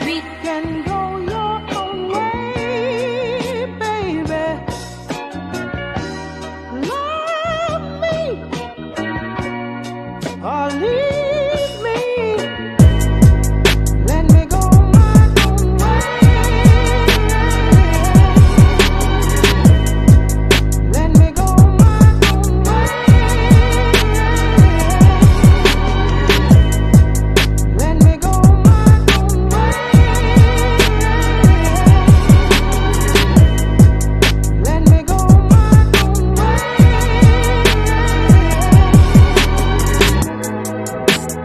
We can go your own way, baby. Love me or leave me. Let me go my own way. Let me go my own way. Let me go my own way.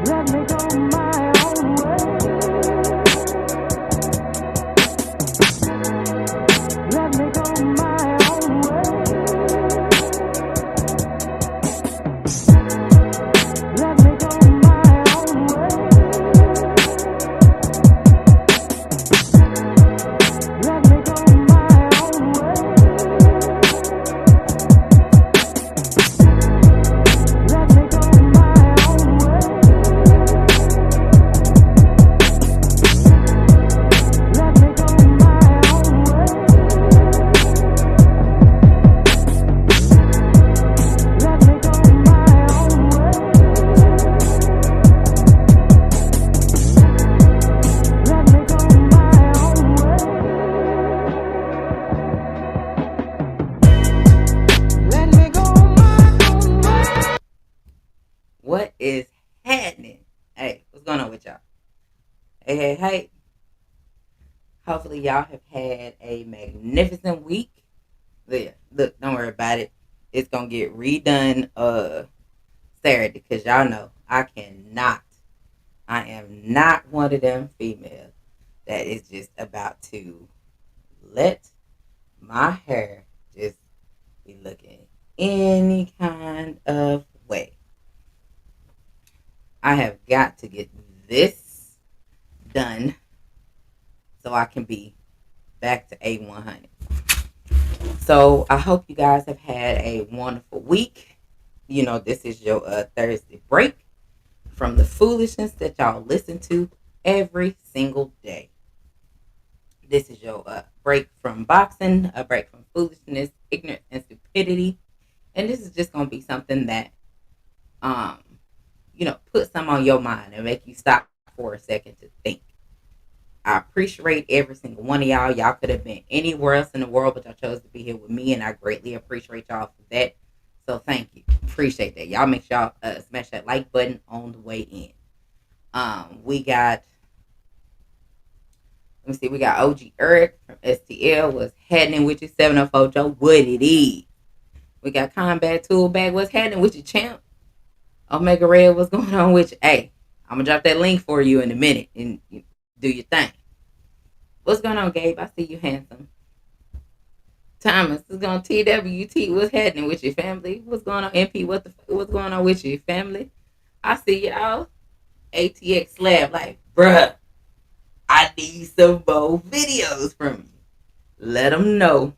Let me go my own way. Let me go my own way. Let me go my own way. Let me go my own way. Let me go my own way. Let me go my own way. Let me go my own way. Let me go my own way. Let me go my own way. Let me go my own way. What is happening? Hey, what's going on with y'all? Hey. Hopefully y'all have had a magnificent week. Yeah, look, don't worry about it. It's gonna get redone Saturday because y'all know I cannot. I am not one of them females that is just about to let my hair just be looking any kind of way. I have got to get this done so I can be back to A100. So I hope you guys have had a wonderful week. You know, this is your Thursday break from the foolishness that y'all listen to every single day. This is your break from boxing, a break from foolishness, ignorance, and stupidity. And this is just going to be something that, um, put some on your mind and make you stop for a second to think. I appreciate every single one of y'all. Y'all could have been anywhere else in the world, but y'all chose to be here with me, and I greatly appreciate y'all for that. So thank you. Appreciate that. Y'all make sure y'all smash that like button on the way in. We got, let me see, we got OG Eric from STL. What's happening with you? 704 Joe, what it is. We got Combat Tool Bag. What's happening with you, champ? Omega Red, what's going on with you? Hey, I'm going to drop that link for you in a minute and do your thing. What's going on, Gabe? I see you handsome. Thomas is going TWT. What's happening with your family? What's going on, MP? What's going on with your family? I see y'all. ATX Slab, like, bruh, I need some more videos from you. Let them know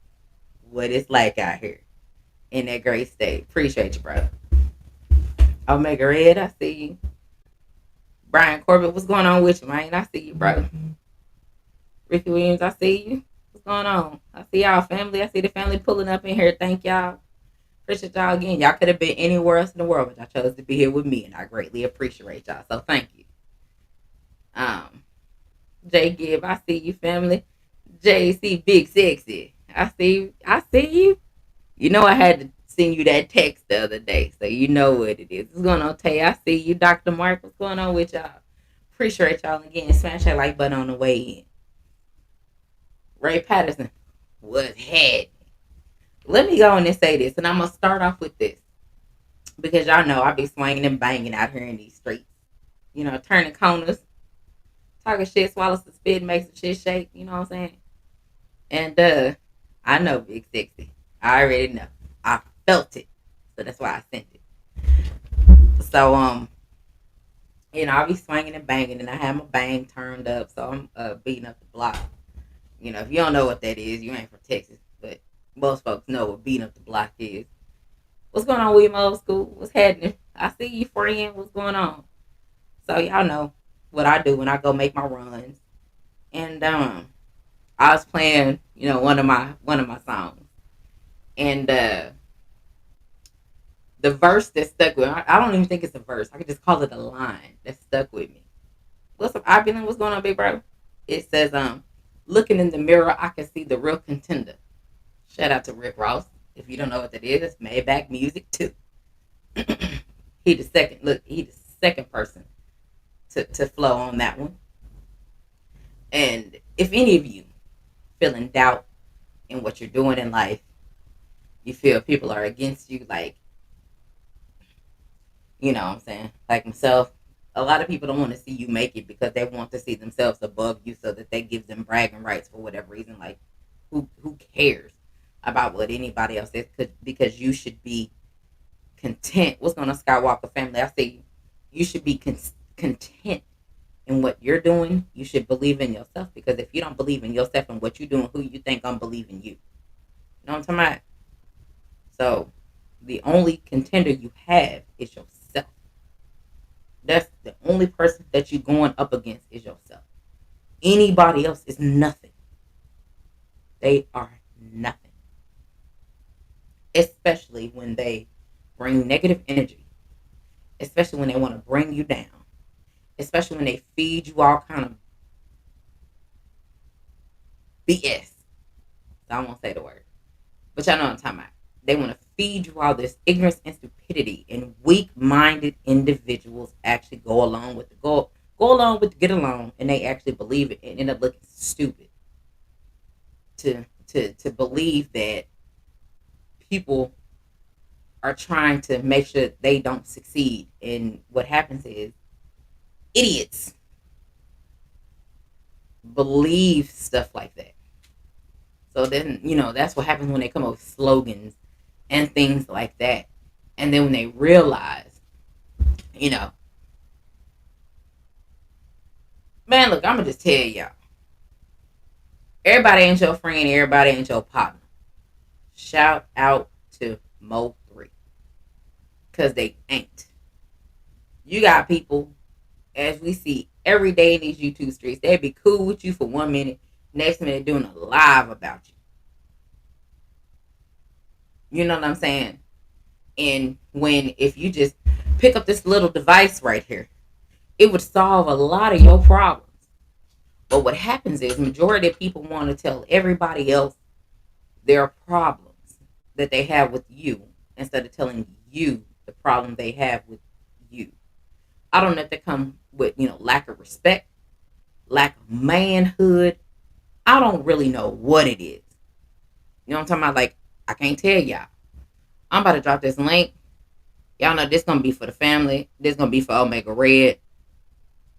what it's like out here in that great state. Appreciate you, bro. Omega Red, I see you. Brian Corbett, what's going on with you, man? I see you, bro. Ricky Williams, I see you. What's going on? I see y'all family. I see the family pulling up in here. Thank y'all. Appreciate y'all again. Y'all could have been anywhere else in the world, but y'all chose to be here with me, and I greatly appreciate y'all. So thank you. Jay Gibb, I see you, family. JC Big Sexy, I see you. You know I had to send you that text the other day, so you know what it is. What's going on, Tay? I see you, Dr. Mark. What's going on with y'all? Appreciate y'all again. Smash that like button on the way in. Ray Patterson, what's happening? Let me go on and say this, and I'm gonna start off with this because y'all know I be swinging and banging out here in these streets. You know, turning corners, talking shit, swallow some spit, make some shit shake. You know what I'm saying? And I know Big Sexy. I already know. I felt it, so that's why I sent it. So I'll be swinging and banging, and I have my bang turned up, so I'm beating up the block. You know, if you don't know what that is, you ain't from Texas, but most folks know what beating up the block is. What's going on, William Old School? What's happening? I see you, friend. What's going on? So y'all know what I do when I go make my runs. and I was playing, one of my songs, and the verse that stuck with me, I don't even think it's a verse. I could just call it a line that stuck with me. What's up, Opulent? What's going on, big bro? It says, looking in the mirror, I can see the real contender. Shout out to Rick Ross. If you don't know what that is, it's Maybach music too. he the second. Look, he the second person to flow on that one. And if any of you feel in doubt in what you're doing in life, you feel people are against you, like, what I'm saying, like myself, a lot of people don't want to see you make it because they want to see themselves above you so that they give them bragging rights for whatever reason. Like, who cares about what anybody else is? Because you should be content. What's going on, Skywalker family? I say you should be content in what you're doing. You should believe in yourself, because if you don't believe in yourself and what you're doing, who you think gonna believe in you? You know what I'm talking about? So the only contender you have is yourself. That's the only person that you're going up against is yourself. Anybody else is nothing. They are nothing. Especially when they bring negative energy. Especially when they want to bring you down. Especially when they feed you all kind of BS. So I won't say the word. But y'all know what I'm talking about. They want to feed you all this ignorance and stupidity, and weak-minded individuals actually go along with the get along, and they actually believe it and end up looking stupid to believe that people are trying to make sure they don't succeed. And what happens is idiots believe stuff like that. So then, that's what happens when they come up with slogans and things like that. And then when they realize, you know, man, look, I'm going to just tell y'all, everybody ain't your friend, everybody ain't your partner. Shout out to Mo 3, because they ain't. You got people, as we see every day in these YouTube streets, they'd be cool with you for 1 minute, next minute doing a live about you. You know what I'm saying? And if you just pick up this little device right here, it would solve a lot of your problems. But what happens is majority of people want to tell everybody else their problems that they have with you instead of telling you the problem they have with you. I don't know if they come with, lack of respect, lack of manhood. I don't really know what it is. You know what I'm talking about? Like, I can't tell y'all. I'm about to drop this link. Y'all know this gonna be for the family. This gonna be for Omega Red.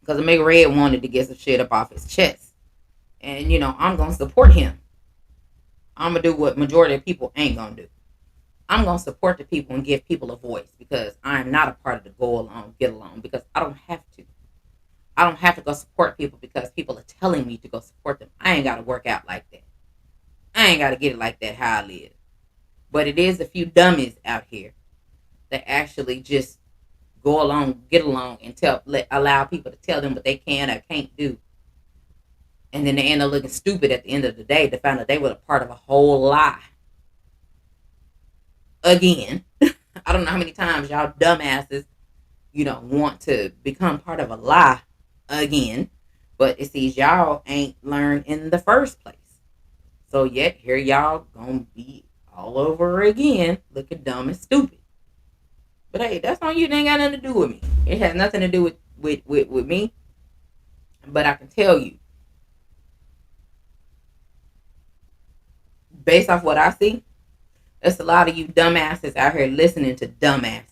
Because Omega Red wanted to get some shit up off his chest. And, I'm gonna support him. I'm gonna do what majority of people ain't gonna do. I'm gonna support the people and give people a voice, because I am not a part of the go along, get along, because I don't have to. I don't have to go support people because people are telling me to go support them. I ain't gotta work out like that. I ain't gotta get it like that how I live. But it is a few dummies out here that actually just go along, get along, and allow people to tell them what they can or can't do. And then they end up looking stupid at the end of the day to find out they were a part of a whole lie. Again, I don't know how many times y'all dumbasses, want to become part of a lie again. But it seems y'all ain't learned in the first place. So yet here y'all gonna be all over again looking dumb and stupid. But hey, that's on you. It ain't got nothing to do with me. It has nothing to do with me. But I can tell you, based off what I see, there's a lot of you dumbasses out here listening to dumbasses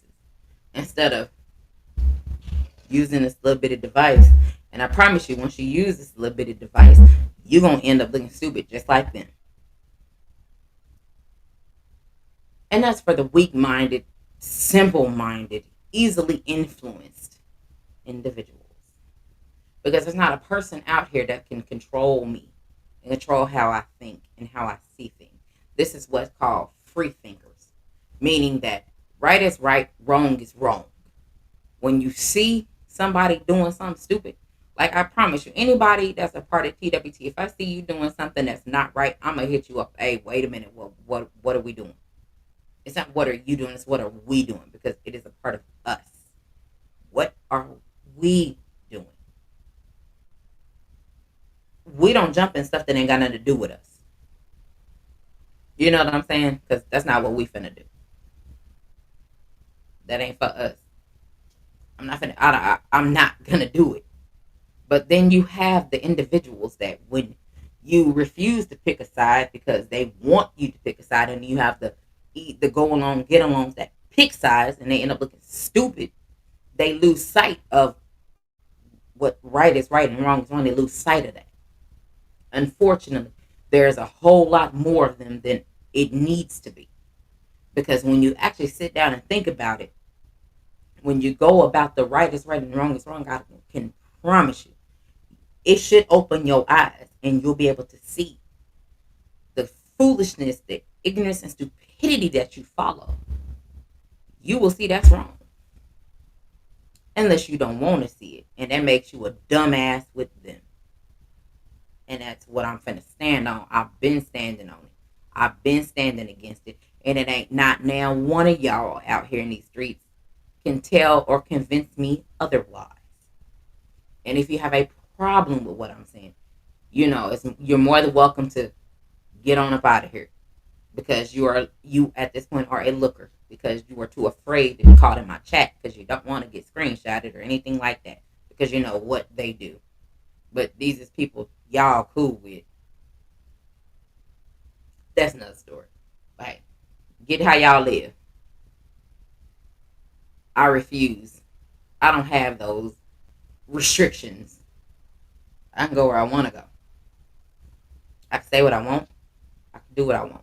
instead of using this little bitty device. And I promise you, once you use this little bitty device, you're going to end up looking stupid just like them. And that's for the weak-minded, simple-minded, easily influenced individuals. Because there's not a person out here that can control me and control how I think and how I see things. This is what's called free thinkers, meaning that right is right, wrong is wrong. When you see somebody doing something stupid, Like I promise you, anybody that's a part of TWT, if I see you doing something that's not right, I'm gonna hit you up. Hey, wait a minute. What are we doing? It's not what are you doing, it's what are we doing, because it is a part of us. What are we doing? We don't jump in stuff that ain't got nothing to do with us. You know what I'm saying? Because that's not what we finna do. That ain't for us. I'm not gonna do it. But then you have the individuals that when you refuse to pick a side because they want you to pick a side, and you have the go along, get alongs that pick sides, and they end up looking stupid. They lose sight of what right is right and wrong is wrong. They lose sight of that. Unfortunately, there's a whole lot more of them than it needs to be. Because when you actually sit down and think about it, when you go about the right is right and wrong is wrong, I can promise you, it should open your eyes and you'll be able to see the foolishness, the ignorance, and stupidity that you follow. You will see that's wrong. Unless you don't want to see it. And that makes you a dumbass with them. And that's what I'm finna stand on. I've been standing on it. I've been standing against it. And it ain't not now one of y'all out here in these streets can tell or convince me otherwise. And if you have a problem with what I'm saying, you're more than welcome to get on up out of here, because you at this point are a looker, because you are too afraid to be caught in my chat, because you don't want to get screenshotted or anything like that, because you know what they do. But these is people y'all cool with. That's another story. Like, get how y'all live. I refuse. I don't have those restrictions. I can go where I want to go. I can say what I want. I can do what I want.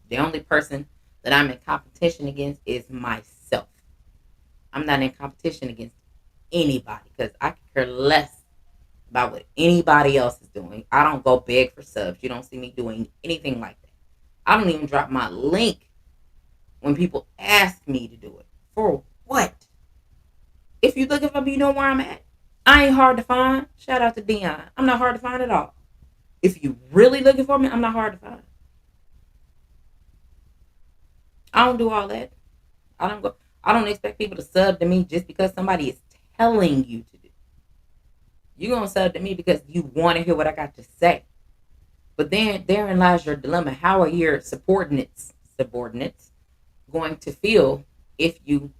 The only person that I'm in competition against is myself. I'm not in competition against anybody, because I can care less about what anybody else is doing. I don't go beg for subs. You don't see me doing anything like that. I don't even drop my link when people ask me to do it. For what? If you're looking for me, you know where I'm at. I ain't hard to find. Shout out to Dion. I'm not hard to find at all. If you really looking for me, I'm not hard to find. I don't do all that. I don't go. I don't expect people to sub to me just because somebody is telling you to do. You're gonna sub to me because you want to hear what I got to say. But then therein lies your dilemma. How are your subordinates going to feel if you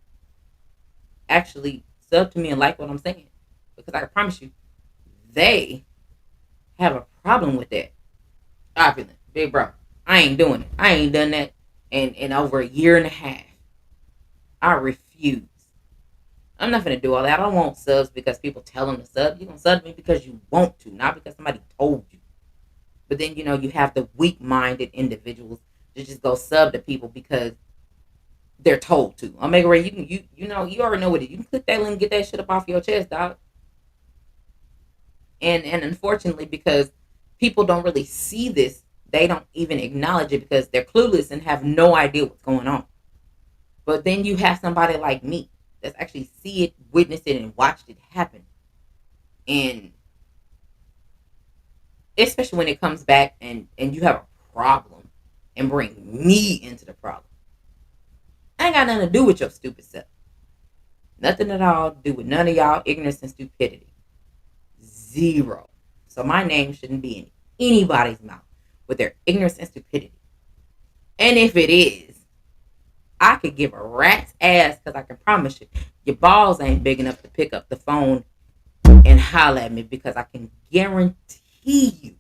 actually sub to me and like what I'm saying? Because I can promise you, they have a problem with that. Opulent, big bro. I ain't doing it. I ain't done that in over a year and a half. I refuse. I'm not gonna do all that. I don't want subs because people tell them to sub. You're gonna sub to me because you want to, not because somebody told you. But then you have the weak-minded individuals that just go sub to people because they're told to. I'll make it right. You already know what it is. You can click that link, get that shit up off your chest, dog. And unfortunately, because people don't really see this, they don't even acknowledge it because they're clueless and have no idea what's going on. But then you have somebody like me that's actually see it, witnessed it, and watched it happen. And especially when it comes back and you have a problem and bring me into the problem. I ain't got nothing to do with your stupid self. Nothing at all to do with none of y'all ignorance and stupidity. Zero. So my name shouldn't be in anybody's mouth with their ignorance and stupidity. And if it is, I could give a rat's ass, because I can promise you, your balls ain't big enough to pick up the phone and holler at me, because I can guarantee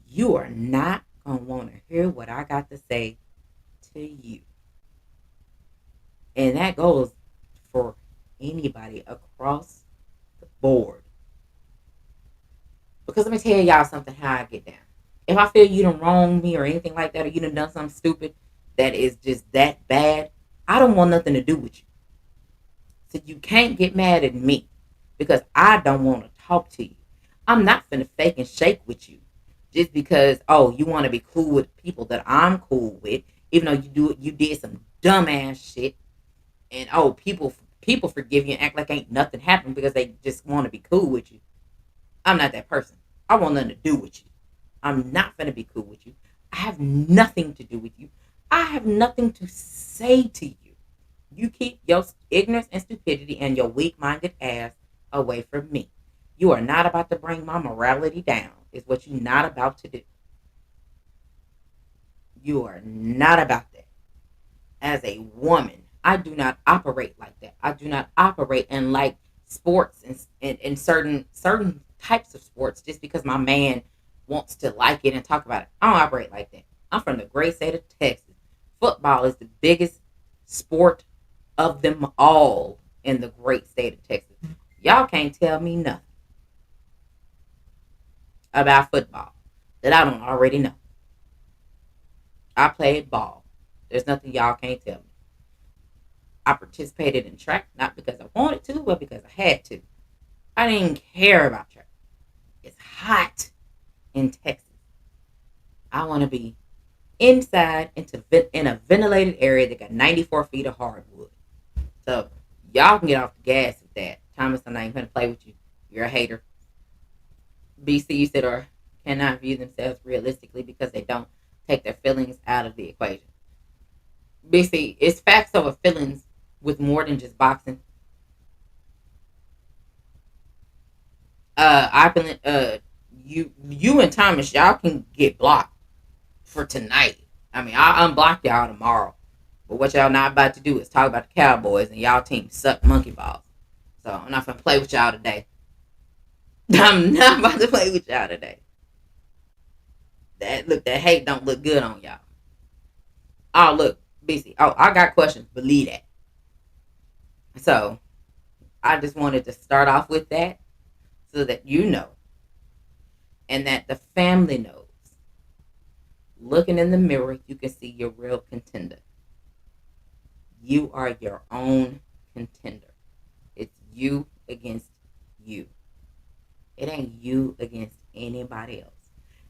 you are not going to want to hear what I got to say to you. And that goes for anybody across the board. Because let me tell y'all something, how I get down. If I feel you done wronged me or anything like that, or you done something stupid that is just that bad, I don't want nothing to do with you. So you can't get mad at me because I don't want to talk to you. I'm not finna fake and shake with you just because, oh, you want to be cool with people that I'm cool with, even though you did some dumbass shit. And oh, people people forgive you and act like ain't nothing happened because they just want to be cool with you. I'm not that person. I want nothing to do with you. I'm not going to be cool with you. I have nothing to do with you. I have nothing to say to you. You keep your ignorance and stupidity and your weak minded ass away from me. You are not about to bring my morality down, is what you're not about to do. You are not about that. As a woman, I do not operate like that. I do not operate in like sports and certain types of sports just because my man wants to like it and talk about it. I don't operate like that. I'm from the great state of Texas. Football is the biggest sport of them all in the great state of Texas. Y'all can't tell me nothing about football that I don't already know. I played ball. There's nothing y'all can't tell me. I participated in track not because I wanted to, but because I had to. I didn't care about track. It's hot in Texas. I want to be inside in a ventilated area that got 94 feet of hardwood. So y'all can get off the gas with that. Thomas, I'm not even gonna play with you. You're a hater. BC, you said, or cannot view themselves realistically because they don't take their feelings out of the equation. BC, it's facts over feelings with more than just boxing. I been you and Thomas, y'all can get blocked for tonight. I mean, I'll unblock y'all tomorrow. But what y'all not about to do is talk about the Cowboys and y'all team suck monkey balls. So I'm not gonna play with y'all today. I'm not about to play with y'all today. That hate don't look good on y'all. Oh look, BC. Oh, I got questions. Believe that. So I just wanted to start off with that so that you know and that the family knows. Looking in the mirror, you can see your real contender. You are your own contender. It's you against you. It ain't you against anybody else.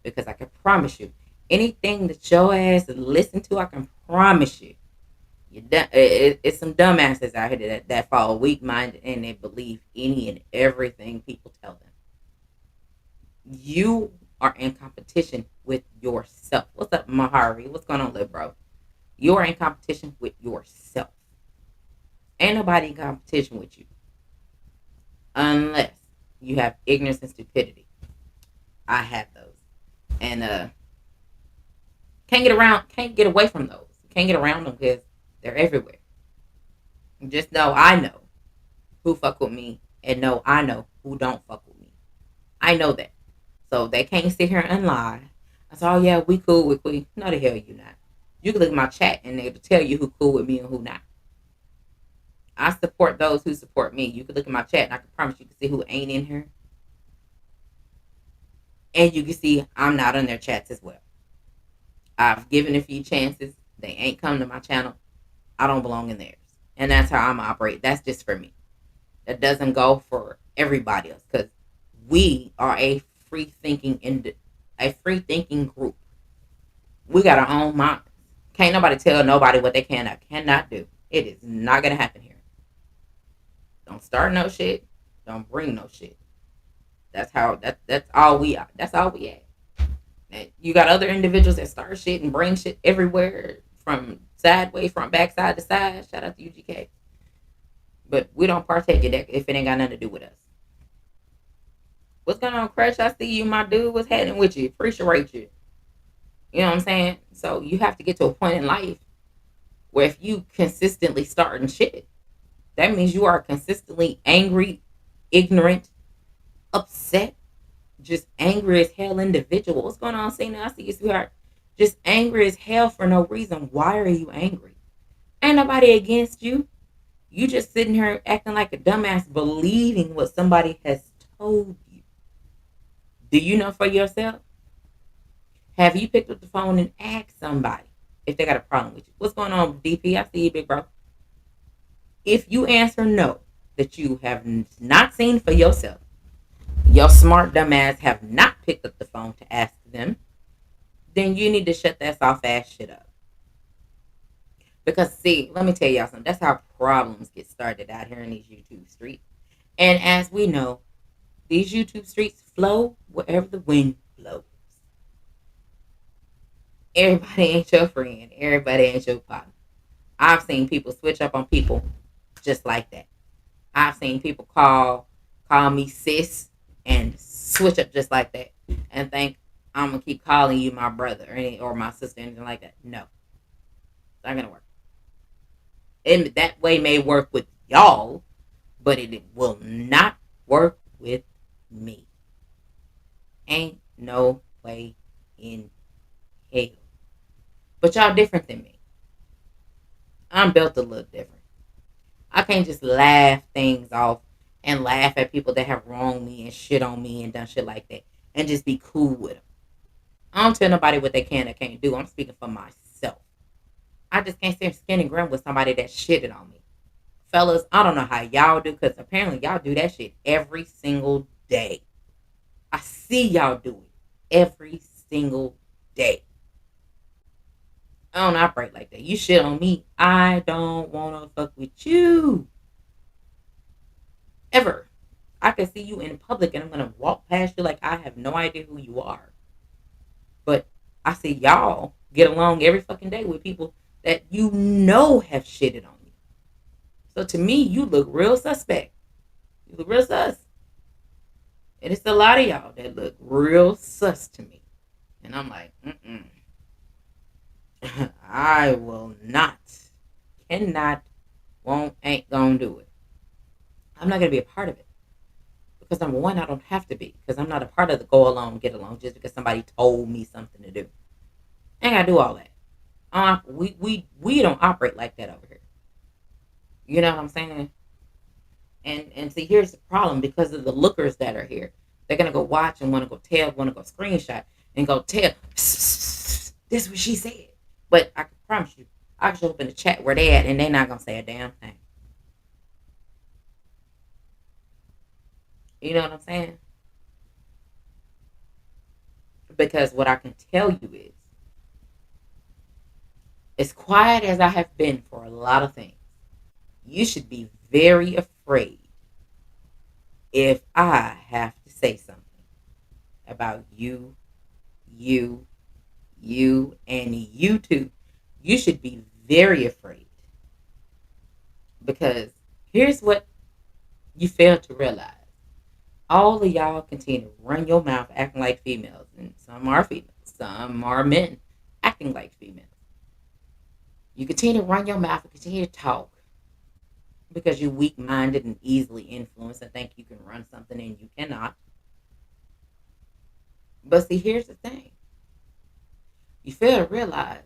Because I can promise you, anything that your ass listen to, I can promise you, it's some dumbasses out here that fall weak minded and they believe any and everything people tell them. You are in competition with yourself. What's up, Mahari? What's going on, little bro? You are in competition with yourself. Ain't nobody in competition with you. Unless you have ignorance and stupidity. I have those. And can't get away from those. Can't get around them because they're everywhere. Just know I know who fuck with me and know I know who don't fuck with me. I know that. So they can't sit here and lie. I said, oh yeah, we cool with Queen. No the hell you not. You can look at my chat and it'll tell you who cool with me and who not. I support those who support me. You can look at my chat and I can promise you can see who ain't in here. And you can see I'm not on their chats as well. I've given a few chances. They ain't come to my channel. I don't belong in theirs. And that's how I'm operate. That's just for me. That doesn't go for everybody else because we are a free thinking group. We got our own minds. Can't nobody tell nobody what they can or cannot do. It is not gonna happen here. Don't start no shit. Don't bring no shit. That's all we are. That's all we at. And you got other individuals that start shit and bring shit everywhere from sideways, from backside to side. Shout out to UGK. But we don't partake in that if it ain't got nothing to do with us. What's going on, Crash? I see you, my dude. What's happening with you? Appreciate you. You know what I'm saying? So you have to get to a point in life where if you consistently starting shit, that means you are consistently angry, ignorant, upset, just angry as hell individual. What's going on, Cena? I see you, sweetheart. Just angry as hell for no reason. Why are you angry? Ain't nobody against you. You just sitting here acting like a dumbass, believing what somebody has told you. Do you know for yourself? Have you picked up the phone and asked somebody if they got a problem with you? What's going on, DP? I see you, big bro. If you answer no, that you have not seen for yourself, your smart dumbass have not picked up the phone to ask them, then you need to shut that soft ass shit up. Because see, let me tell y'all something. That's how problems get started out here in these YouTube streets. And as we know, these YouTube streets flow wherever the wind blows. Everybody ain't your friend. Everybody ain't your partner. I've seen people switch up on people just like that. I've seen people call me sis and switch up just like that and think I'm gonna keep calling you my brother or my sister, anything like that. No, it's not gonna work. And that way may work with y'all, but it will not work with me. Ain't no way in hell. But y'all different than me. I'm built a little different. I can't just laugh things off and laugh at people that have wronged me and shit on me and done shit like that and just be cool with them. I don't tell nobody what they can or can't do. I'm speaking for myself. I just can't stand skin and grin with somebody that shitted on me. Fellas, I don't know how y'all do because apparently y'all do that shit every single day. I see y'all do it every single day. I don't operate like that. You shit on me, I don't want to fuck with you. Ever. I can see you in public and I'm going to walk past you like I have no idea who you are. But I see y'all get along every fucking day with people that you know have shitted on you. So to me, you look real suspect. You look real sus. And it's a lot of y'all that look real sus to me. And I'm like, I will not, cannot, won't, ain't gonna do it. I'm not gonna be a part of it. Because number one, I don't have to be. Because I'm not a part of the go along, get along, just because somebody told me something to do. I ain't gotta do all that. We don't operate like that over here. You know what I'm saying? And see, here's the problem because of the lookers that are here. They're gonna go watch and want to go tell, want to go screenshot and go tell. This is what she said. But I can promise you, I can show up in the chat where they at, and they're not gonna say a damn thing. You know what I'm saying? Because what I can tell you is, as quiet as I have been for a lot of things, you should be very afraid if I have to say something about you, and you too. You should be very afraid because here's what you fail to realize. All of y'all continue to run your mouth acting like females, and some are females, some are men acting like females. You continue to run your mouth and continue to talk because you're weak minded and easily influenced and think you can run something and you cannot. But see, here's the thing you fail to realize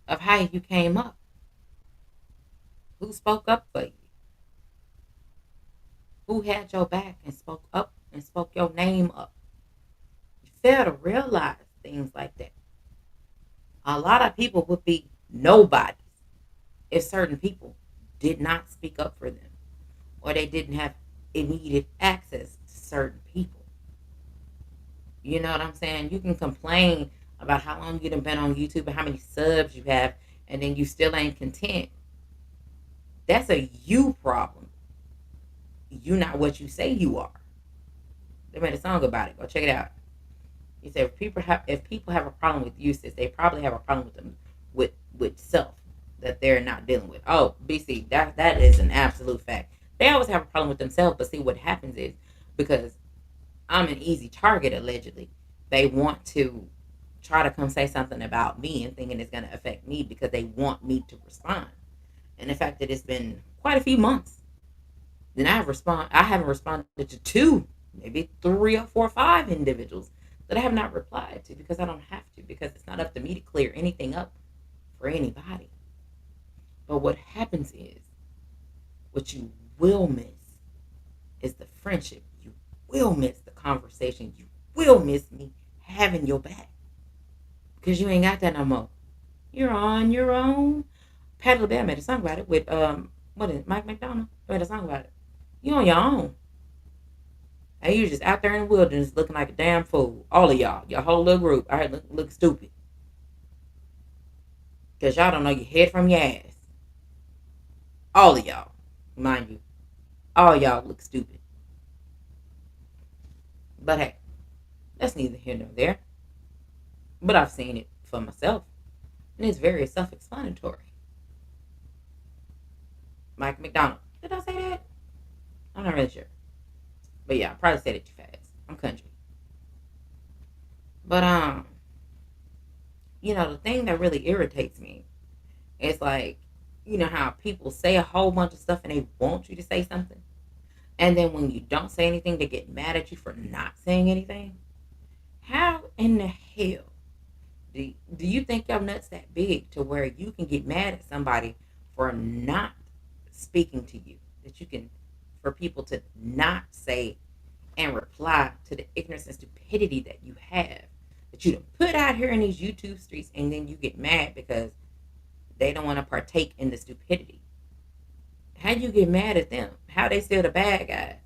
of how you came up. Who spoke up for you? Who had your back and spoke up and spoke your name up? You fail to realize things like that. A lot of people would be nobodies if certain people did not speak up for them or they didn't have immediate access to certain people. You know what I'm saying? You can complain about how long you've been on YouTube and how many subs you have, and then you still ain't content. That's a you problem. You not what you say you are. They made a song about it. Go check it out. He said if people have a problem with you, sis, they probably have a problem with them with self that they're not dealing with. Oh, BC, that is an absolute fact. They always have a problem with themselves, but see what happens is because I'm an easy target allegedly, they want to try to come say something about me and thinking it's going to affect me because they want me to respond. And the fact that it's been quite a few months, then I haven't responded to two, maybe three or four or five individuals that I have not replied to because I don't have to, because it's not up to me to clear anything up for anybody. But what happens is, what you will miss is the friendship. You will miss the conversation. You will miss me having your back because you ain't got that no more. You're on your own. Patti LaBelle made a song about it with what is it, Mike McDonald made a song about it. You on your own. And you just out there in the wilderness looking like a damn fool. All of y'all, your whole little group, all right, look stupid. Because y'all don't know your head from your ass. All of y'all, mind you, all y'all look stupid. But hey, that's neither here nor there. But I've seen it for myself, and it's very self-explanatory. Mike McDonald. Did I say that? I'm not really sure. But yeah, I probably said it too fast. I'm country. But the thing that really irritates me is like, how people say a whole bunch of stuff and they want you to say something. And then when you don't say anything, they get mad at you for not saying anything. How in the hell do you think your nuts that big to where you can get mad at somebody for not speaking to you? That you can, for people to not say and reply to the ignorance and stupidity that you have, that you put out here in these YouTube streets, and then you get mad because they don't want to partake in the stupidity. How you get mad at them? How they still the bad guy?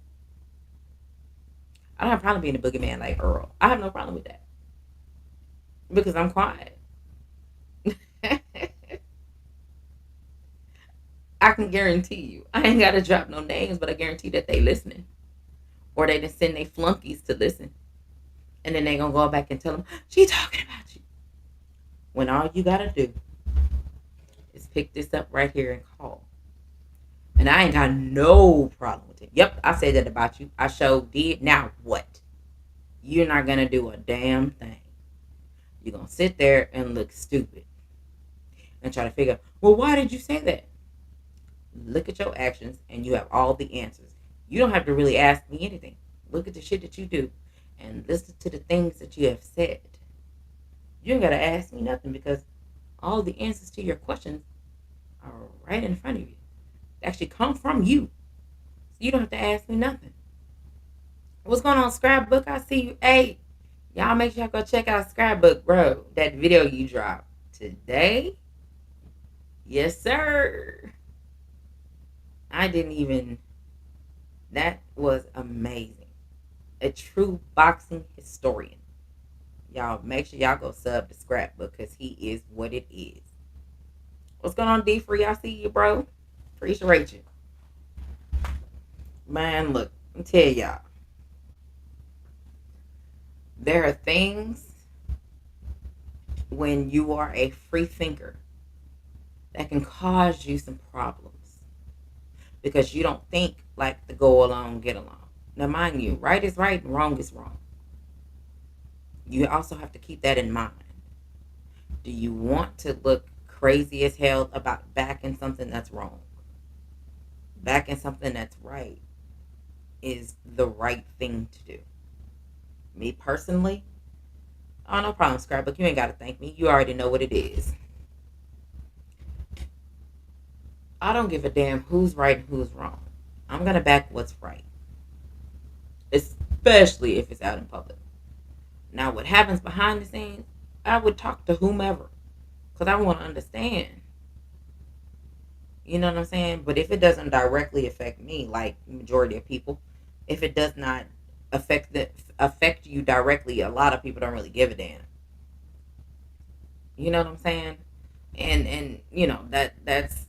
I don't have a problem being a boogeyman like Earl. I have no problem with that because I'm quiet. I can guarantee you, I ain't gotta drop no names, but I guarantee that they listening, or they just send they flunkies to listen, and then they gonna go back and tell them she talking about you. When all you gotta do is pick this up right here and call. And I ain't got no problem with it. Yep, I said that about you. I sure did. Now what? You're not gonna do a damn thing. You're gonna sit there and look stupid and try to figure out, well, why did you say that? Look at your actions and you have all the answers. You don't have to really ask me anything. Look at the shit that you do and listen to the things that you have said. You ain't gotta ask me nothing because all the answers to your questions are right in front of you. They actually come from you. So you don't have to ask me nothing. What's going on, Scrapbook? I see you. Hey, y'all make sure y'all go check out Scrapbook, bro. That video you dropped today. Yes, sir. I didn't even. That was amazing. A true boxing historian. Y'all make sure y'all go sub to Scrapbook because he is what it is. What's going on, D Free? I see you, bro. Appreciate you. Man, look, I'm tell y'all. There are things when you are a free thinker that can cause you some problems because you don't think like the go along, get along. Now, mind you, right is right and wrong is wrong. You also have to keep that in mind. Do you want to look crazy as hell about backing something that's wrong? Backing something that's right is the right thing to do. Me personally, oh, no problem, Scrapbook. You ain't got to thank me. You already know what it is. I don't give a damn who's right and who's wrong. I'm going to back what's right, especially if it's out in public. Now, what happens behind the scenes, I would talk to whomever because I want to understand. You know what I'm saying? But if it doesn't directly affect me, like the majority of people, if it does not affect you directly, a lot of people don't really give a damn. You know what I'm saying? And that's,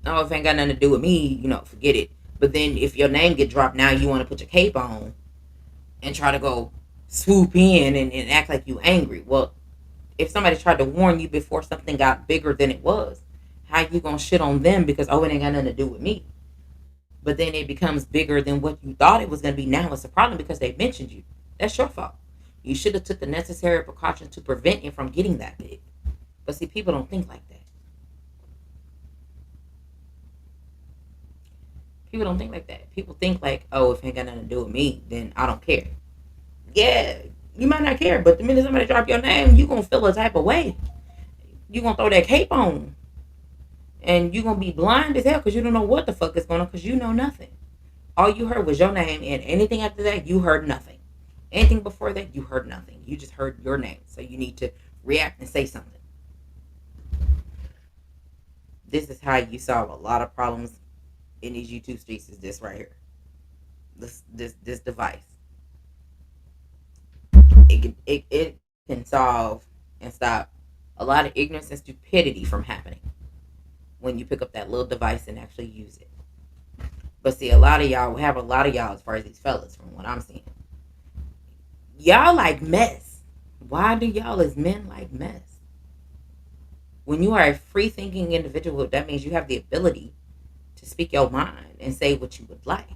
oh, if it ain't got nothing to do with me, forget it. But then if your name get dropped, now you want to put your cape on and try to go swoop in and act like you angry. Well, if somebody tried to warn you before something got bigger than it was, how you gonna shit on them because, oh, it ain't got nothing to do with me? But then it becomes bigger than what you thought it was gonna be. Now it's a problem because they mentioned you. That's your fault. You should have took the necessary precautions to prevent it from getting that big. But see, people don't think like that. People don't think like that. People think like, oh, if it ain't got nothing to do with me, then I don't care. Yeah, you might not care, but the minute somebody drop your name, you gonna feel a type of way. You gonna throw that cape on, and you gonna be blind as hell because you don't know what the fuck is going on because you know nothing. All you heard was your name, and anything after that, you heard nothing. Anything before that, you heard nothing. You just heard your name, so you need to react and say something. This is how you solve a lot of problems in these YouTube streets. Is this right here? This device. It can solve and stop a lot of ignorance and stupidity from happening. when you pick up that little device and actually use it. But see, a lot of y'all have a lot of y'all as far as these fellas, from what I'm seeing. Y'all like mess. Why do y'all as men like mess? When you are a free thinking individual, that means you have the ability to speak your mind and say what you would like,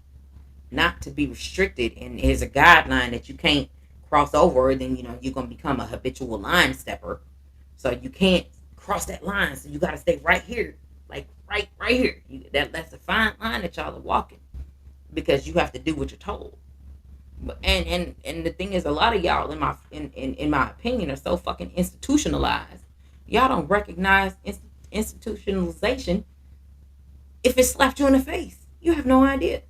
not to be restricted. And here's a guideline that you can't cross over, then you're gonna become a habitual line stepper. So you can't cross that line. So you gotta stay right here, like right here. That's a fine line that y'all are walking because you have to do what you're told. And the thing is, a lot of y'all, in my opinion, are so fucking institutionalized. Y'all don't recognize institutionalization if it slapped you in the face. You have no idea.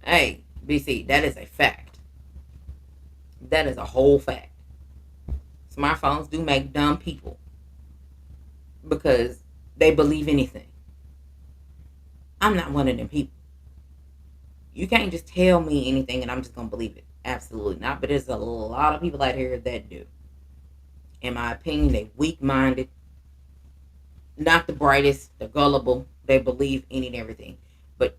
Hey, BC, that is a fact. That is a whole fact. Smartphones do make dumb people because they believe anything. I'm not one of them people. You can't just tell me anything and I'm just gonna believe it. Absolutely not. But there's a lot of people out here that do. In my opinion, they weak minded, not the brightest, they're gullible, they believe any and everything. But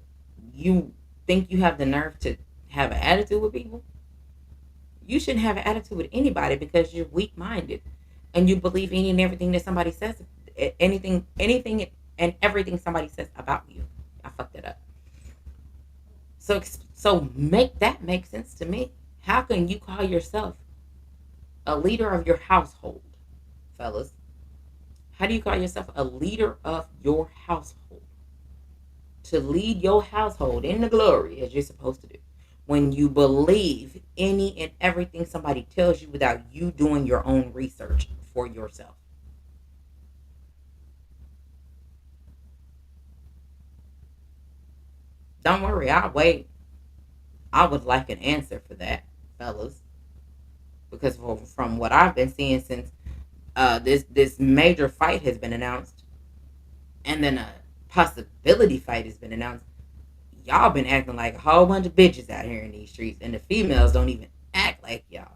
you think you have the nerve to have an attitude with people? You shouldn't have an attitude with anybody because you're weak minded and you believe any and everything that somebody says, anything and everything somebody says about you. I fucked it up. So make that make sense to me. How can you call yourself a leader of your household, fellas? How do you call yourself a leader of your household? To lead your household in the glory as you're supposed to do. When you believe any and everything somebody tells you without you doing your own research for yourself. Don't worry, I'll wait. I would like an answer for that, fellas. Because from what I've been seeing since this major fight has been announced, and then a possibility fight has been announced, y'all been acting like a whole bunch of bitches out here in these streets, and the females don't even act like y'all.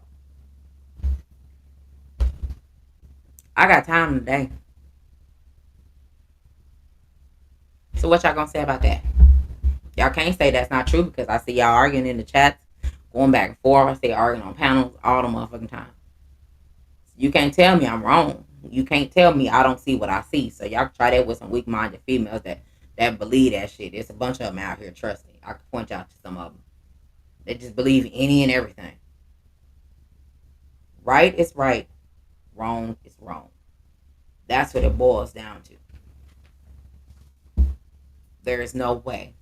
I got time today. So what y'all gonna say about that? Y'all can't say that's not true because I see y'all arguing in the chats, going back and forth. I see arguing on panels all the motherfucking time. You can't tell me I'm wrong. You can't tell me I don't see what I see. So y'all try that with some weak-minded females that believe that shit. There's a bunch of them out here. Trust me. I can point out to some of them. They just believe any and everything. Right is right. Wrong is wrong. That's what it boils down to. There is no way.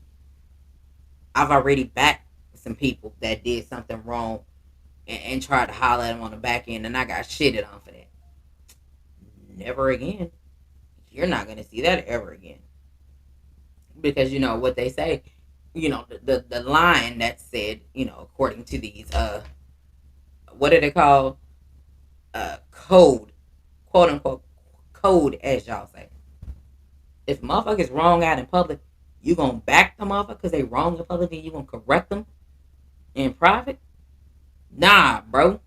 I've already backed some people that did something wrong and tried to holler at them on the back end, and I got shitted on for that. Never again. You're not going to see that ever again. Because you know what they say, the line that said, according to these, what are they called? Code, quote unquote, code, as y'all say. If motherfuckers wrong out in public, you gonna back the motherfucker because they wrong in public and you gonna correct them in private? Nah, bro.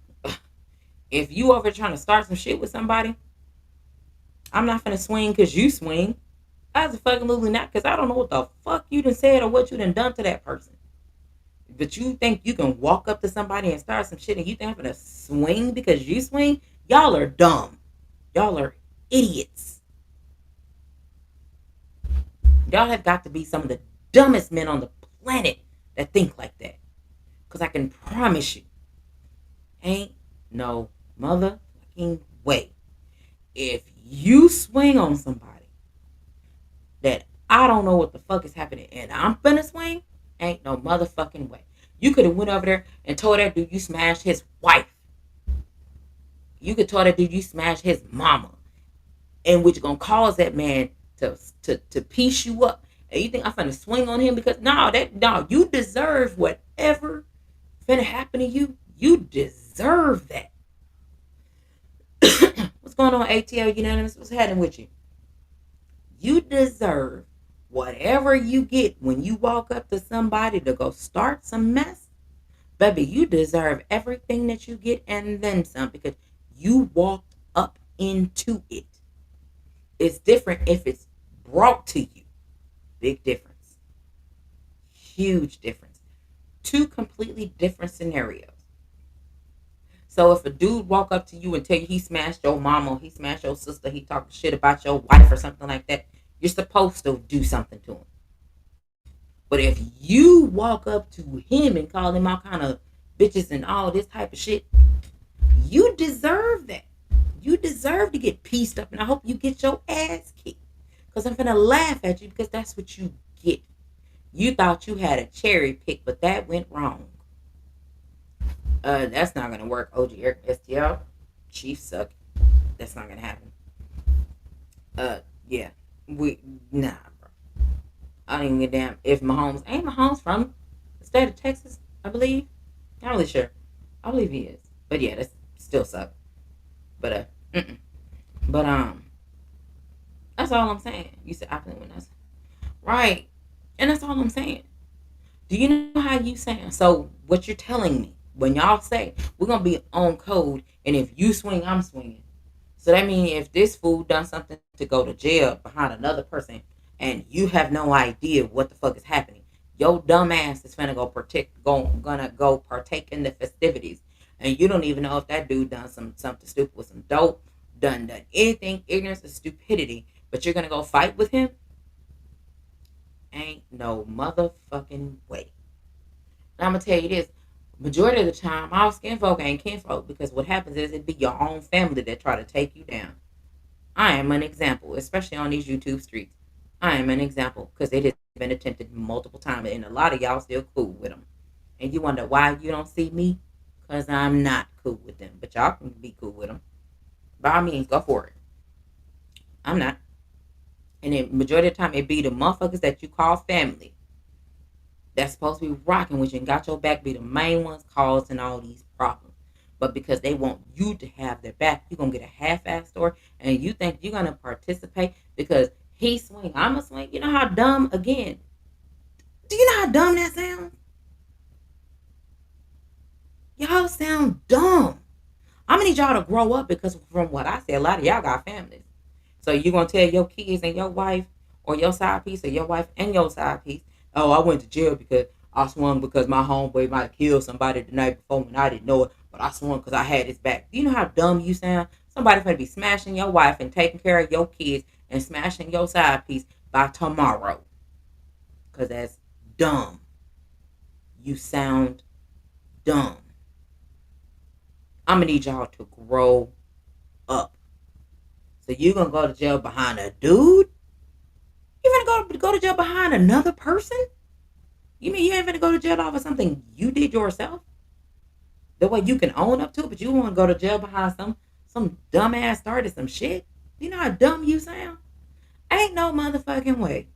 If you over trying to start some shit with somebody, I'm not finna swing because you swing. I was fucking losing not because I don't know what the fuck you done said or what you done done to that person. But you think you can walk up to somebody and start some shit and you think I'm gonna swing because you swing? Y'all are dumb. Y'all are idiots. Y'all have got to be some of the dumbest men on the planet that think like that. Because I can promise you, ain't no motherfucking way. If you swing on somebody that I don't know what the fuck is happening and I'm finna swing, ain't no motherfucking way. You could have went over there and told that dude you smashed his wife. You could tell that dude you smashed his mama. And which gonna cause that man to piece you up. And you think I'm finna swing on him because no, you deserve whatever finna happen to you. You deserve that. What's going on, ATL Unanimous? What's happening with you? You deserve whatever you get when you walk up to somebody to go start some mess. Baby, you deserve everything that you get and then some because you walked up into it. It's different if it's brought to you. Big difference. Huge difference. Two completely different scenarios. So if a dude walk up to you and tell you he smashed your mama, he smashed your sister, he talked shit about your wife or something like that, you're supposed to do something to him. But if you walk up to him and call him all kind of bitches and all this type of shit, you deserve that. You deserve to get pieced up, and I hope you get your ass kicked. Because I'm gonna laugh at you because that's what you get. You thought you had a cherry pick, but that went wrong. That's not gonna work. OG Eric STL, Chiefs suck. That's not gonna happen. Yeah, we nah, bro. I don't even get damn if Mahomes ain't Mahomes from the state of Texas. I believe. Not really sure. I believe he is. But yeah, that's still suck. But mm-mm. But that's all I'm saying. You said I play when that's right, and that's all I'm saying. Do you know how you sound? So what you're telling me when y'all say we're gonna be on code, and if you swing, I'm swinging. So that means if this fool done something to go to jail behind another person, and you have no idea what the fuck is happening, your dumb ass is gonna go partake in the festivities, and you don't even know if that dude done something stupid with some dope, done anything ignorance or stupidity, but you're gonna go fight with him. Ain't no motherfucking way. And I'm gonna tell you this: majority of the time, all skin folk ain't kinfolk because what happens is it be your own family that try to take you down. I am an example, especially on these YouTube streets. I am an example because it has been attempted multiple times, and a lot of y'all still cool with them. And you wonder why you don't see me? Because I'm not cool with them. But y'all can be cool with them. By all means, go for it. I'm not. And the majority of the time, it be the motherfuckers that you call family that's supposed to be rocking with you and got your back be the main ones causing all these problems. But because they want you to have their back, you're gonna get a half-ass story, and you think you're gonna participate because he swing, I'm a swing. You know how dumb again? Do you know how dumb that sounds? Y'all sound dumb. I'm gonna need y'all to grow up because from what I say, a lot of y'all got families. So you gonna tell your kids and your wife or your side piece or your wife and your side piece, oh, I went to jail because I swung because my homeboy might have killed somebody the night before and I didn't know it, but I swung because I had his back. Do you know how dumb you sound? Somebody gonna be smashing your wife and taking care of your kids and smashing your side piece by tomorrow. Cause that's dumb. You sound dumb. I'm gonna need y'all to grow up. So you gonna go to jail behind a dude? You gonna go to jail behind another person? You mean you ain't gonna go to jail over something you did yourself? The way you can own up to it, but you want to go to jail behind some dumbass started some shit? You know how dumb you sound? Ain't no motherfucking way.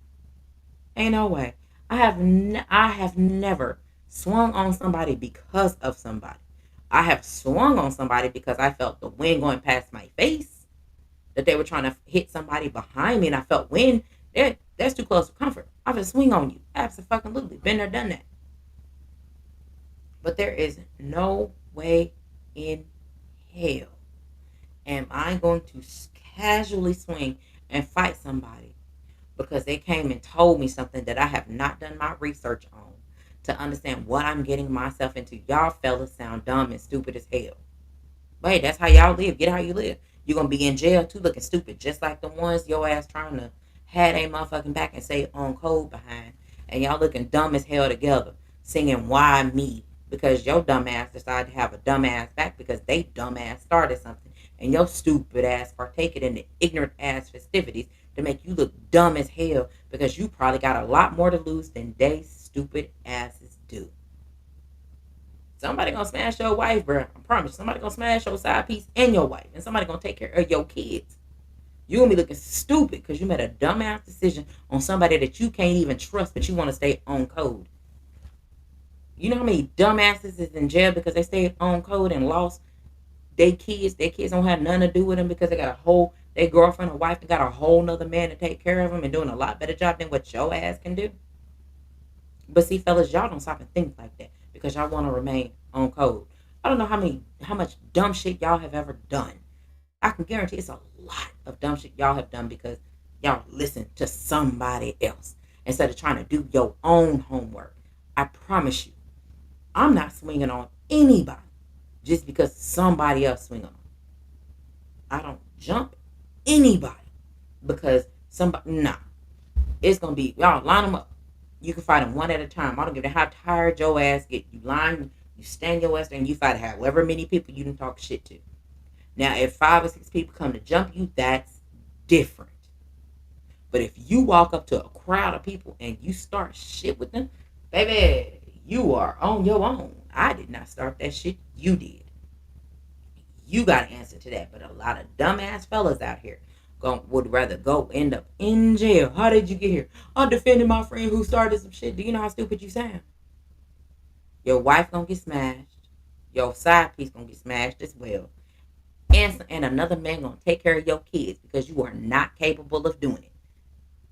Ain't no way. I have never swung on somebody because of somebody. I have swung on somebody because I felt the wind going past my face. That they were trying to hit somebody behind me, and I felt wind. That's too close to comfort. I would swing on you. Absolutely. Been there, done that. But there is no way in hell am I going to casually swing and fight somebody because they came and told me something that I have not done my research on to understand what I'm getting myself into. Y'all fellas sound dumb and stupid as hell. But hey, that's how y'all live. Get how you live. You're going to be in jail too looking stupid, just like the ones your ass trying to have a motherfucking back and say on code behind. And y'all looking dumb as hell together, singing Why Me? Because your dumb ass decided to have a dumb ass back because they dumb ass started something. And your stupid ass partaking in the ignorant ass festivities to make you look dumb as hell because you probably got a lot more to lose than they stupid asses do. Somebody gonna smash your wife, bro. I promise. Somebody gonna smash your side piece and your wife, and somebody gonna take care of your kids. You gonna be looking stupid because you made a dumbass decision on somebody that you can't even trust, but you want to stay on code. You know how many dumbasses is in jail because they stayed on code and lost their kids. Their kids don't have nothing to do with them because they got a whole their girlfriend or wife and got a whole nother man to take care of them and doing a lot better job than what your ass can do. But see, fellas, y'all don't stop and think like that because y'all want to remain on code. I don't know how much dumb shit y'all have ever done I can guarantee it's a lot of dumb shit y'all have done because y'all listen to somebody else instead of trying to do your own homework. I promise you, I'm not swinging on anybody just because somebody else swing on them. I don't jump anybody because somebody, nah. It's gonna be y'all line them up. You can fight them one at a time. I don't give a how tired your ass get. You line, you stand your ass there, and you fight however many people you can talk shit to. Now, if 5 or 6 people come to jump you, that's different. But if you walk up to a crowd of people and you start shit with them, baby, you are on your own. I did not start that shit. You did. You got to answer to that. But a lot of dumbass fellas out here would rather go end up in jail. How did you get here? I'm defending my friend who started some shit. Do you know how stupid you sound? Your wife gonna get smashed. Your side piece gonna get smashed as well. And another man gonna take care of your kids because you are not capable of doing it.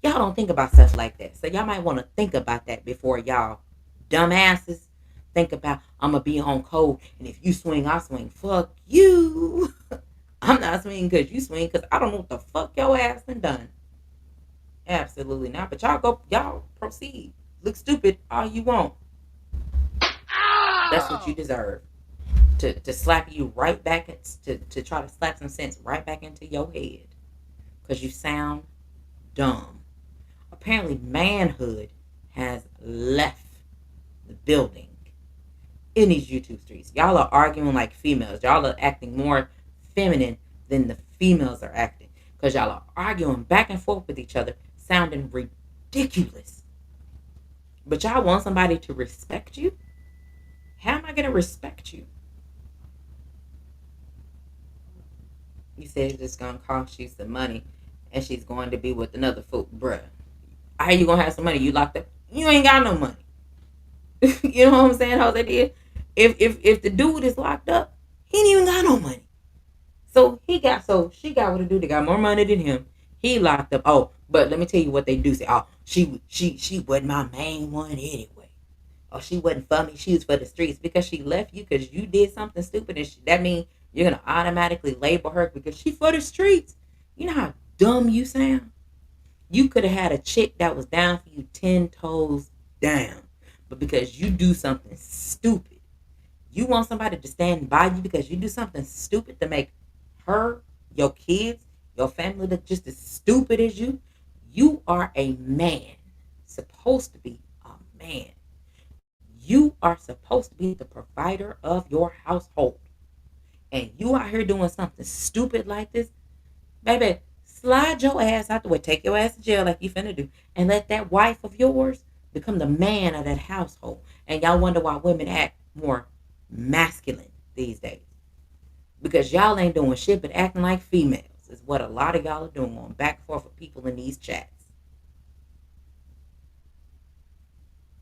Y'all don't think about stuff like that. So y'all might want to think about that before y'all dumbasses think about I'm gonna be on code and if you swing, I swing. Fuck you. I'm not swinging because you swing because I don't know what the fuck your ass done. Absolutely not. But y'all proceed. Look stupid all you want. That's what you deserve. To slap you right back to try to slap some sense right back into your head because you sound dumb. Apparently manhood has left the building in these YouTube streets. Y'all are arguing like females. Y'all are acting more feminine than the females are acting because y'all are arguing back and forth with each other sounding ridiculous. But y'all want somebody to respect you? How am I going to respect you? You said it's just gonna cost you some money and she's going to be with another fool. Bruh, how you gonna have some money? You locked up. You ain't got no money. You know what I'm saying? How they did? If the dude is locked up, he ain't even got no money. So she got what to do. They got more money than him. He locked up. Oh, but let me tell you what they do say. Oh, she wasn't my main one anyway. Oh, she wasn't for me. She was for the streets because she left you because you did something stupid. And that means you're gonna automatically label her because she for the streets. You know how dumb you sound. You could have had a chick that was down for you 10 toes down, but because you do something stupid, you want somebody to stand by you because you do something stupid to make her, your kids, your family look just as stupid as you. You are a man, supposed to be a man. You are supposed to be the provider of your household. And you out here doing something stupid like this, baby, slide your ass out the way. Take your ass to jail like you finna do. And let that wife of yours become the man of that household. And y'all wonder why women act more masculine these days. Because y'all ain't doing shit but acting like females. Is what a lot of y'all are doing on back and forth with people in these chats.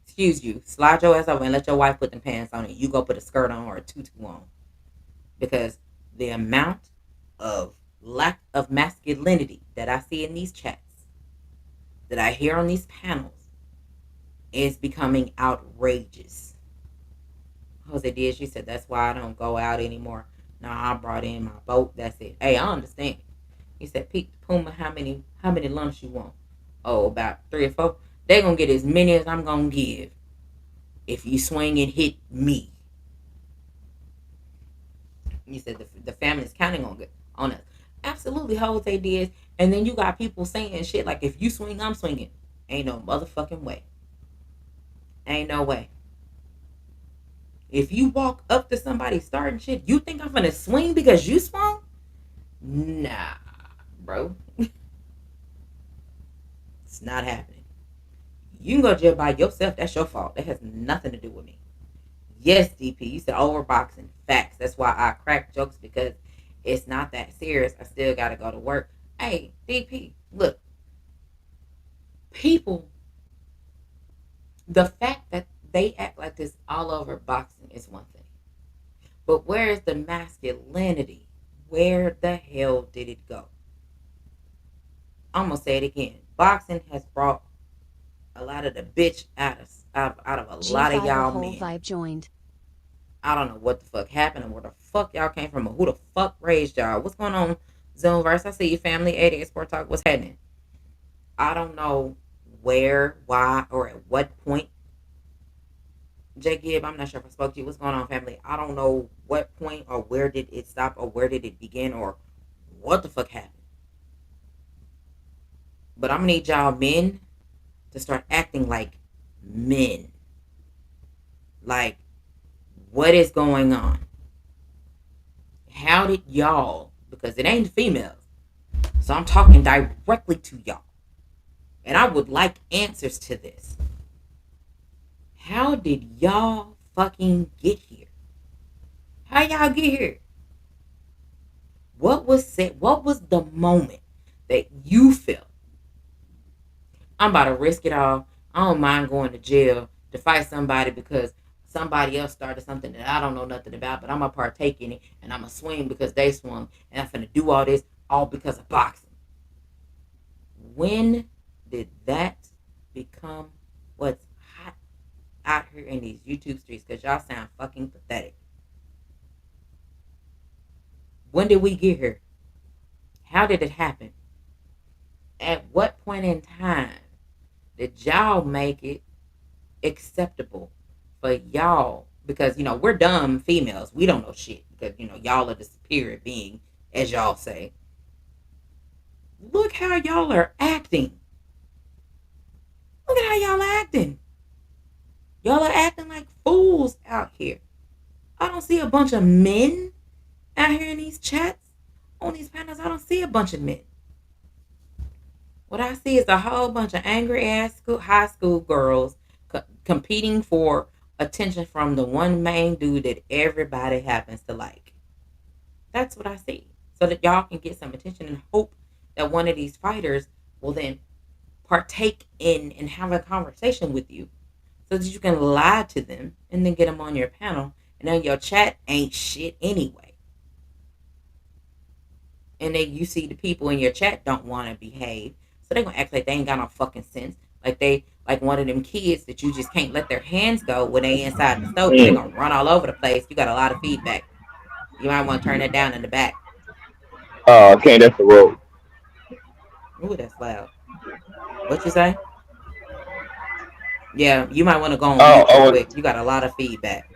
Excuse you. Slide your ass over and let your wife put them pants on and you go put a skirt on or a tutu on. Because the amount of lack of masculinity that I see in these chats, that I hear on these panels, is becoming outrageous. Jose did. She said, that's why I don't go out anymore. Nah, I brought in my boat. That's it. Hey, I understand. He said, Pete Puma, how many lumps you want? Oh, about 3 or 4. They're going to get as many as I'm going to give if you swing and hit me. You said the family's counting on us. Absolutely, Jose did. And then you got people saying shit like, if you swing, I'm swinging. Ain't no motherfucking way. Ain't no way. If you walk up to somebody starting shit, you think I'm gonna swing because you swung? Nah, bro. It's not happening. You can go to jail by yourself. That's your fault. That has nothing to do with me. Yes, DP. You said overboxing. Facts. That's why I crack jokes because it's not that serious. I still gotta go to work. Hey, DP, look. People, the fact that they act like this all over boxing is one thing. But where is the masculinity? Where the hell did it go? I'm gonna say it again. Boxing has brought a lot of the bitch out of a lot of y'all men. Vibe joined. I don't know what the fuck happened and where the fuck y'all came from or who the fuck raised y'all. What's going on? Zoomverse, I see you, family. 88 Sport Talk. What's happening? I don't know where, why, or at what point. J Gibb, I'm not sure if I spoke to you. What's going on, family? I don't know what point or where did it stop or where did it begin or what the fuck happened. But I'm gonna need y'all men to start acting like men. Like, what is going on? How did y'all, because it ain't the females, so I'm talking directly to y'all. And I would like answers to this. How did y'all fucking get here? How y'all get here? What was said? What was the moment that you felt? I'm about to risk it all. I don't mind going to jail to fight somebody because somebody else started something that I don't know nothing about, but I'm gonna partake in it and I'm gonna swing because they swung and I'm gonna do all this all because of boxing. When did that become what's hot out here in these YouTube streets? Because y'all sound fucking pathetic. When did we get here? How did it happen? At what point in time did y'all make it acceptable for y'all? Because, we're dumb females. We don't know shit. Because, y'all are the superior being, as y'all say. Look how y'all are acting. Look at how y'all are acting. Y'all are acting like fools out here. I don't see a bunch of men out here in these chats. On these panels, I don't see a bunch of men. What I see is a whole bunch of angry ass high school girls competing for attention from the one main dude that everybody happens to like. That's what I see. So that y'all can get some attention and hope that one of these fighters will then partake in and have a conversation with you so that you can lie to them and then get them on your panel. And then your chat ain't shit anyway. And then you see the people in your chat don't want to behave. So they're gonna act like they ain't got no fucking sense. Like they like one of them kids that you just can't let their hands go when they inside the store because they're gonna Mm. run all over the place. You got a lot of feedback. You might want to turn that down in the back. Okay, that's the road. Ooh, that's loud. What you say? Yeah, you might want to go on Oh, mute real quick. You got a lot of feedback.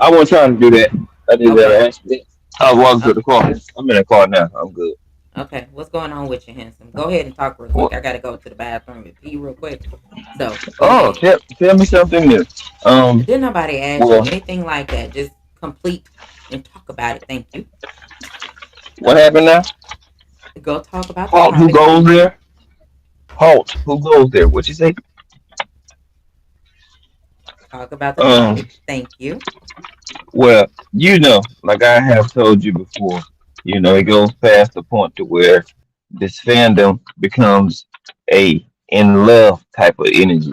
I wasn't trying to do that. I did that Okay. on accident. I was walking to Oh, the car. I'm in the car now. I'm good. okay. What's going on with you, handsome? Go ahead and talk real quick. I gotta go to the bathroom and pee real quick. So go Oh, ahead. tell me something new. Didn't nobody ask you Well, anything like that. Just complete and talk about it. Thank you. what happened now? Go talk about the Halt, who topic. goes Thank you. there? Halt, who goes there? What you say? Talk about the Um, topic. Thank you. well, like I have told you before, it goes past the point to where this fandom becomes a in love type of energy.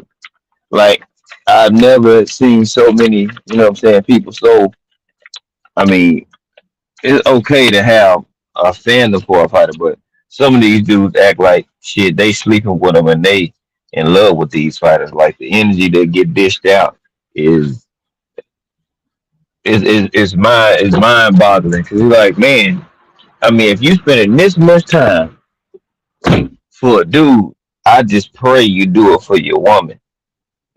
Like I've never seen so many, what I'm saying, people so I mean, it's okay to have a fandom for a fighter, but some of these dudes act like shit. They sleeping with them and they in love with these fighters. Like the energy that get dished out is is mind boggling. Cause you're like, man, I mean, if you spending this much time for a dude, I just pray you do it for your woman.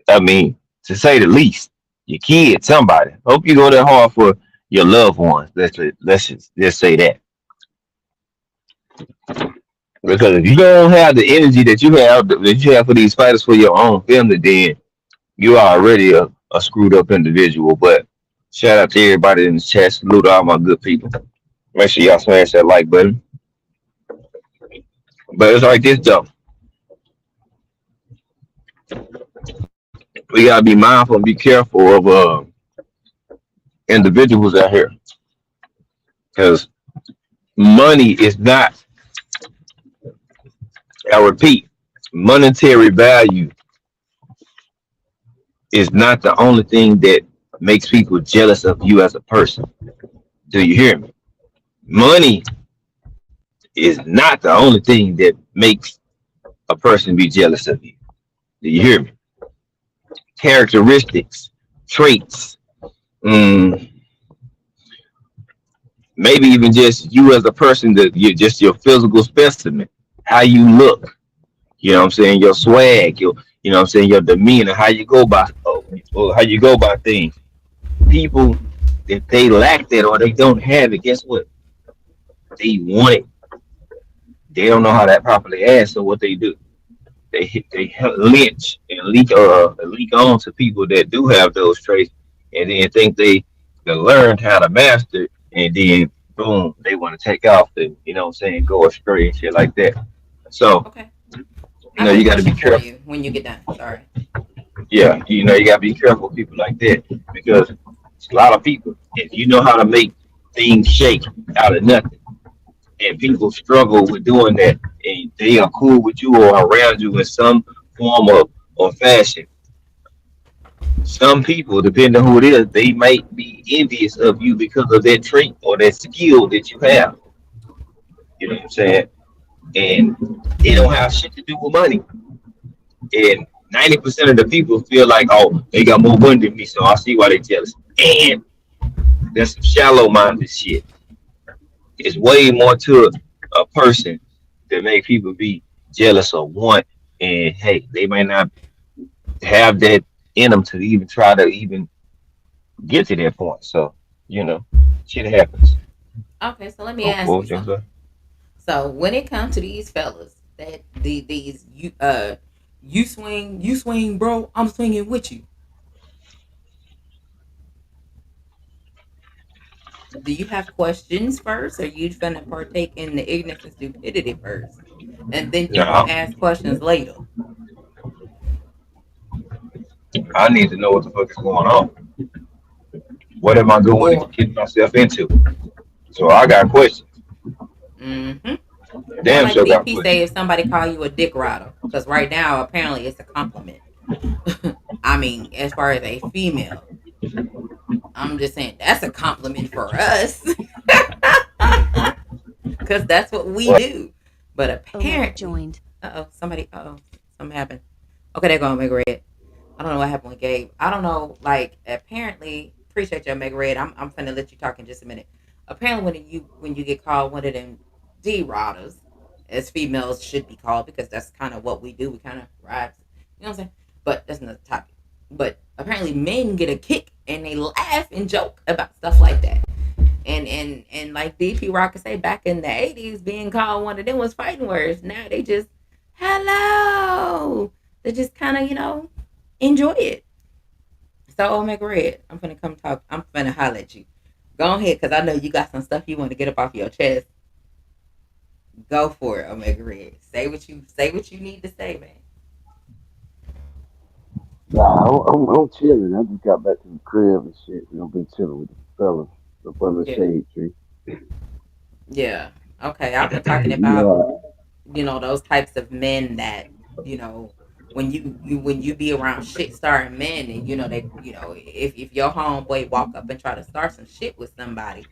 I mean, to say the least, your kid, somebody. Hope you go that hard for your loved ones. Let's just say that. Because if you don't have the energy that you have for these fighters for your own family, then you are already a screwed up individual. But shout out to everybody in the chat. Salute all my good people. Make sure y'all smash that like button. But it's like this though. We gotta be mindful and be careful of individuals out here. Because money is not, I repeat, monetary value is not the only thing that makes people jealous of you as a person. Do you hear me? Money is not the only thing that makes a person be jealous of you. Do you hear me? Characteristics, traits, mm, maybe even just you as a person, that you just your physical specimen, how you look, you know what I'm saying, your swag, your, you know what I'm saying, your demeanor, how you go by, or how you go by things. People, if they lack that or they don't have it, guess what? They want it. They don't know how that properly ask. So what they do, lynch and leak on to people that do have those traits, and then think they learned how to master it, and then boom, they want to take off and, you know what I'm saying, go astray and shit like that. So, Okay. you I know, got a you got to be question for careful. you when you get done. Sorry. Yeah, you know, you got to be careful with people like that, because a lot of people, if you know how to make things shake out of nothing, and people struggle with doing that, and they are cool with you or around you in some form of or fashion. Some people, depending on who it is, they might be envious of you because of that trait or that skill that you have. You know what I'm saying? And it don't have shit to do with money. And 90% of the people feel like, oh, they got more money than me, so I see why they jealous. And that's some shallow minded shit. It's way more to a person that make people be jealous or want. And hey, they might not have that in them to even try to even get to that point. So, you know, shit happens. Okay, so let me Oh, ask what you was you something. gonna say? So when it comes to these fellas that these you swing, bro, I'm swinging with you. Do you have questions first, or you finna partake in the ignorance and stupidity first, and then you gonna No, ask questions later? I need to know what the fuck is going on. What am I going to Or get myself into? So I got questions. mm-hmm. Or Damn like sure got DP say, questions. if somebody call you a dick rider, because right now apparently it's a compliment. I mean, as far as a female, I'm just saying that's a compliment for us, because that's what we What? do. But apparently, something happened. Okay, they're going to make red. I don't know what happened with Gabe. I don't know. Like, apparently, appreciate you, Meg Red. I'm finna let you talk in just a minute. Apparently, when you get called one of them D rotters, as females should be called, because that's kind of what we do. We kind of ride. You know what I'm saying? But that's another topic. But apparently, men get a kick and they laugh and joke about stuff like that. And like DP Rock could say, back in the '80s, being called one of them was fighting words. Now they just hello. They just kind of enjoy it. So Omega Red, I'm gonna come talk. I'm gonna holler at you. Go ahead, cause I know you got some stuff you want to get up off your chest. Go for it, Omega Red. Say what you need to say, man. Nah, I'm chilling. I just got back to the crib and shit. You know, been chilling with the fellas up under the Yeah, shade tree. yeah. Okay, I've been talking You about know, those types of men that you know when you be around shit starting men, and they if your homeboy walk up and try to start some shit with somebody,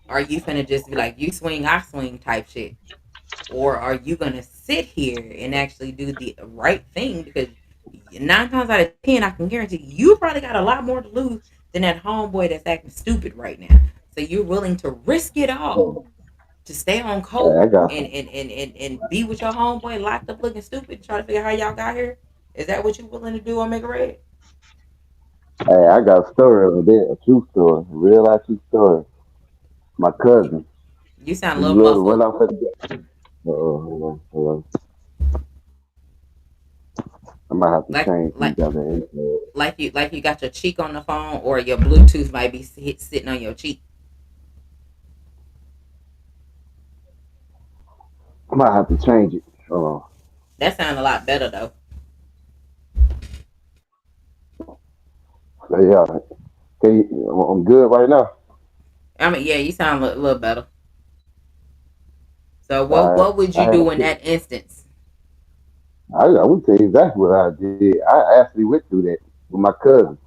are you finna just be like, you swing I swing type shit? Or are you gonna sit here and actually do the right thing? Because 9 times out of 10, I can guarantee you probably got a lot more to lose than that homeboy that's acting stupid right now. So you're willing to risk it all uh, to stay on hey, coat I got and be with your homeboy locked up looking stupid and try to figure out how y'all got here? Is that what you're willing to do on Make a Red? I got a story over there, a true story, a real life true story. My You, cousin, you sound a he little loved to muffled. run off at the. Hold on, hold on. I might have to Like change these like other info. like you got your cheek on the phone, or your Bluetooth might be sitting on your cheek. I might have to change it. Hold That sounds a lot better though. on. Yeah, okay, I'm good right now. I mean, yeah, you sound a little better. So what I what would I you had do in that instance? I would tell you exactly what I did. I actually went through that with my cousin.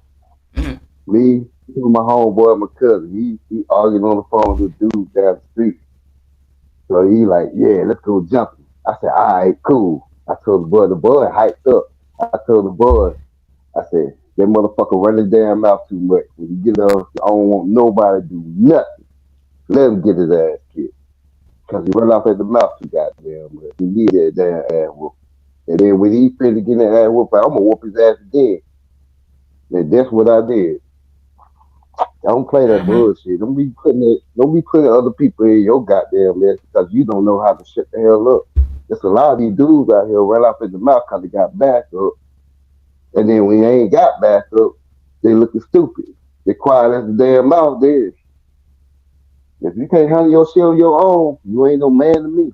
Hmm. Me, my homeboy, my cousin. He arguing on the phone with a dude down the street. So he like, yeah, let's go jumping. I said, all right, cool. I told the boy hyped up. I told the boy, I said, that motherfucker run his damn mouth too much. When you get up, I don't want nobody to do nothing. Let him get his ass kicked. Cause he run off at the mouth too goddamn much. He need that damn ass whoop. And then when he finished getting that ass whoop, I'm gonna whoop his ass again. And that's what I did. I don't play that Mm-hmm. bullshit. Don't be putting other people in your goddamn mess because you don't know how to shut the hell up. There's a lot of these dudes out here run off at the mouth because they got back up. And then when they ain't got back up, they looking stupid. They quiet as the damn mouth there. If you can't handle your shit on your own, you ain't no man to me.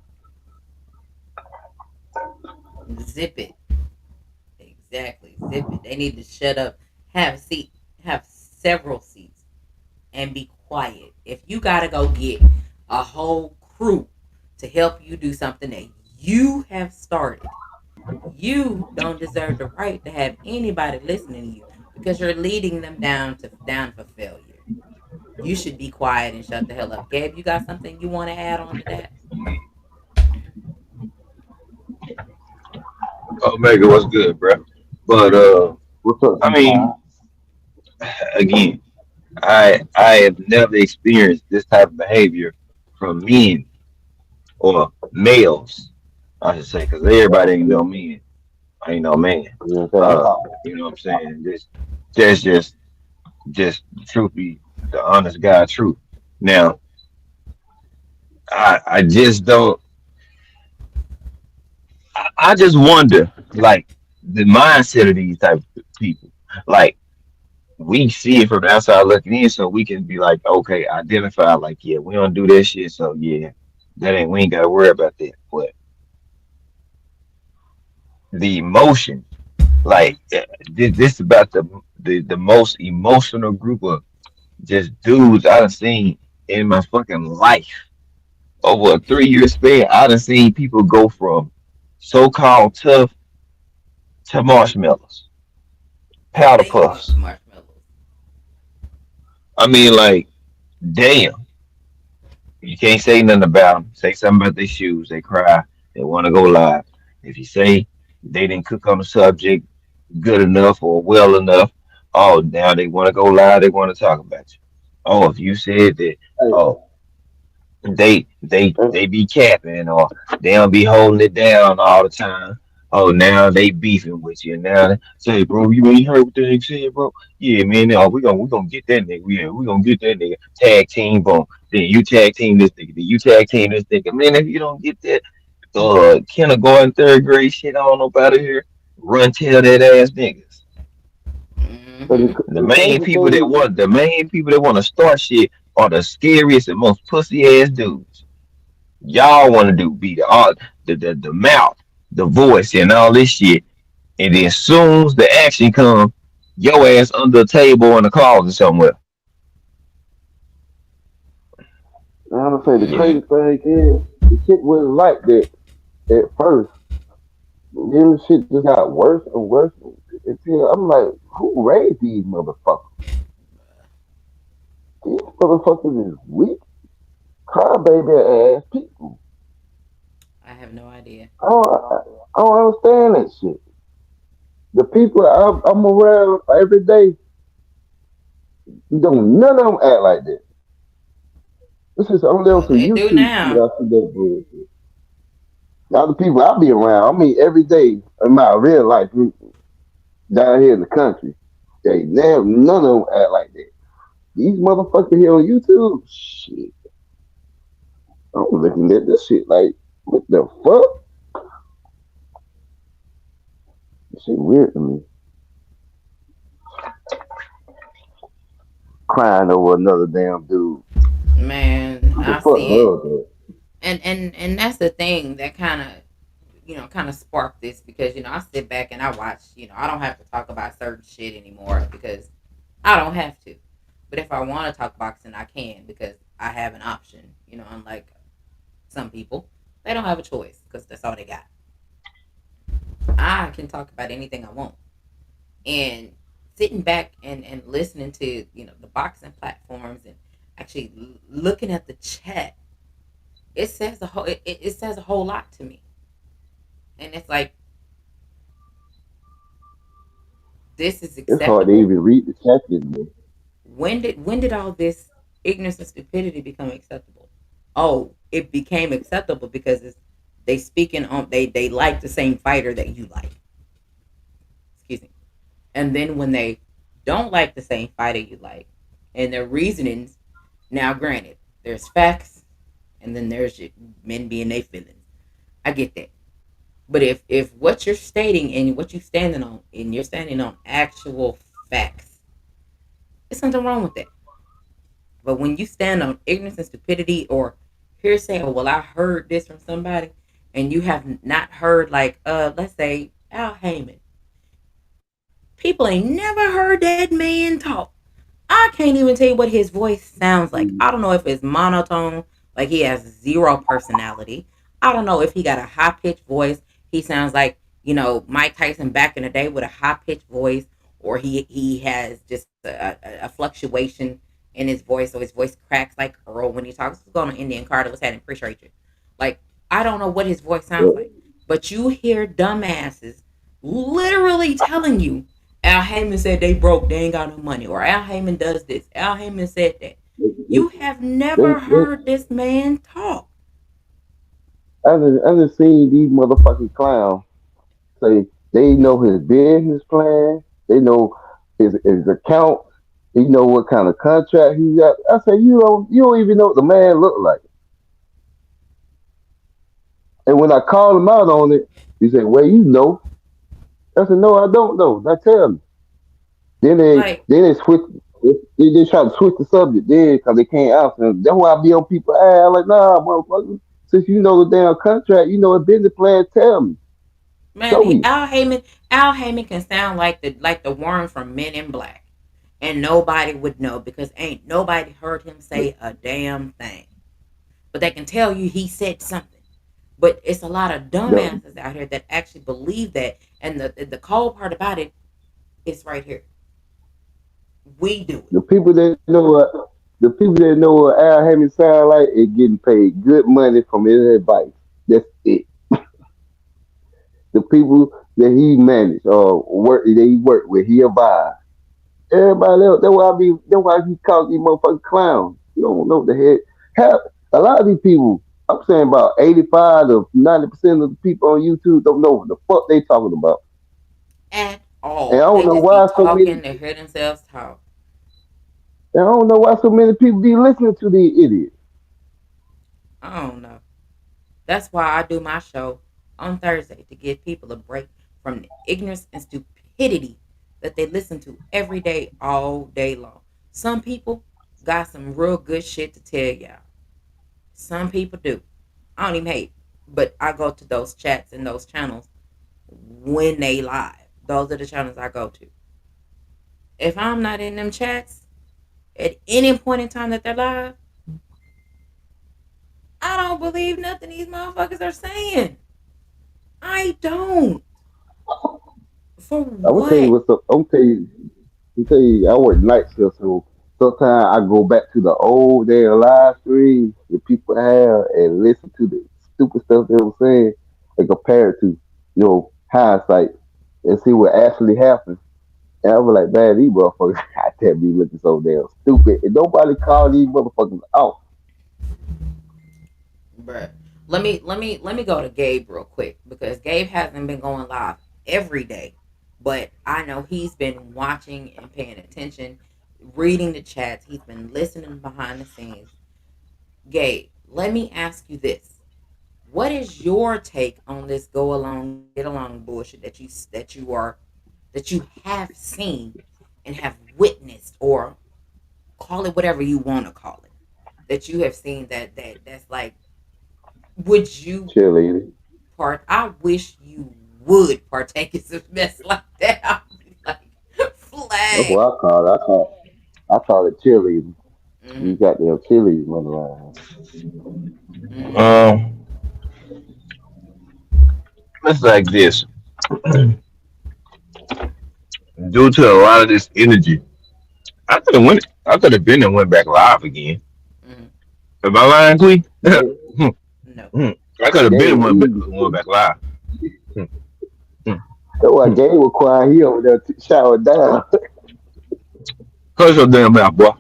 Zip it. Exactly. Zip it. They need to shut up. Have seat. Have several seats and be quiet. If you gotta go get a whole crew to help you do something that you have started, you don't deserve the right to have anybody listening to you because you're leading them down for failure. You should be quiet and shut the hell up. Gabe, you got something you want to add on to that? Omega was good, bro. But What's up, I mean, G5? again, I have never experienced this type of behavior from men or males. I should say, because everybody ain't no men. I ain't no man. You know what I'm saying? You know what I'm saying? That's just the truth be the honest God truth. Now, I just don't. I just wonder, like the mindset of these type of people. Like we see it from the outside looking in, so we can be like, okay, identify. Like, yeah, we don't do that shit, so yeah, that ain't we ain't got to worry about that. But the emotion, like this about the most emotional group of just dudes I done seen in my fucking life over a 3 year span. I done seen people go from so called tough to marshmallows, powder They are puffs. marshmallows. I mean, like, damn, you can't say nothing about them. Say something about their shoes. They cry. They want to go live. If you say they didn't cook on the subject good enough or well enough, oh, now they want to go live. They want to talk about you. Oh, if you said that, Hey, oh, hey, they be capping or they don't be holding it down all the time. Oh, now they beefing with you. Now they say, bro, you ain't heard what they said, bro. Yeah, man. Oh, we gonna get that nigga. We gonna get that nigga. Tag team, boom. Then you tag team this nigga. Then you tag team this nigga. Man, if you don't get that, kindergarten, third grade shit on up out of here, run tell that ass niggas. so Mm-hmm. The the main crazy people that thing, want the main people that want to start shit are the scariest and most pussy ass dudes. Y'all want to do be the art, the mouth, the voice, and all this shit. And then soon as the action come, your ass under a table in the closet somewhere. I'm gonna say the Yeah. Mm-hmm. crazy thing is, the shit wasn't like that at first. Then the shit just got worse and worse until I'm like, who raised these motherfuckers? These motherfuckers is weak, crybaby ass people. I have no idea. I don't understand that shit. The people I'm around every day, don't none of them act like that. This is only on Oh, some they do YouTube shit now. I see that bullshit. Now the people I be around, I mean every day in my real life down here in the country, they never none of them act like that. These motherfuckers here on YouTube, shit. I'm looking at this shit like, what the fuck? This shit weird to me. Crying over another damn dude. Man, Who the I fuck see it. love that? And that's the thing that kind of sparked this because I sit back and I watch. I don't have to talk about certain shit anymore because I don't have to. But if I want to talk boxing, I can because I have an option. Unlike some people, they don't have a choice because that's all they got. I can talk about anything I want. And sitting back and listening to the boxing platforms and actually looking at the chat, it says a whole lot to me. And it's like, this is It's hard to acceptable. even read the chat anymore. When did all this ignorance and stupidity become acceptable. Oh, it became acceptable because they speaking on they like the same fighter that you like. Excuse me. And then when they don't like the same fighter you like, and their reasonings, now granted, there's facts, and then there's men being their feelings. I get that. But if what you're stating and what you're standing on, and you're standing on actual facts, there's nothing wrong with that. But when you stand on ignorance and stupidity or hearsay, or well, I heard this from somebody, and you have not heard, like, let's say Al Heyman, people ain't never heard that man talk. I can't even tell you what his voice sounds like. I don't know if it's monotone, like he has zero personality. I don't know if he got a high pitched voice. He sounds like, Mike Tyson back in the day with a high pitched voice, or he has just a fluctuation in his voice, so his voice cracks like Earl when he talks. What's going on, Indian Carter? What's happening? Appreciate you. Like, I don't know what his voice sounds like, but you hear dumbasses literally telling you Al Heyman said they broke, they ain't got no money, or Al Heyman does this. Al Heyman said that. You have never heard this man talk. I just seen these motherfucking clowns say they know his business plan, they know his account, he know what kind of contract he got. I said, you don't even know what the man look like. And when I called him out on it, he said, well, you know. I said, no, I don't know. Now tell me. Then they Like, then they switch. They try to switch the subject then because they can't answer. That's why I be on people ass like, nah, motherfucker. Since you know the damn contract, you know a business plan. Tell me, man, show me. Al Heyman can sound like the worm from Men in Black, and nobody would know because ain't nobody heard him say a damn thing. But they can tell you he said something. But it's a lot of The dumbasses out here that actually believe that. And the cold part about it is right here. We do it. the people that know what Al Hammond sound like is getting paid good money from his advice. That's it. The people that he managed or work that he worked with, he advised. Everybody else, that's why he called these motherfucking clowns. You don't know what the heck. Hell, a lot of these people, I'm saying about 85 to 90% of the people on YouTube don't know what the fuck they talking about. At And I all. don't They know just be why so talking many to hear themselves talk. and I don't know why so many people be listening to these idiots. I don't know. That's why I do my show on Thursday to give people a break from the ignorance and stupidity that they listen to every day, all day long. Some people got some real good shit to tell y'all. Some people do. I don't even hate, but I go to those chats and those channels when they live. Those are the channels I go to. If I'm not in them chats at any point in time that they're live, I don't believe nothing these motherfuckers are saying. I don't. For I'm gonna tell you what? what's up. I'm tell you, I work night shift, so sometimes I go back to the old damn live streams that people have and listen to the stupid stuff they were saying and compare it to, hindsight and see what actually happened. And I was like, man, these motherfuckers, I can't be looking so damn stupid. And nobody called these motherfuckers out. Bruh. Let me go to Gabe real quick because Gabe hasn't been going live every day. But I know he's been watching and paying attention, reading the chats, he's been listening behind the scenes. Gabe, let me ask you this. What is your take on this go along, get along bullshit that you have seen and have witnessed, or call it whatever you want to call it, that you have seen that's like, would you Cheerleading. I wish you would partake in some mess like that. I'd be like, That's flag. what I call it. I call it cheerleading. Mm-hmm. You got them cheerleading mother. Mm-hmm. Um, it's like this. Due to a lot of this energy, I could have been and went back live again. Mm-hmm. Am I lying, Queen? Game, No. I could have been and game easy. went back live. Hmm, hmm, That's why hmm. Game was quiet. He over there showering down. Hush your damn mouth, boy.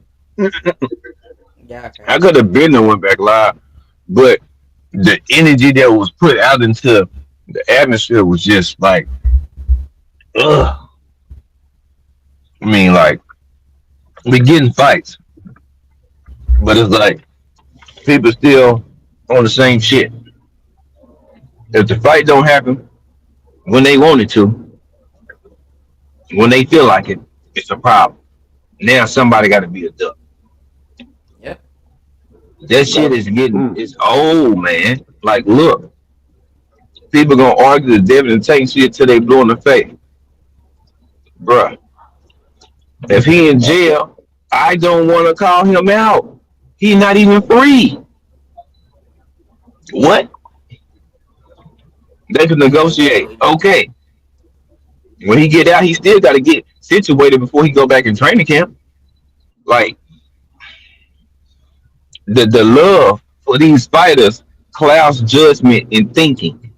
Y'all I crazy. could have been and went back live, but the energy that was put out into the atmosphere was just like, ugh. I mean, like we getting fights, but it's like people still on the same shit. If the fight don't happen when they want it to, when they feel like it, it's a problem. Now somebody got to be a duck. Yep. That shit is getting Mm. it's old, man. Like, look, people gonna argue the devil and take shit till they blue in the face, bruh. If he in jail, I don't want to call him out. He's not even free. What? They can negotiate. Literally. Okay. When he get out, he still got to get situated before he go back in training camp. Like the love for these fighters clouds judgment and thinking,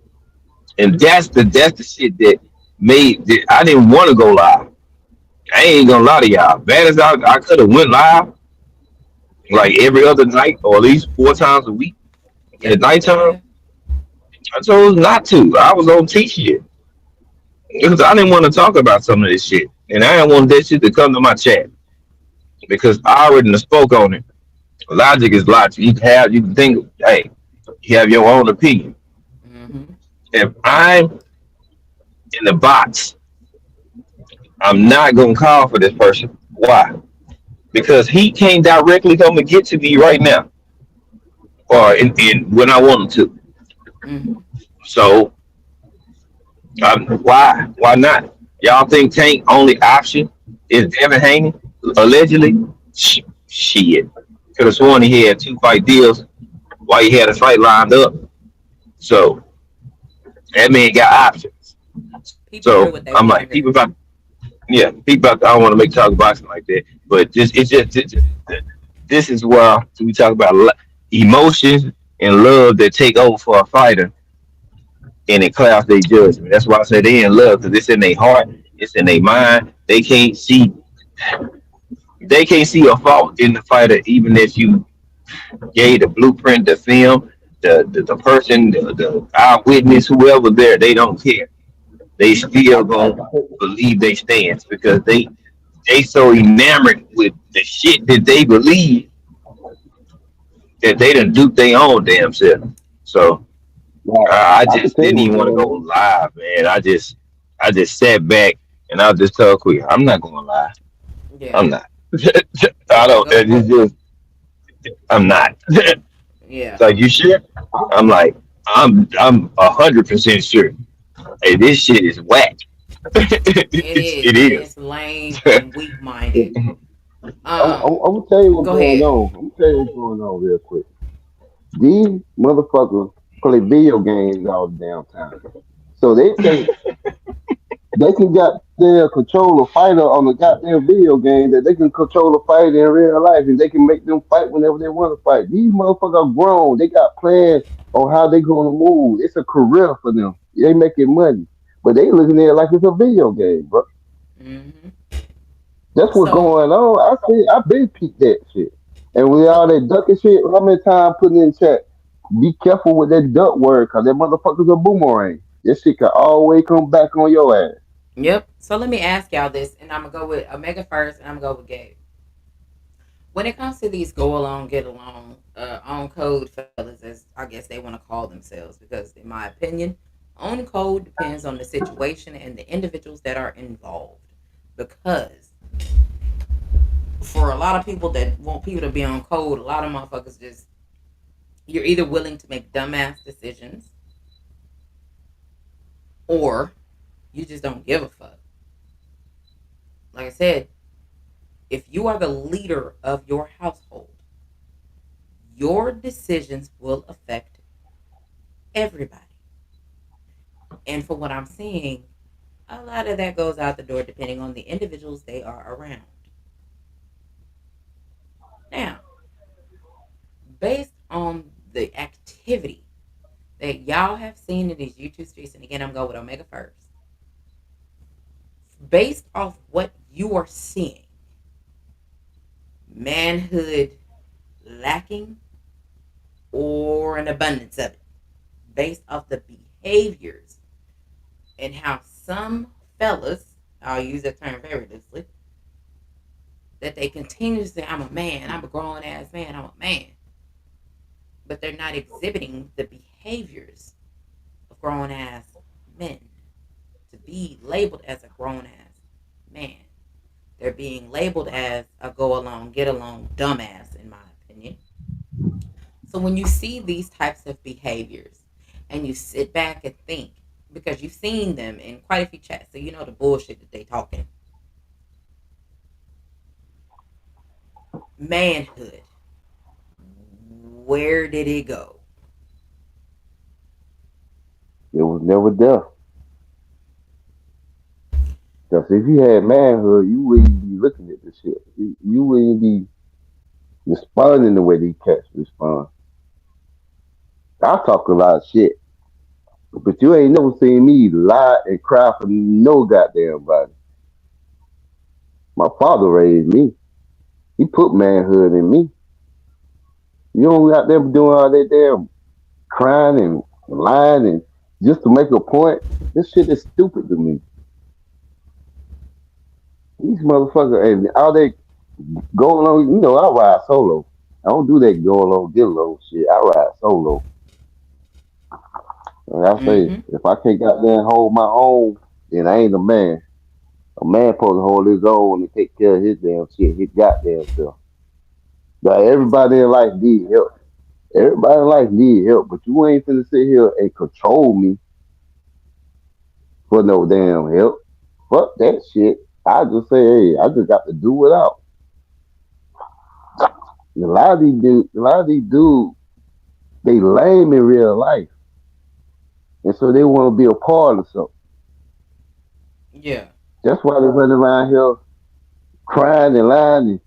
and that's the shit that made that I didn't want to go live. I ain't gonna lie to y'all. Bad as I could have went live like every other night or at least 4 times a week at Yep, you could nighttime. have. I chose not to. I was on T shit because I didn't want to talk about some of this shit, and I didn't want that shit to come to my chat because I already done spoke on it. Logic is logic. You can think, hey, you have your own opinion. Mm-hmm. If I'm in the box, I'm not gonna call for this person. Why? Because he can't directly come and get to me right now, or in when I want him to. Mm-hmm. So why? Why not? Y'all think Tank only option is Devin Haney allegedly? Shit. Could have sworn he had 2 fight deals while he had a fight lined up. So that man got options. People So heard what they I'm want like, to people hear. about yeah, people about I don't want to make talk boxing like that, but just this is where we talk about emotions and love that take over for a fighter, and it clouds their judgment. That's why I say they in love because it's in their heart, it's in their mind. They can't see a fault in the fighter, even if you gave the blueprint, the film, the person, the eyewitness, whoever there, they don't care. They still gonna believe they stance because they so enamored with the shit that they believe that they done dupe their own damn self. So Like, I I can just tell you didn't what's even want to going go on. live, man. I just sat back and I just told Quick, I'm not going live. Yeah. I'm not. I Yeah. don't. Go. It's just I'm not. Yeah. Like you sure? I'm like I'm 100% sure. Hey, this shit is whack. It is, It and is. it's lame and weak minded. I'm gonna tell you what's Go going ahead. on. I'm gonna tell you what's going on real quick. These motherfuckers play video games all the damn time. So they think they can goddamn control a fighter on the goddamn video game that they can control a fighter in real life and they can make them fight whenever they want to fight. These motherfuckers are grown. They got plans on how they gonna move. It's a career for them. They making money. But they looking at it like it's a video game, bro. Mm-hmm. That's what's So, going on. I been peeped that shit. And with so all that ducking shit, how many times putting in chat, be careful with that duck word, cause that motherfucker's a boomerang. That shit can always come back on your ass. yep. So let me ask y'all this, and I'm gonna go with Omega first, and I'm gonna go with Gabe. When it comes to these go along, get along, on code fellas, as I guess they want to call themselves, because in my opinion, on code depends on the situation and the individuals that are involved. Because for a lot of people that want people to be on code, a lot of motherfuckers just you're either willing to make dumbass decisions or you just don't give a fuck. Like I said, if you are the leader of your household, your decisions will affect everybody. And for what I'm seeing, a lot of that goes out the door depending on the individuals they are around. Now, based on the activity that y'all have seen in these YouTube streets, and again, I'm going with Omega first, based off what you are seeing, manhood lacking or an abundance of it based off the behaviors and how some fellas, I'll use that term very loosely, that they continue to say, I'm a man, I'm a grown ass man, I'm a man. But they're not exhibiting the behaviors of grown ass men to be labeled as a grown ass man. They're being labeled as a go along, get along dumbass, in my opinion. So when you see these types of behaviors and you sit back and think, because you've seen them in quite a few chats, so you know the bullshit that they talking. Manhood, where did it go? It was never there. Because if you had manhood, you wouldn't be looking at this shit. You wouldn't be responding the way these cats respond. I talk a lot of shit, but you ain't never seen me lie and cry for no goddamn body. My father raised me. He put manhood in me. You don't out there doing all that damn crying and lying and just to make a point. This shit is stupid to me. These motherfuckers and all they go along. You know, I ride solo. I don't do that go along, get along shit. I ride solo. Like I say, Mm-hmm. if I can't goddamn hold my own, then I ain't a man. A man supposed to hold his own and take care of his damn shit, his goddamn self. Like everybody in life need help. Everybody in life need help, but you ain't finna sit here and control me for no damn help. Fuck that shit. I just say, hey, I just got to do without. A lot of these dudes, they lame in real life, and so they want to be a part of something. Yeah. That's why they run around here crying and lying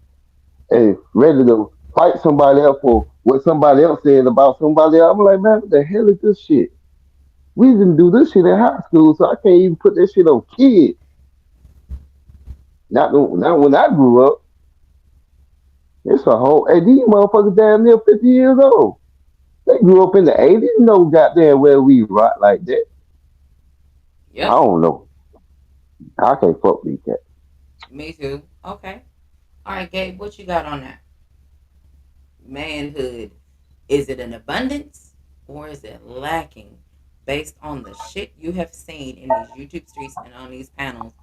and ready to fight somebody else for what somebody else said about somebody else. I'm like, man, what the hell is this shit? We didn't do this shit in high school, so I can't even put this shit on kids. Not when I grew up. It's a whole. Hey, these motherfuckers damn near 50 years old. They grew up in the 80s. No goddamn where we rock like that. I Yep. don't know. I can't fuck these cats. Me too. Okay. All right, Gabe, what you got on that? Manhood. Is it an abundance or is it lacking based on the shit you have seen in these YouTube streets and on these panels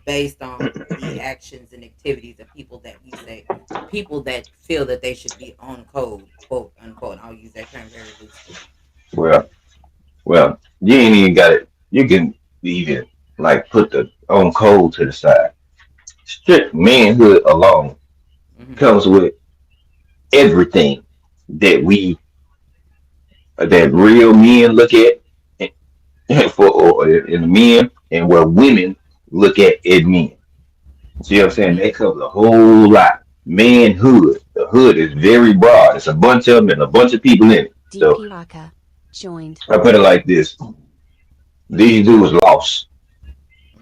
based on the actions and activities of people that you say, people that feel that they should be on code, quote unquote. I'll use that term very loosely. Well, well, you ain't even got it. You can even like put the on code to the side. Strict manhood alone Mm-hmm. comes with everything that we that real men look at for or in men and where women look at in men. See what I'm saying? Mm-hmm. They cover a whole lot. Manhood. The hood is very broad. It's a bunch of them and a bunch of people in it. So DP Raka joined. I put it like this: these dudes lost,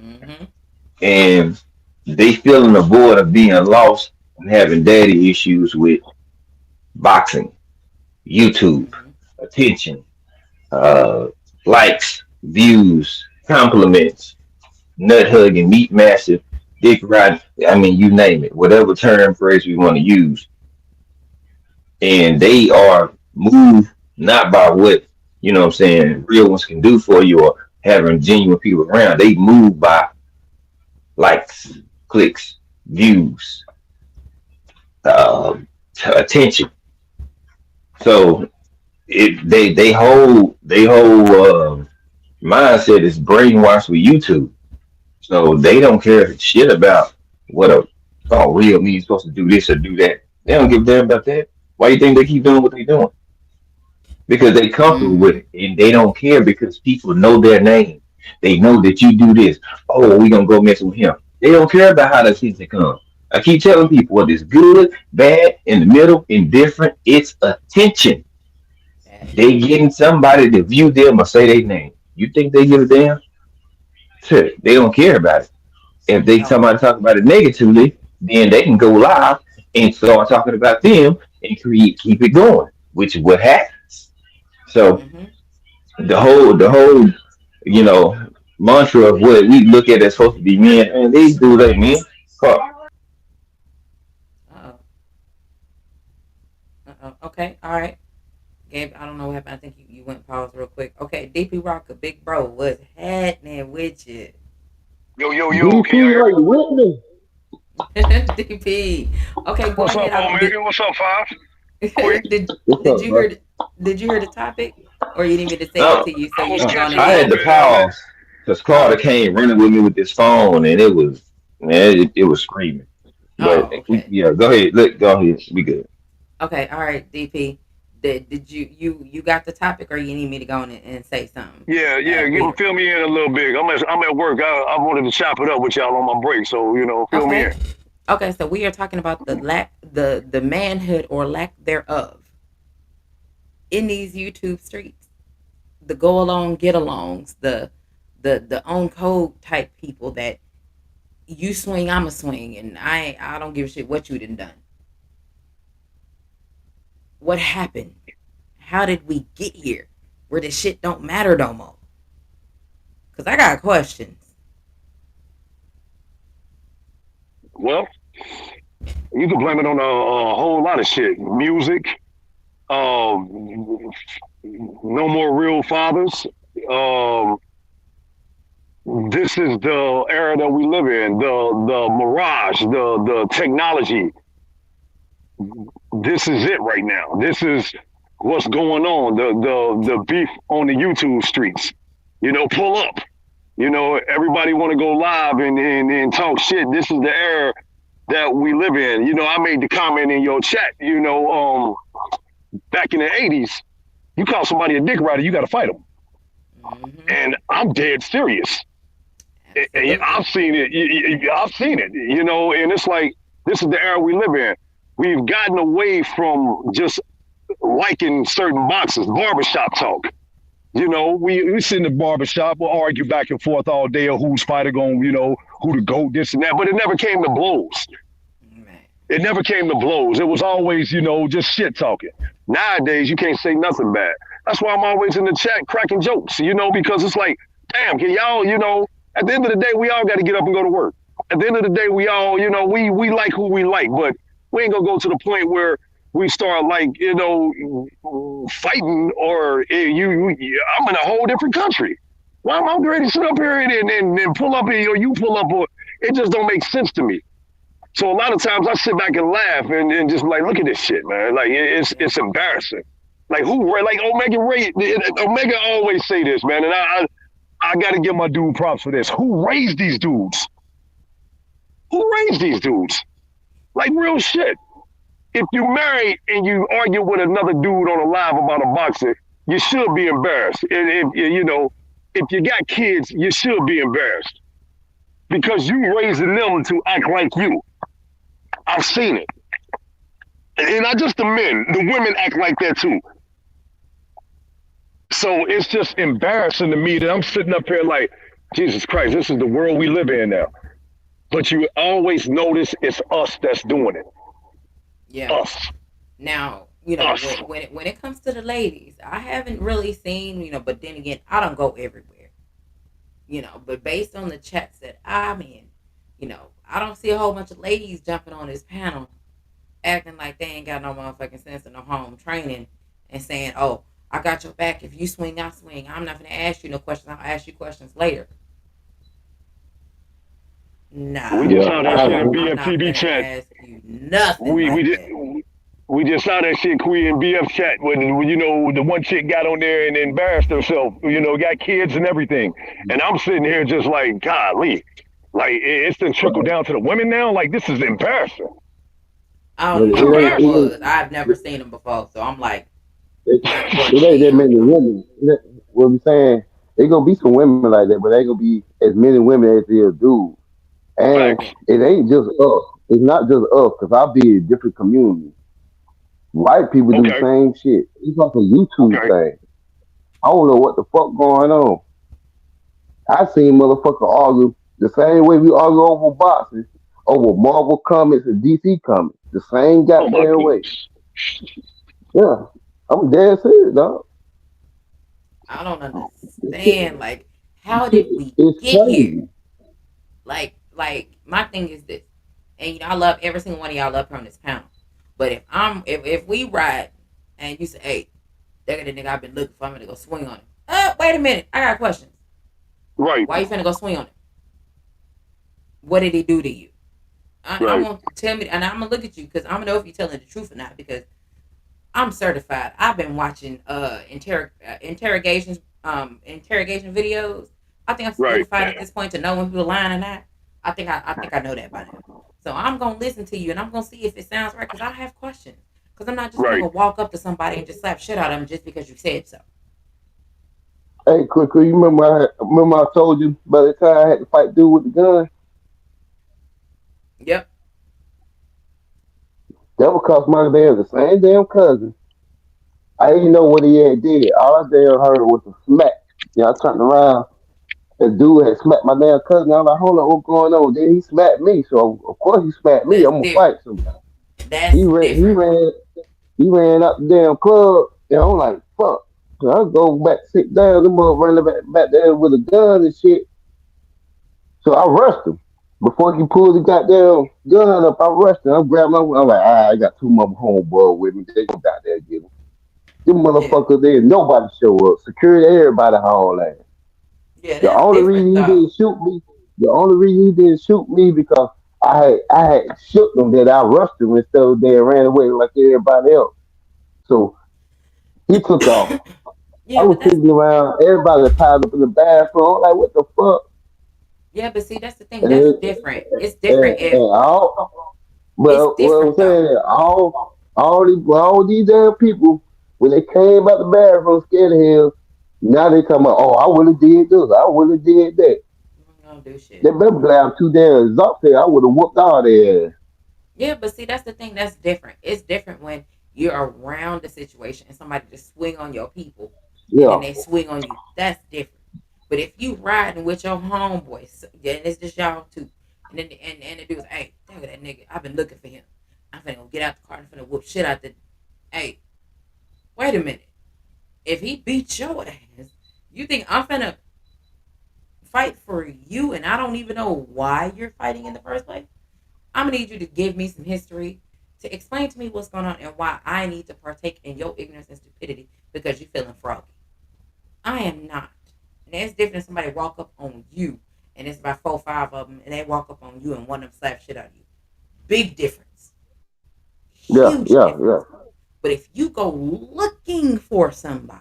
Mm-hmm. and they feeling the void of being lost and having daddy issues with boxing, YouTube, Mm-hmm. attention, uh, likes, views, compliments, nut hugging, meat massive, dick riding. I mean, you name it, whatever term phrase we want to use, and they are moved not by what what I'm saying real ones can do for you or having genuine people around. They move by likes, clicks, views, attention. So they whole mindset is brainwashed with YouTube. So they don't care shit about what a real means supposed to do this or do that. They don't give a damn about that. Why you think they keep doing what they doing? Because they comfortable with Mm-hmm. it and they don't care because people know their name. They know that you do this. Oh, we gonna go mess with him. They don't care about how the season comes. I keep telling people what is good, bad, in the middle, indifferent. It's attention. That They part. getting somebody to view them or say their name. You think they give a damn? Shit, they don't care about it. If they No. somebody talk about it negatively, then they can go live and start talking about them and keep it going, which is what happens. So Mm-hmm. the whole you know mantra of what we look at as supposed to be men, and these dudes ain't men. Fuck. Uh-oh. Uh-oh. Okay. All right. Gabe, I don't know what happened. I think you went pause real quick. Okay, DP Rocker, big bro, what's happening with you? Yo, yo, yo, can y'all DP, hear are me? you with me? DP. Okay, go What's up, ahead. I don't Omega? What's up, Five? Queen? did What's did up, you bro? hear did you hear the topic, or you need me to say it No, to you so I you was can go on catching and I a little had listen? to bit of it. pause because Oh, Carter came running with me with this phone, and it was man, it was screaming. But oh, okay. yeah, go ahead. Go ahead. We good. Okay, all right, DP. Did you got the topic, or you need me to go on and say something? Yeah, yeah, Leader. fill me in a little bit. I'm at work. I wanted to chop it up with y'all on my break, so fill me in. Okay. Okay, so we are talking about the manhood or lack thereof in these YouTube streets. The go along, get alongs, the own code type people that you swing, I'ma swing, and I don't give a shit what you done. What happened? How did we get here? Where this shit don't matter no more? Cause I got questions. Well, you can blame it on a whole lot of shit. Music, no more real fathers. Um, this is the era that we live in. The mirage, the technology. This is it right now. This is what's going on. The beef on the YouTube streets. Pull up. Everybody want to go live and talk shit. This is the era that we live in. I made the comment in your chat. Back in the '80s, you call somebody a dick rider, you got to fight them, Mm-hmm. and I'm dead serious. And Absolutely. I've seen it. I've seen it. And it's like this is the era we live in. We've gotten away from just liking certain boxes. Barbershop talk. We sit in the barbershop, we'll argue back and forth all day of who's fighter going, who the GOAT, this and that, but it never came to blows. Right. It never came to blows. It was always, just shit talking. Nowadays, you can't say nothing bad. That's why I'm always in the chat cracking jokes, because it's like, damn, can y'all, at the end of the day, we all got to get up and go to work. At the end of the day, we all, we like who we like, but we ain't going to go to the point where we start like, fighting or I'm in a whole different country. Why am I ready to sit up here and pull up or you pull up or it just don't make sense to me. So a lot of times I sit back and laugh and just like, look at this shit, man. Like it's embarrassing. Like like Omega Ray, Omega always say this, man, and I got to give my dude props for this. Who raised these dudes? Who raised these dudes? Like real shit. If you marry and you argue with another dude on a live about a boxer, you should be embarrassed. And if you got kids, you should be embarrassed because you raising them to act like you. I've seen it. And not just the men, the women act like that too. So it's just embarrassing to me that I'm sitting up here like, Jesus Christ, this is the world we live in now. But you always notice it's us that's doing it. Yeah. Us. Now, Us. when it comes to the ladies, I haven't really seen, but then again, I don't go everywhere. But based on the chats that I'm in, I don't see a whole bunch of ladies jumping on this panel acting like they ain't got no motherfucking sense of no home training and saying, "Oh, I got your back. If you swing, I swing. I'm not gonna ask you no questions. I'll ask you questions later." We Nah, just Yeah, saw that I shit in agree. I'm not BFTB gonna chat. ask you nothing We we like did that. we just saw that shit Queen in BF chat when the one chick got on there and embarrassed herself, got kids and everything. And I'm sitting here just like, golly, like it's been trickled Right. down to the women now. Like this is embarrassing. I But don't It's know it who ain't that it embarrassing. ain't was. I've never seen him before, so I'm like, it, it ain't unfortunately, that I don't many know. women. What we saying? They gonna be some women like that, but they ain't gonna be as many women as there dudes. And Yeah. Facts. it ain't just us. It's not just us, because I be in different communities. White people do the Okay. same shit. It's like a YouTube Okay. thing. I don't know what the fuck going on. I seen motherfucker argue the same way we argue over boxing, over Marvel comics and DC comics. The same Oh my goddamn way. goodness. Yeah, I'm dead serious, dog. I don't understand. Like, how did we It's get here? crazy. Like my thing is this, and I love every single one of y'all up here on this panel. But if we ride and you say, hey, that the nigga I've been looking for, I'm gonna go swing on him. Wait a minute, I got questions. Right, Why you finna go swing on him? What did he do to you? I right, want tell me, and I'm gonna look at you because I'm gonna know if you're telling the truth or not. Because I'm certified. I've been watching interrogation videos. I think I'm right, certified at this point to know when people are lying or not. I think I know that by now. So I'm gonna listen to you and I'm gonna see if it sounds right because I have questions. Because I'm not just gonna right. go walk up to somebody and just slap shit out of them just because you said so. Hey, quick, you remember I told you by the time I had to fight dude with the gun, Yep. that would cost my damn the same damn cousin. I didn't know what he had did. All I damn heard was a smack. Yeah, I turned around. The dude had smacked my damn cousin. I was like, hold on, what's going on? Then he smacked me. So of course he smacked me. That's I'm gonna fight. different. So he That's ran, he different. ran, he ran up the damn club. And I'm like, fuck. So I go back, sit down. The mother running back there with a gun and shit. So I rushed him. Before he pulled the goddamn gun up, I rushed him. I grabbed my. I'm like, I got two more homeboys with me. They go down there and get him. Them Yeah. motherfuckers there, nobody show up. Security, everybody haul ass. Yeah, The that's only different reason he though. didn't shoot me, the only reason he didn't shoot me because I had shook him that I rushed him instead of they ran away like everybody else. So he took off. I Yeah, was but that's sitting around, everybody piled up in the bathroom. I'm like, what the fuck? yeah, but see, that's the thing. And, That's different. It's different and if all, it's well, what I'm different though. saying, all these damn people, when they came out the bathroom scared of him, now they talking about, oh, I would have did this, I would have did that. Don't do They shit. better glad I'm too damn exhausted. I would have whooped all their ass. Yeah, but see, that's the thing. That's different. It's different when you're around the situation and somebody just swing on your people, and then Yeah, they swing on you. That's different. But if you riding with your homeboys, yeah, and it's just y'all two, and then and the dude's, hey, look at that nigga. I've been looking for him. I'm finna go get out the car. I'm finna whoop shit out the. Hey, wait a minute. If he beats your ass, you think I'm finna fight for you, and I don't even know why you're fighting in the first place? I'm gonna need you to give me some history to explain to me what's going on and why I need to partake in your ignorance and stupidity because you're feeling froggy. I am not. And it's different if somebody walk up on you and it's about 4, 5 of them and they walk up on you and one of them slap shit out of you. Big difference. yeah, Huge yeah, difference. yeah. But if you go looking for somebody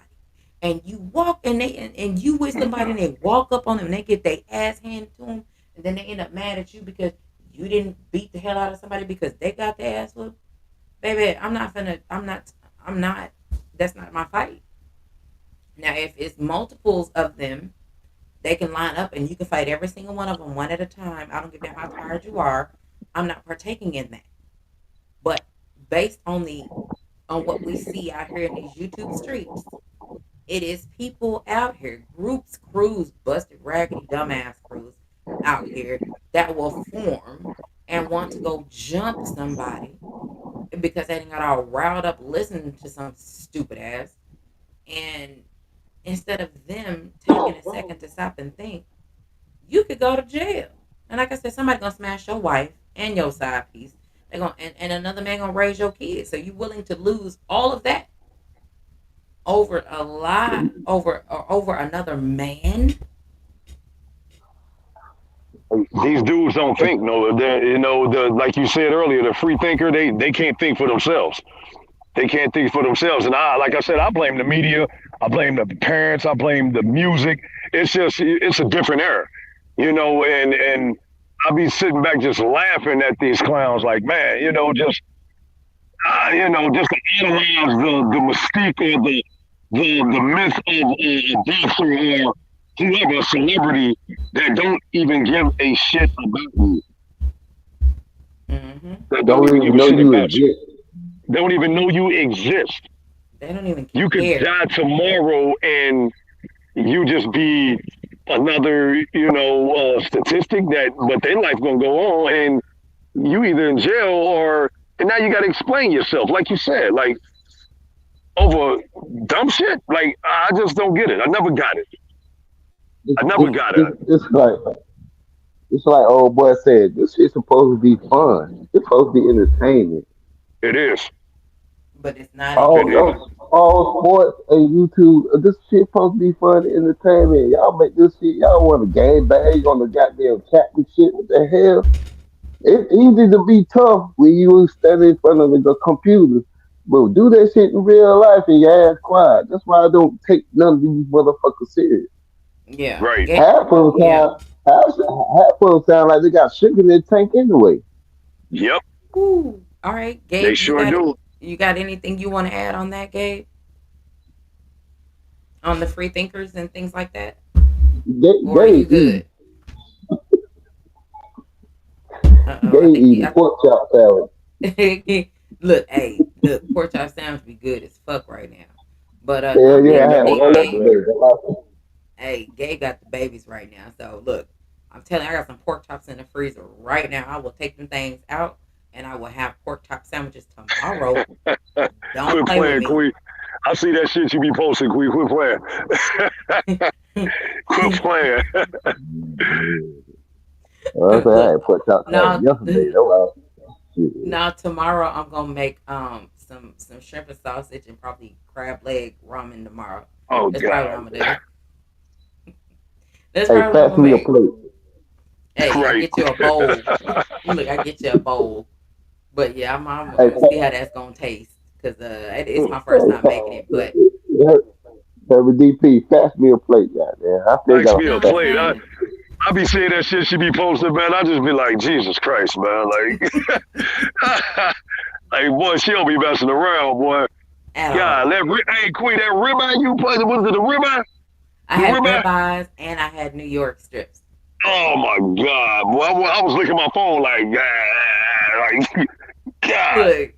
and you walk and you with somebody and they walk up on them and they get their ass handed to them and then they end up mad at you because you didn't beat the hell out of somebody because they got their ass whooped, baby, I'm not, that's not my fight. Now, if it's multiples of them, they can line up and you can fight every single one of them one at a time. I don't give a damn how tired you are. I'm not partaking in that. But based on what we see out here in these YouTube streets, it is people out here, groups, crews, busted, raggedy, dumbass crews out here that will form and want to go jump somebody because they done got all riled up listening to some stupid ass. And instead of them taking a second to stop and think, you could go to jail. And like I said, somebody gonna smash your wife and your side piece. They're gonna and another man gonna raise your kids. So you willing to lose all of that over a lie, over another man? These dudes don't think. No, like you said earlier, the free thinker, they can't think for themselves. They can't think for themselves. And like I said, I blame the media. I blame the parents. I blame the music. It's a different era, and I'll be sitting back just laughing at these clowns, like, man, just to analyze the mystique or the myth of a boxer or whoever, a celebrity that don't even give a shit about you, Mm-hmm. that don't Don't even give even a know shit you about you, exist. they don't even know you exist. They don't even You could care. die tomorrow and you just be another, statistic but their life gonna go on and you either in jail or and now you got to explain yourself, like you said, like over dumb shit. Like I just don't get it. I never got it. It's, I never it's, got it. it's, it's like it's like old boy said. This shit's supposed to be fun. It's supposed to be entertainment. It is. but it's not It is. All sports and YouTube. This shit supposed to be fun and entertainment. Y'all make this shit. Y'all want a game bag on the goddamn chat and shit. What the hell? It's easy to be tough when you stand in front of the computer. But do that shit in real life and your ass quiet. That's why I don't take none of these motherfuckers serious. Yeah. Right. Half of them Yeah. half of them sound like they got sugar in their tank anyway. Yep. Ooh. All right, They Gabe. sure do. You got anything you want to add on that, Gabe? On the free thinkers and things like that, or are They you eat good? Uh oh. I they think eat pork chop salad. look, hey, look. Pork chop sandwich be good as fuck right now. But Yeah, no, yeah, Gabe. I I had think one Man. Gabe. yesterday. Hey, Gabe got the babies right now. So look, I'm telling you, I got some pork chops in the freezer right now. I will take them things out, and I will have pork chop sandwiches tomorrow. Don't Quit play with playing, me. Queen. I see that shit you be posting, Queen. Quit playing. Quit playing. I said I Look, had pork chop salad now, yesterday. That was shit. now tomorrow I'm gonna make some shrimp and sausage and probably crab leg ramen tomorrow. Oh That's probably what God. I'm gonna do. That's Hey, probably what I'm pass gonna me a make. plate. Hey, I Right. get you a bowl. Look, I get you a bowl. But yeah, I'm Hey, gonna see how that's gonna taste because it's my first time making it. But WDP, pass me a plate, goddamn. I still Ask got me no, a I'm plate. saying I be seeing that shit she be posting, man. I just be like, Jesus Christ, man. Like, like boy, she don't be messing around, boy. at God, all. hey, Queen, that ribeye you put, was it the ribeye? I The had ribeye? ribeyes and I had New York strips. Oh my God, boy, I was looking at my phone like, like, God, Look,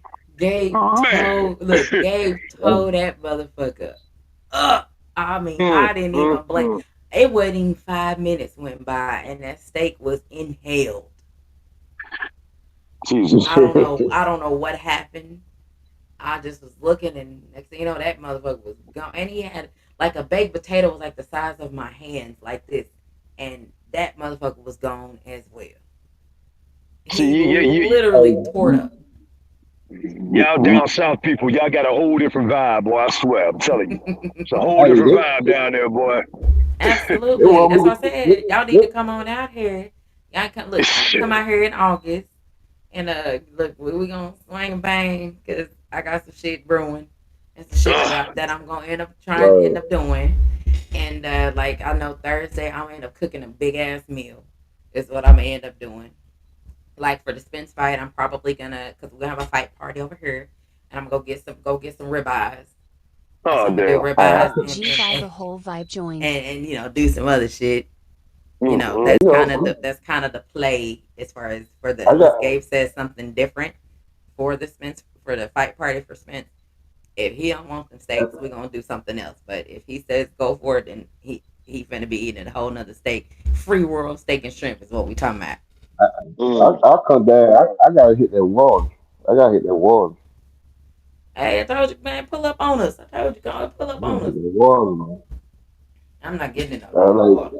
man. Gabe told that motherfucker up. I mean, Mm, I didn't mm, even blink. mm. It wasn't even 5 minutes went by, and that steak was inhaled. Jesus. I don't know what happened. I just was looking, and next thing you know, that motherfucker was gone. And he had like a baked potato was like the size of my hands, like this, and that motherfucker was gone as well. He See, literally Hey, tore it up. y'all down south people, y'all got a whole different vibe, boy. I swear, I'm telling you, it's a whole hey, different vibe down there, boy. they Absolutely. want That's me. what I said. Y'all need to come on out here. Y'all come look. You Shit. come out here in August, and look, we gonna swing and bang because I got some shit brewing and some shit Ugh. that I'm gonna end up trying to end Bro, up doing. And like I know Thursday, I'm gonna end up cooking a big ass meal. Is what I'm gonna end up doing. Like for the Spence fight, I'm probably gonna because we're gonna have a fight party over here, and I'm gonna go get some ribeyes. And so Oh I'm gonna do damn. I, ribeyes G5 a whole vibe joined. and do some other shit. Mm-mm. That's you kind of know, the play as far as for the I unless got. Gabe says something different for the Spence for the fight party for Spence. If he don't want them steaks, we're gonna do something else. But if he says go for it, then he finna be eating a whole nother steak. Free world steak and shrimp is what we talking about. Mm. I'll come down. I gotta hit that water. I gotta hit that water. Hey, I told you, man, pull up on us. I told you, go pull I up gotta on hit us. that water, man. I'm not getting in no I'm damn like, water.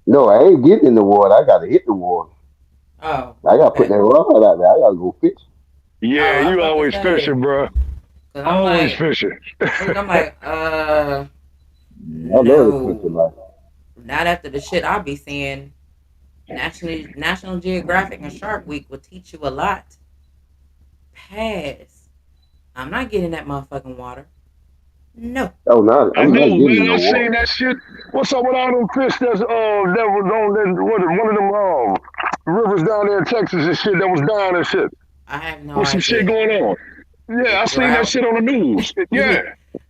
no, I ain't getting in the water. I gotta hit the water. Oh, I gotta put okay. that rod out there. I gotta go fish. Oh, Yeah, I was you about to always say, fishing, bro. cause I'm Always like, fishing. look, I'm like, I love the fishing no, life. not after the shit I be seeing. National Geographic and Shark Week will teach you a lot. Pass. I'm not getting that motherfucking water. No. Oh, no, I I'm not know, getting in man. no I seen water. that shit. What's up with all them fish that's that was on that one of them rivers down there in Texas and shit that was down and shit. I have no With some shit idea. going on. The Yeah, I seen that drought. shit on the news. Yeah.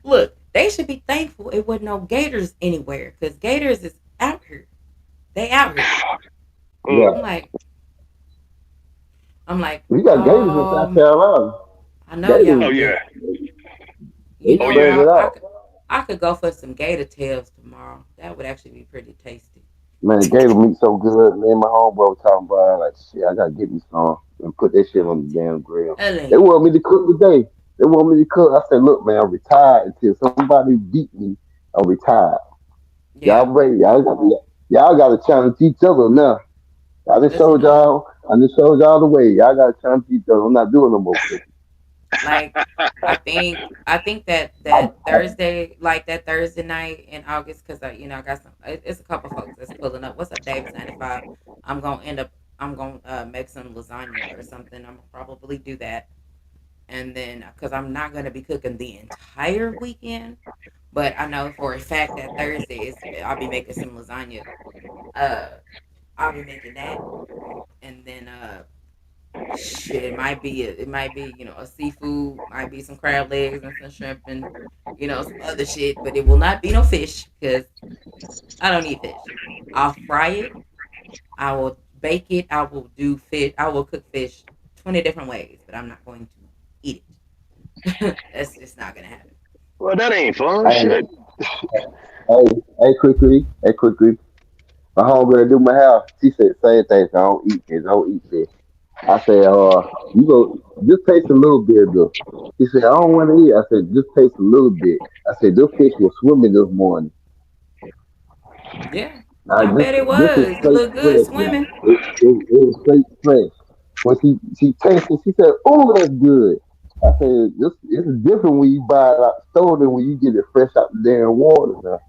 Look, they should be thankful it wasn't no gators anywhere because gators is out here. They out here. Yeah, I'm like, I'm like, we got gators in South Carolina. I know Oh Gators, y'all. yeah. they You Oh know what? spread yeah. it out. I could go for some gator tails tomorrow. That would actually be pretty tasty. Man, gator meat so good. Man, my homeboy was talking about it, like, shit, I gotta get me some. and put that shit on the damn grill. They Ellie. want me to cook today. They want me to cook. I said, look, man, I'm retired until somebody beat me. I'm retired. Y'all Yeah. ready? Y'all got to challenge each other now. I just Cause showed y'all. I just showed y'all the way. Y'all got to challenge each other. I'm not doing no more cooking. like I think that I, that Thursday, like that Thursday night in August, because I got some. It's a couple folks that's pulling up. What's up, Davis 95? I'm gonna end up. I'm gonna make some lasagna or something. I'm gonna probably do that, and then because I'm not gonna be cooking the entire weekend, but I know for a fact that Thursday is I'll be making some lasagna. Uh, I'll be making that, and then shit, it might be a seafood, might be some crab legs and some shrimp and some other shit, but it will not be no fish because I don't eat fish. I'll fry it. I will bake it. I will do fish. I will cook fish 20 different ways, but I'm not going to eat it. That's just not gonna happen. Well, that ain't fun. hey, Shit. quickly. My homegirl do my house. She said same thing. So I don't eat fish. I don't eat fish. I said, you go just taste a little bit of this. He said, I don't want to eat. I said, just taste a little bit. I said, this fish was swimming this morning. Yeah, I I bet it this is was. It straight looked good fresh, man. swimming. It was straight fresh. When she tasted, she said, "Oh, that's good." I said, "This it's different when you buy it out the store than when you get it fresh out the damn water." Now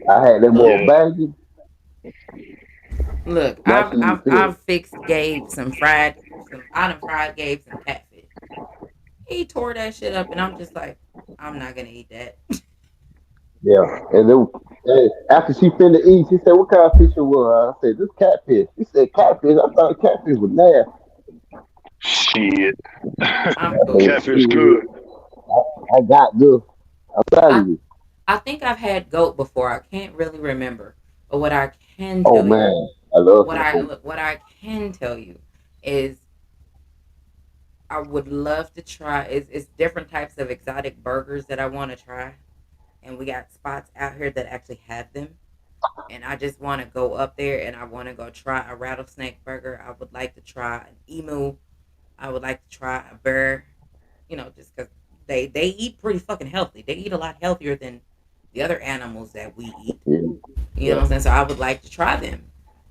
I had that more Look, Yeah. baggy. look. My I've shit was I've good. I've fixed Gabe some fried some. I done fried Gabe some catfish. He tore that shit up, and I'm just like, I'm not gonna eat that. Yeah, and then after she finished eating, she said, "What kind of fish it was?" I said, "This catfish." She said, "Catfish." I thought catfish was nasty. Shit. I'm I said, cool. Catfish "Shit, good. I got this." I'm I telling you. I think I've had goat before. I can't really remember, but what I can Oh tell you, man, I love some food. what I can tell you is I would love to try. Is different types of exotic burgers that I want to try, and we got spots out here that actually have them. And I just want to go up there and I want to go try a rattlesnake burger. I would like to try an emu. I would like to try a bear. Just because they eat pretty fucking healthy. They eat a lot healthier than the other animals that we eat. Yeah, You know yeah. what I'm saying? So I would like to try them.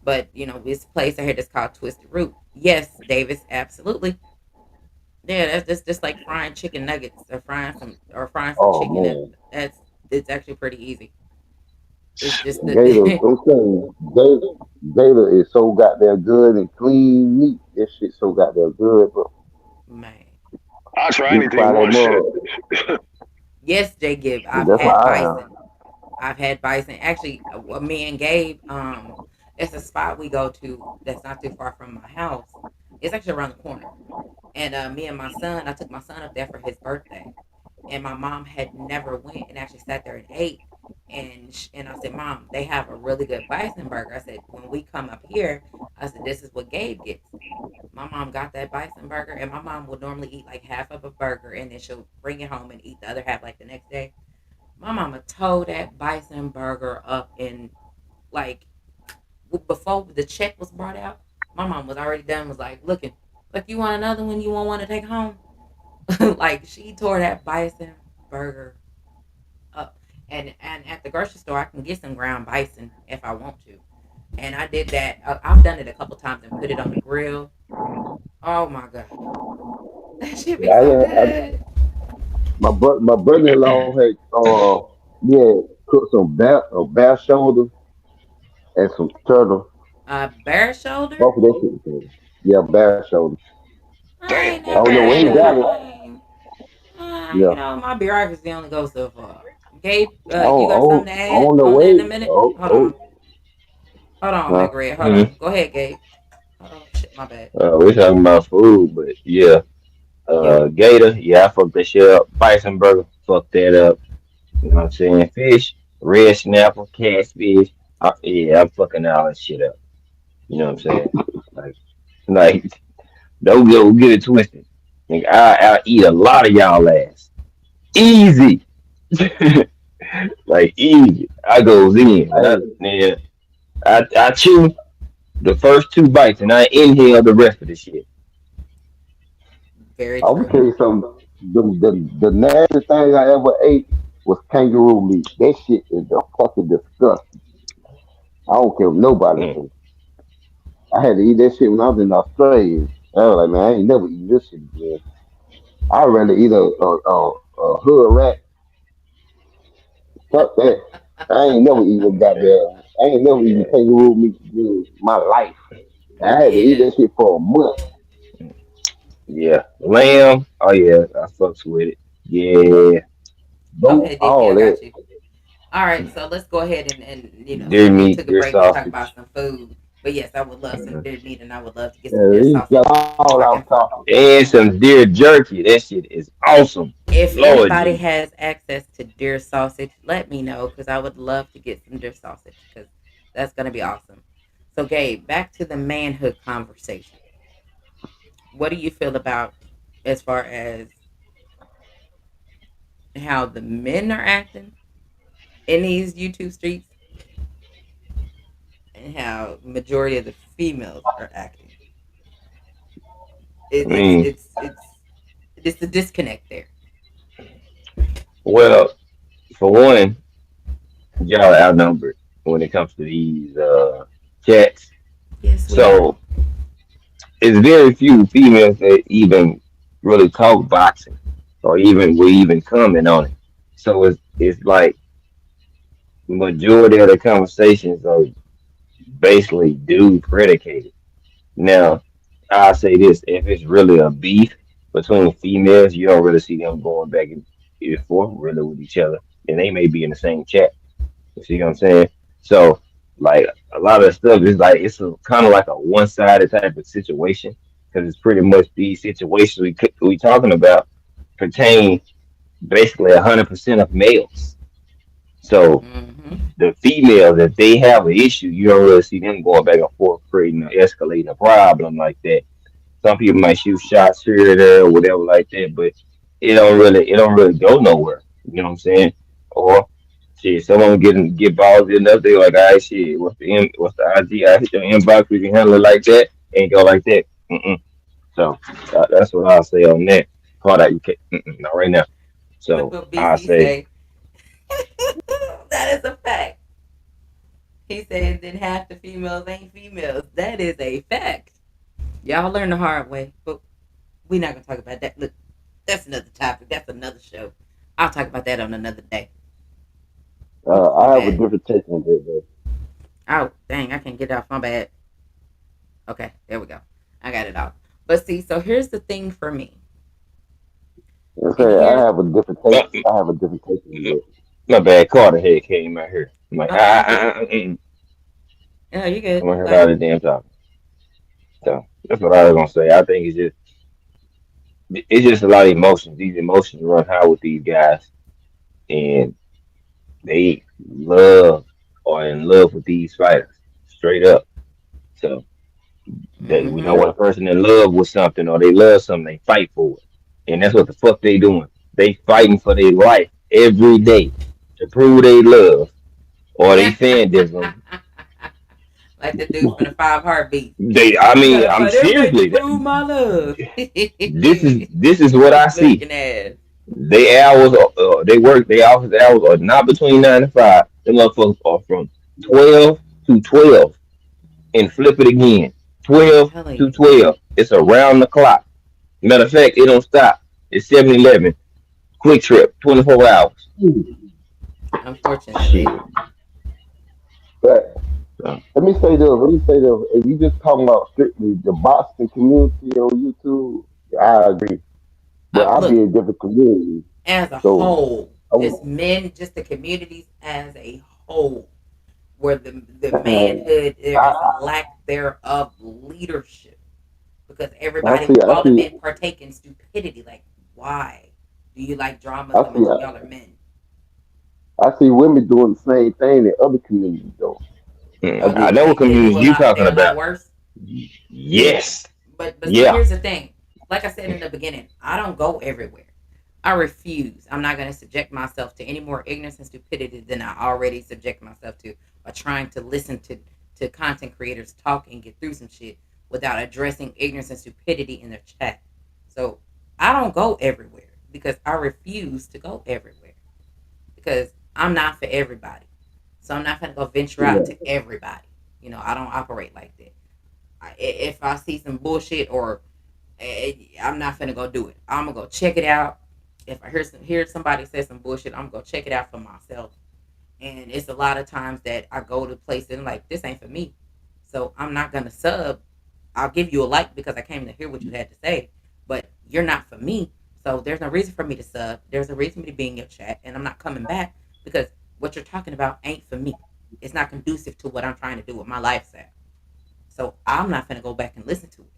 But this place I hear that's called Twisted Root. Yes, Davis, absolutely. Yeah, that's just like frying chicken nuggets or frying some Oh chicken. man. That's it's actually pretty easy. It's just Gator, that I'm saying, Gator is so goddamn good and clean meat. This shit so goddamn good, bro. man. I try Deep anything fry that once. Shit. mug. Yes, Jay Gibb. I've That's what had I am. bison. I've had bison. Actually, me and Gabe, it's a spot we go to that's not too far from my house. It's actually around the corner. And me and my son, I took my son up there for his birthday, and my mom had never went and actually sat there and ate. And I said, Mom, they have a really good bison burger. I said, when we come up here, I said, this is what Gabe gets. My mom got that bison burger, and my mom would normally eat like half of a burger, and then she'll bring it home and eat the other half like the next day. My mama tore that bison burger up in like before the check was brought out. My mom was already done. Was like, looking like you want another one. You want one to take home? Like she tore that bison burger up. And at the grocery store, I can get some ground bison if I want to. And I did that. I've done it a couple times and put it on the grill. Oh my god, that should be Yeah, so good. my brother-in-law had yeah cooked some bear shoulder and some turtle. Bear shoulder. Both of those shit was good. Yeah, bear shoulder. I Damn, ain't I never don't know where he had. got it. I ain't. Yeah. My bureaucracy only goes so far. Gabe, you Oh, got something to add on the on that in a way. minute? Oh, Hold on. oh. Hold on, Huh? Meg Red. Hold Mhm. on. Go ahead, Gabe. Hold on. Shit, my bad. We're talking about food, but yeah. Yeah. Gator, yeah, I fucked that shit up. Bison burger, fuck that up. You know what I'm saying? Fish, red snapper, catfish. Yeah, I'm fucking all that shit up. You know what I'm saying? Like, like, don't go get it twisted. Like, I eat a lot of y'all ass. Easy. Like, easy. I goes in. Hey, Yeah, I chew. the first two bites, and I inhale the rest of the shit. Very I'm gonna true. tell you something. The nasty thing I ever ate was kangaroo meat. That shit is the fucking disgusting. I don't care what nobody Mm. says. I had to eat that shit when I was in Australia. I was like, man, I ain't never eating this shit again. I'd rather eat a hood rat. Fuck that. I ain't never eating goddamn. I ain't never eating Yeah, kangaroo meat in my life. I had to eat Yeah. that shit for a month. yeah. Lamb. Oh yeah, I fucks with it. Yeah. Nope, Okay, Dickie, all I that. got you. All right, so let's go ahead and Deer we meat, took a deer break to talk about sausage, some food. But yes, I would love some uh, deer meat and I would love to get some deer Yeah, he sausage. got all I out can talking. and some deer jerky. That shit is awesome. if Lord anybody Jesus. has access to deer sausage, let me know because I would love to get some deer sausage because that's gonna be awesome. So Gabe, back to the manhood conversation. What do you feel about as far as how the men are acting in these YouTube streets and how majority of the females are acting? I It, it's mean, it's it's it's the disconnect there. well, for one, y'all are outnumbered when it comes to these cats. Yes, we are. So it's very few females that even really talk boxing or even will even comment on it. So it's like majority of the conversations are basically dude predicated. Now, I'll say this: if it's really a beef between females, you don't really see them going back and forth really with each other, and they may be in the same chat. You see what I'm saying? So, like a lot of the stuff is like it's kind of like a one-sided type of situation because it's pretty much these situations we talking about pertain basically 100% of males. So Mm-hmm. the females, if they have an issue, you don't really see them going back and forth, creating or escalating a problem like that. Some people might shoot shots here or there or whatever like that, but it don't really go nowhere. You know what I'm saying? Or shit, someone get balls enough, they like, all right, shit, what's the IG? I hit your inbox, we can handle it like that, ain't go like that. Mm-mm. So that's what I'll say on that. Part out you can't, not right now. Look So what I BC say, say. That is a fact. He said then half the females ain't females. That is a fact. Y'all learn the hard way, but we're not gonna talk about that. Look, that's another topic. That's another show. I'll talk about that on another day. Oops, my I have a bad. different take on that, though. Oh, dang, I can't get it off. My bad. Okay, there we go. I got it off. But see, so here's the thing for me. I And say I here, have a different take. uh, I have a different take on that. my bad, Carter head came out here. I'm like, oh, you good? Oh, you I'm good? gonna hear Go ahead. all this damn talking. So that's what I was gonna say. I think it's just a lot of emotions. These emotions run high with these guys, and they love or in love with these fighters, straight up. So that we know Mm-hmm. when a person in love with something or they love something, they fight for it, and that's what the fuck they doing. They fighting for their life every day to prove they love or they fandom. Like the dude from the Five Heartbeats. I I mean, gotta I'm fight every day to seriously. prove my love. This is what I see. Looking at. They hours, they work. They office hours are not between 9 to 5. Them motherfuckers are from 12 to 12 and flip it again. I'm 12 telling to you. 12. It's around the clock. Matter of fact, it don't stop. It's 7-Eleven. Quick trip. 24 hours. Unfortunately. Shit. But So, let me say this. Let me say this. If you just talking about strictly the boxing community on YouTube, I agree. But I be Look, in different communities, as a so whole, I just was, men, just the communities as a whole, where the manhood, there I, is a lack there of leadership because I everybody, see, I all the see, men partake in stupidity. Like, why do you like drama I so see, much and y'all are men? I see women doing the same thing in other communities, though. I Oh, I just, know what they do communities a you lot. talking They're a lot about. worse. Yeah, Yes. but see, Yeah. here's the thing. Like I said in the beginning, I don't go everywhere. I refuse. I'm not going to subject myself to any more ignorance and stupidity than I already subject myself to by trying to listen to content creators talk and get through some shit without addressing ignorance and stupidity in their chat. So I don't go everywhere because I refuse to go everywhere because I'm not for everybody. So I'm not gonna go venture out Yeah, to everybody. I don't operate like that. If I see some bullshit or I'm not gonna go do it. I'm gonna go check it out. If I hear somebody say some bullshit, I'm gonna go check it out for myself. And it's a lot of times that I go to places and like this ain't for me, so I'm not gonna sub. I'll give you a like because I came to hear what you had to say, but you're not for me. So there's no reason for me to sub. There's a reason for me to be in your chat, and I'm not coming back because what you're talking about ain't for me. It's not conducive to what I'm trying to do with my lifestyle. So I'm not gonna go back and listen to it.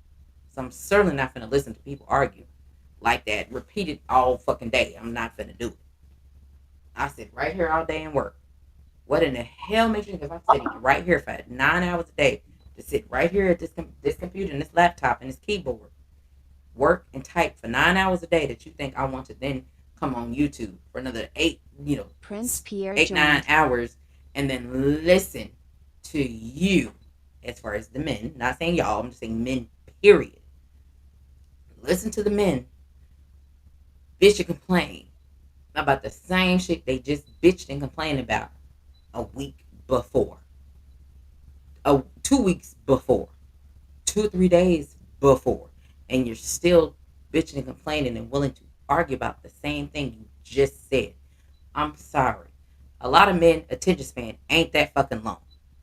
So I'm certainly not gonna listen to people argue like that, repeated all fucking day. I'm not gonna do it. I sit right here all day and work. What in the hell makes you think if I'm sitting right here for 9 hours a day to sit right here at this computer and this laptop and this keyboard, work and type for 9 hours a day that you think I want to then come on YouTube for another Prince Pierre 8 9 joined. hours and then listen to you as far as the men, not saying y'all, I'm just saying men, period. Listen to the men bitch and complain about the same shit they just bitched and complained about a week before, 2 weeks before, 2 or 3 days before, and you're still bitching and complaining and willing to argue about the same thing you just said. I'm sorry. A lot of men attention span ain't that fucking long.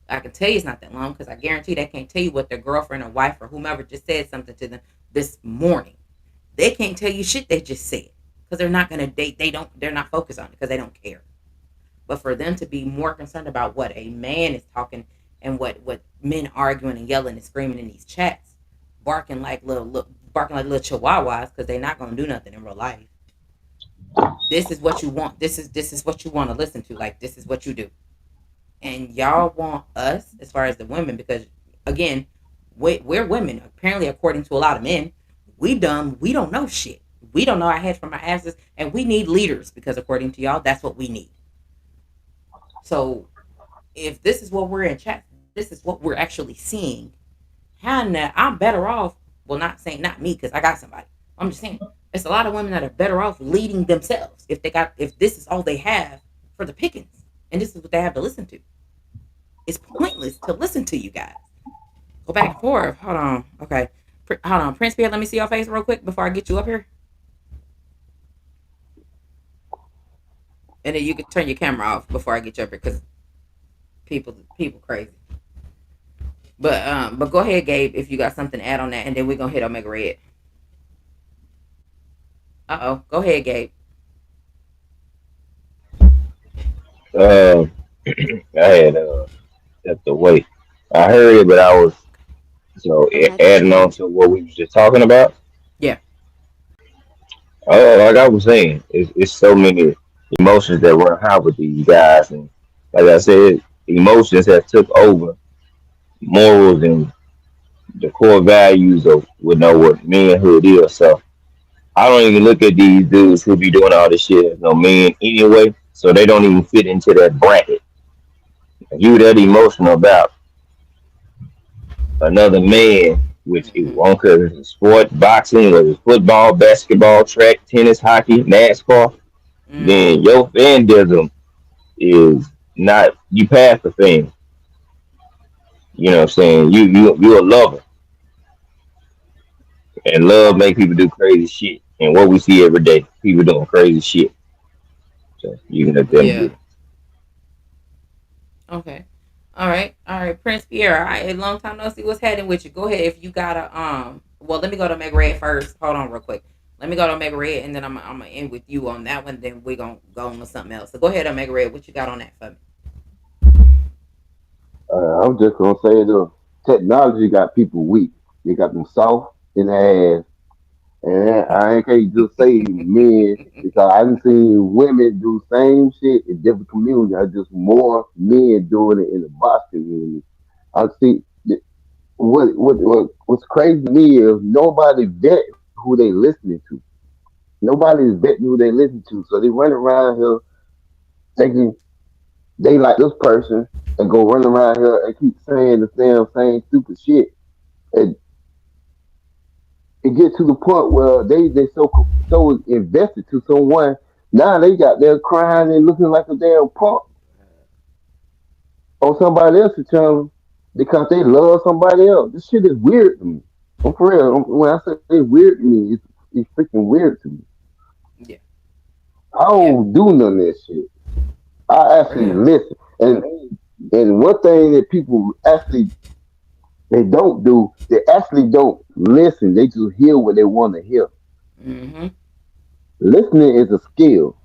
I can tell you it's not that long because I guarantee they can't tell you what their girlfriend or wife or whomever just said something to them this morning. They can't tell you shit they just said because they're not gonna date. They're not focused on it because they don't care. But for them to be more concerned about what a man is talking and what men arguing and yelling and screaming in these chats, barking like little chihuahuas because they're not gonna do nothing in real life. This is what you want. This is what you want to listen to. Like this is what you do, and y'all want us as far as the women because again, we're women. Apparently, according to a lot of men, we dumb. We don't know shit. We don't know our heads from our asses, and we need leaders because according to y'all, that's what we need. So if this is what we're in chat, this is what we're actually seeing. Hannah, I'm better off. Well, not saying not me because I got somebody. I'm just saying it's a lot of women that are better off leading themselves if this is all they have for the pickings and this is what they have to listen to. It's pointless to listen to you guys. Go back and forth. Hold on. Okay. Hold on. Prince Pierre, let me see your face real quick before I get you up here. And then you can turn your camera off before I get you up here because people crazy. But go ahead, Gabe, if you got something to add on that, and then we're gonna hit Omega Red. Uh oh. Go ahead, Gabe. Uh, I had stepped away. I heard it, but I was Omega adding on joined. to what we was just talking about. Yeah. Oh, like I was saying, it's so many emotions that run high with these guys, and like I said, emotions have took over morals and the core values of what know what manhood is. So I don't even look at these dudes who be doing all this shit as no man anyway. So they don't even fit into that bracket. You that emotional about another man, which is Mm-hmm. one because it's sport, boxing, whether it's football, basketball, track, tennis, hockey, NASCAR, Mm-hmm. then your fandism is not you past the fan. You know what I'm saying? You a lover and love make people do crazy shit. And what we see every day, people doing crazy shit. So you can let them Yeah. get it. Okay. All right. All right. Prince Pierre. All right. A long time no see. What's happening with you? Go ahead. If you got a Well, let me go to Meg Red first. Hold on, real quick. Let me go to Meg Red, and then I'm gonna end with you on that one. Then we're gonna go on to something else. So go ahead, Meg Red. What you got on that for me? I'm just gonna say the technology got people weak. They got them soft in the ass, and I can't just say men because I done seen women do same shit in different communities. I just more men doing it in the box community. I see what's crazy to me is nobody vet who they listening to. Nobody's vetting who they listen to, so they run around here thinking they like this person, and go run around here and keep saying the same stupid shit. And it get to the point where they so invested to someone. Now they got there crying and looking like a damn punk on somebody else's channel because they love somebody else. This shit is weird to me. I'm for real. When I say it's weird to me, it's freaking weird to me. Yeah. I Yeah. don't do none of that shit. I actually Real. listen. And one thing that people actually they don't do, they actually don't listen. They just hear what they want to hear. Mm-hmm. Listening is a skill.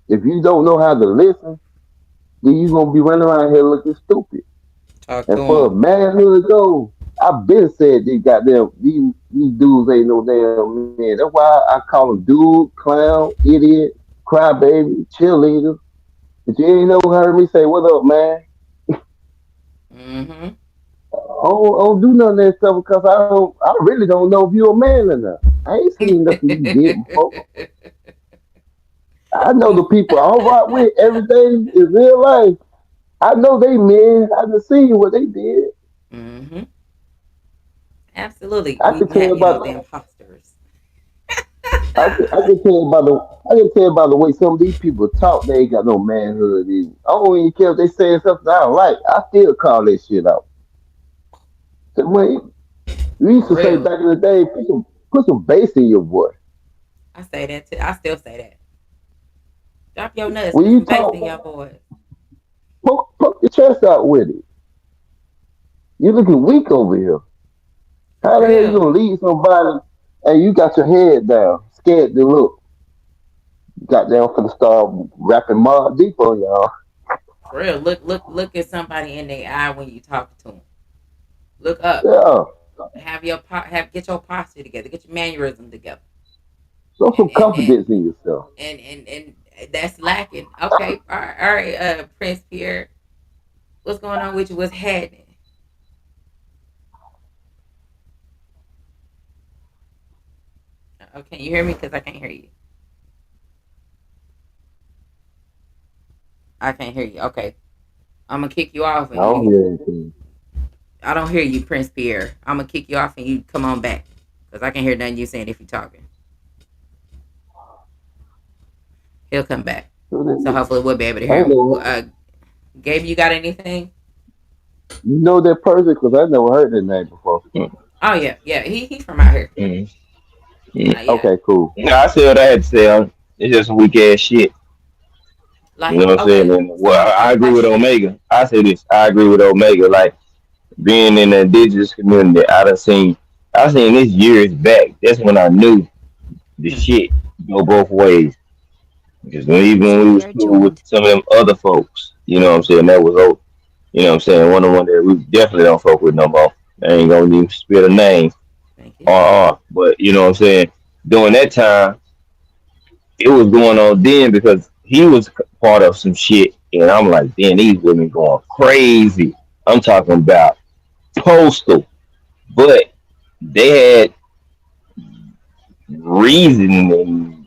If you don't know how to listen, then you gonna be running around here looking stupid. Talk to And for a him. manhood to go, I've been said these dudes ain't no damn man. That's why I call them dude, clown, idiot, crybaby, cheerleader. But you ain't never heard me say, "What up, man?" Mm-hmm. I don't do none of that stuff because I really don't know if you're a man or not. I ain't seen nothing you did before. I know the people I rock with every day in real life. I know they men. I just seen what they did. Mm-hmm. Absolutely. I We can tell have, the about imposters. I can tell by the I can tell by the way some of these people talk. They ain't got no manhood. Either. I don't even care if they saying something I don't like. I still call that shit out. So when we used For to say real. back in the day, put some bass in your voice. I say that too. I still say that. Drop your nuts. When Put you some bass in talk, your voice. poke your chest out with it. You looking weak over here. For How the hell you real. gonna lead somebody and you got your head down, scared to look? Got down for the start rapping Mob Deep on y'all. For real. Look at somebody in their eye when you talk to them. Look up. Yeah. Get your posture together. Get your mannerism together. Show And some and and confidence in yourself. and that's lacking. Okay. All right. Prince Pierre, what's going on with you? What's happening? Can you hear me? Because I can't hear you. I can't hear you. Okay. I'm gonna kick you off I and don't you. hear anything. I don't hear you, Prince Pierre. I'm gonna kick you off and you come on back because I can't hear nothing you saying if you're talking. He'll come back. So hopefully we'll be able to I hear ain't him. know. Gabe, you got anything? You know that person because I never heard that name before. Oh yeah, yeah. He's from out here. Mm, mm. Yeah. Okay, cool. No, I said what I had to say. It's just weak ass shit. You know Like what I'm saying? okay, And so well, I agree with question. Omega. I say this. I agree with Omega. Like being in the indigenous community, I seen this years back. That's when I knew the Hmm, shit go both ways. Because even Prince when we was Pierre cool with joined. some of them other folks, you know what I'm saying? That was old. You know what I'm saying? One that we definitely don't fuck with no more. I ain't gonna even spit a name thank you. but you know what I'm saying? During that time, it was going on then because he was part of some shit. And I'm like, damn, these women going crazy. I'm talking about postal. But they had reason and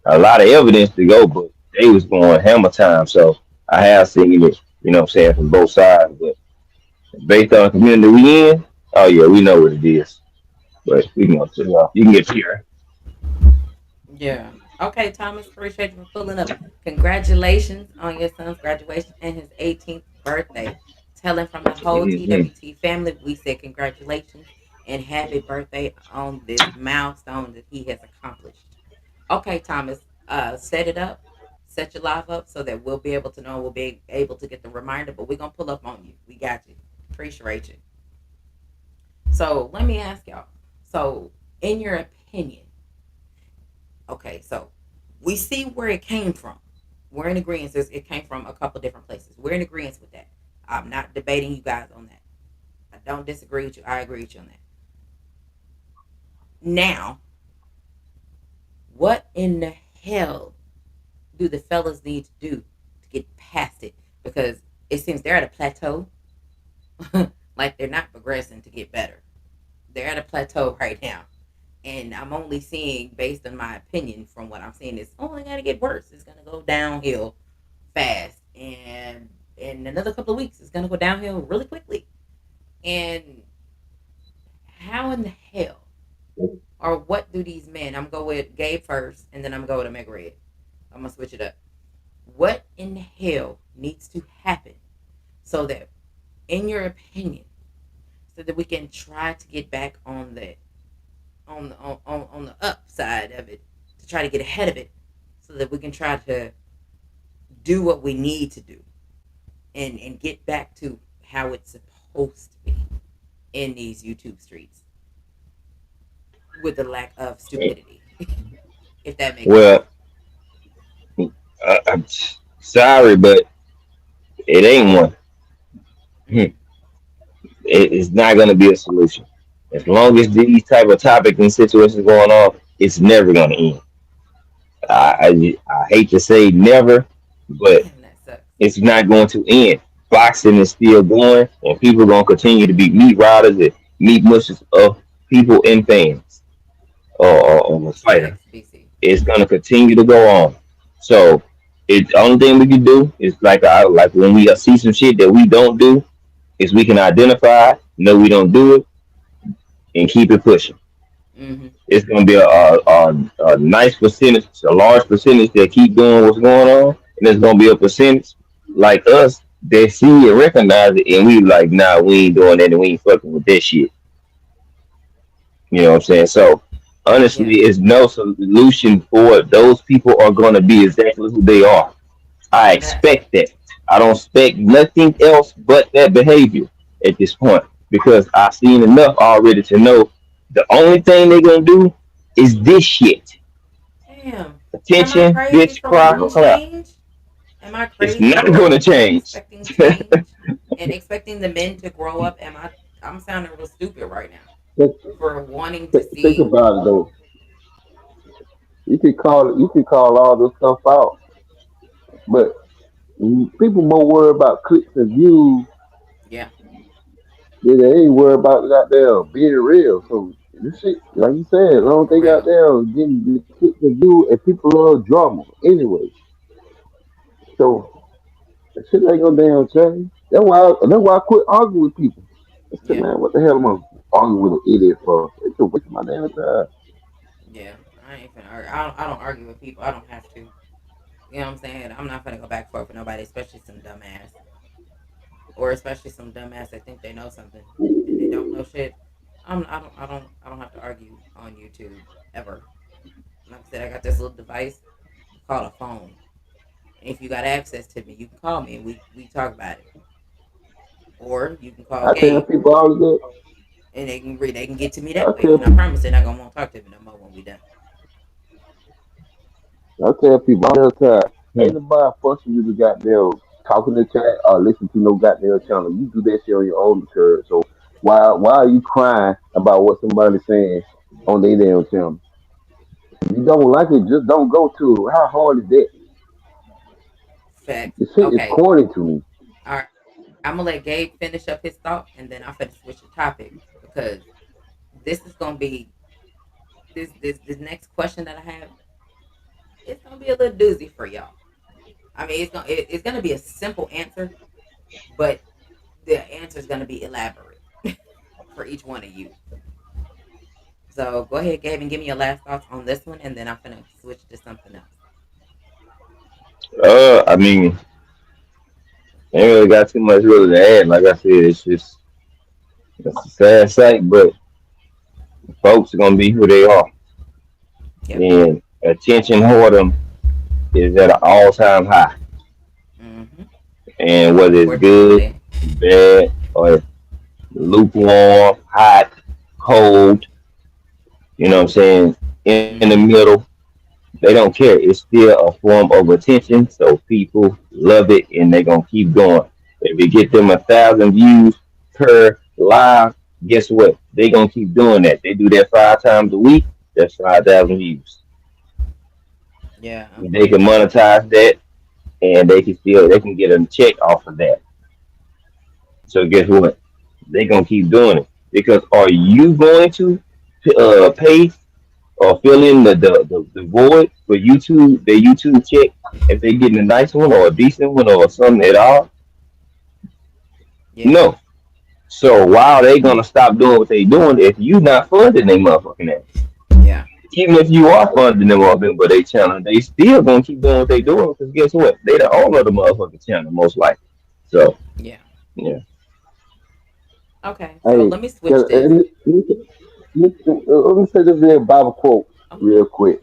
a lot of evidence to go, but they was going hammer time. So I have seen it, you know what I'm saying, from both sides. But based on the community we in, oh yeah, we know what it is. But we can go to you can get here. Yeah. Okay, Thomas. Appreciate you for pulling up. Congratulations on your son's graduation and his 18th birthday. Telling from the whole Mm-hmm. TWT family, we said congratulations and happy birthday on this milestone that he has accomplished. Okay, Thomas, set it up, set your live up so that we'll be able to know, we'll be able to get the reminder, but we're going to pull up on you. We got you. Appreciate you. So let me ask y'all. So, in your opinion, okay, so we see where it came from. We're in agreement. It came from a couple different places. We're in agreement with that. I'm not debating you guys on that. I don't disagree with you. I agree with you on that. Now, what in the hell do the fellas need to do to get past it? Because it seems they're at a plateau. Like they're not progressing to get better. They're at a plateau right now. And I'm only seeing, based on my opinion, from what I'm seeing, it's only going to get worse. It's going to go downhill fast. And in another couple of weeks, it's gonna go downhill really quickly. And how in the hell, or what do these men? I'm gonna go with Gabe first, and then I'm gonna go with Meg Red. I'm gonna switch it up. What in the hell needs to happen so that, in your opinion, so that we can try to get back on the on the upside of it, to try to get ahead of it, so that we can try to do what we need to do and get back to how it's supposed to be in these YouTube streets with the lack of stupidity, if that makes sense. Well, I'm sorry, but it ain't one. Mm-hmm. It's not going to be a solution. As long as these type of topics and situations going on, it's never going to end. I hate to say never, but And that sucks. it's not going to end. Boxing is still going, and people are going to continue to be meat riders and meat mushers of people and fans or the fighter. Facts, BC. It's going to continue to go on. So, the only thing we can do is like when we see some shit that we don't do, is we can identify, know we don't do it, and keep it pushing. Mm-hmm. It's going to be a nice percentage, a large percentage that keep doing what's going on, and there's going to be a percentage like us that see and recognize it, and we like, nah, we ain't doing that, and we ain't fucking with that shit. You know what I'm saying? So Yeah. honestly, it's no solution for it. Those people are going to be exactly who they are. I Uh, expect that. I don't expect nothing else but that behavior at this point because I've seen enough already to know the only thing they're gonna do is this shit. Damn. Am I Attention, crazy bitch, for cry, wanting clap. change? Am I It's crazy not for gonna change. expecting change and expecting the men to grow up? Am I? I'm sounding real stupid right now Think, for wanting to think see. about it though. You can call all this stuff out, but people more worried about clicks and views Yeah. than they ain't worried about goddamn being real. So this shit, like you said, as long as For they got real. down getting the clicks and views, and people love drama anyway. So that shit ain't gonna damn change. That's why I quit arguing with people. I said, Yeah. man, what the hell am I arguing with an idiot for? It's a waste of my damn time. Yeah. I ain't finna argue. I don't argue with people. I don't have to. You know what I'm saying? I'm not finna go back and forth with nobody, especially some dumbass. Or especially some dumbass that think they know something and they don't know shit. I don't have to argue on YouTube ever. Like I said, I got this little device called a phone. And if you got access to me, you can call me and we talk about it. Or you can call I tell Gabe people all the and they can get to me I that way. tell And I promise they're not gonna want to talk to me no more when we done. I tell people all the time, Hmm. ain't nobody forcing you to goddamn talking to chat or listen to no goddamn channel. You do that shit on your own because so why are you crying about what somebody's saying on their damn channel? If you don't like it, just don't go to it. How hard is that? Facts. The shit is Okay. corny to me. All right. I'm gonna let Gabe finish up his thought and then I'm finna switch the topic because this is gonna be this next question that I have. It's gonna be a little doozy for y'all. I mean, it's gonna be a simple answer, but the answer is gonna be elaborate for each one of you. So go ahead, Gabe, and give me your last thoughts on this one, and then I'm gonna switch to something else. I mean, ain't really got too much really to add. Like I said, it's a sad sight, but folks are gonna be who they are, Yep. and attention whoredom is at an all-time high. Mm-hmm. And whether it's good, Unfortunately. bad, or lukewarm, hot, cold, you know what I'm saying, in the Mm-hmm. middle, they don't care. It's still a form of attention, so people love it and they're gonna keep going. If you get them 1,000 views per live, guess what? They gonna keep doing that. They do that 5 times a week, that's 5,000 views. Yeah. They can Unfortunately. monetize that and they can get a check off of that. So guess what? They gonna keep doing it. Because are you going to pay or fill in the void for YouTube, their YouTube check, if they getting a nice one or a decent one or something at all? Yeah. No. So why are they gonna stop doing what they doing if you not funding they motherfucking ass? Yeah. Even if you are funding them off but they channel, they still gonna keep doing what they doing because guess what? They the owner of the motherfucking channel most likely. So Yeah. yeah. Okay. So Hey, let me switch this. let me say this here Bible quote Oh, real quick.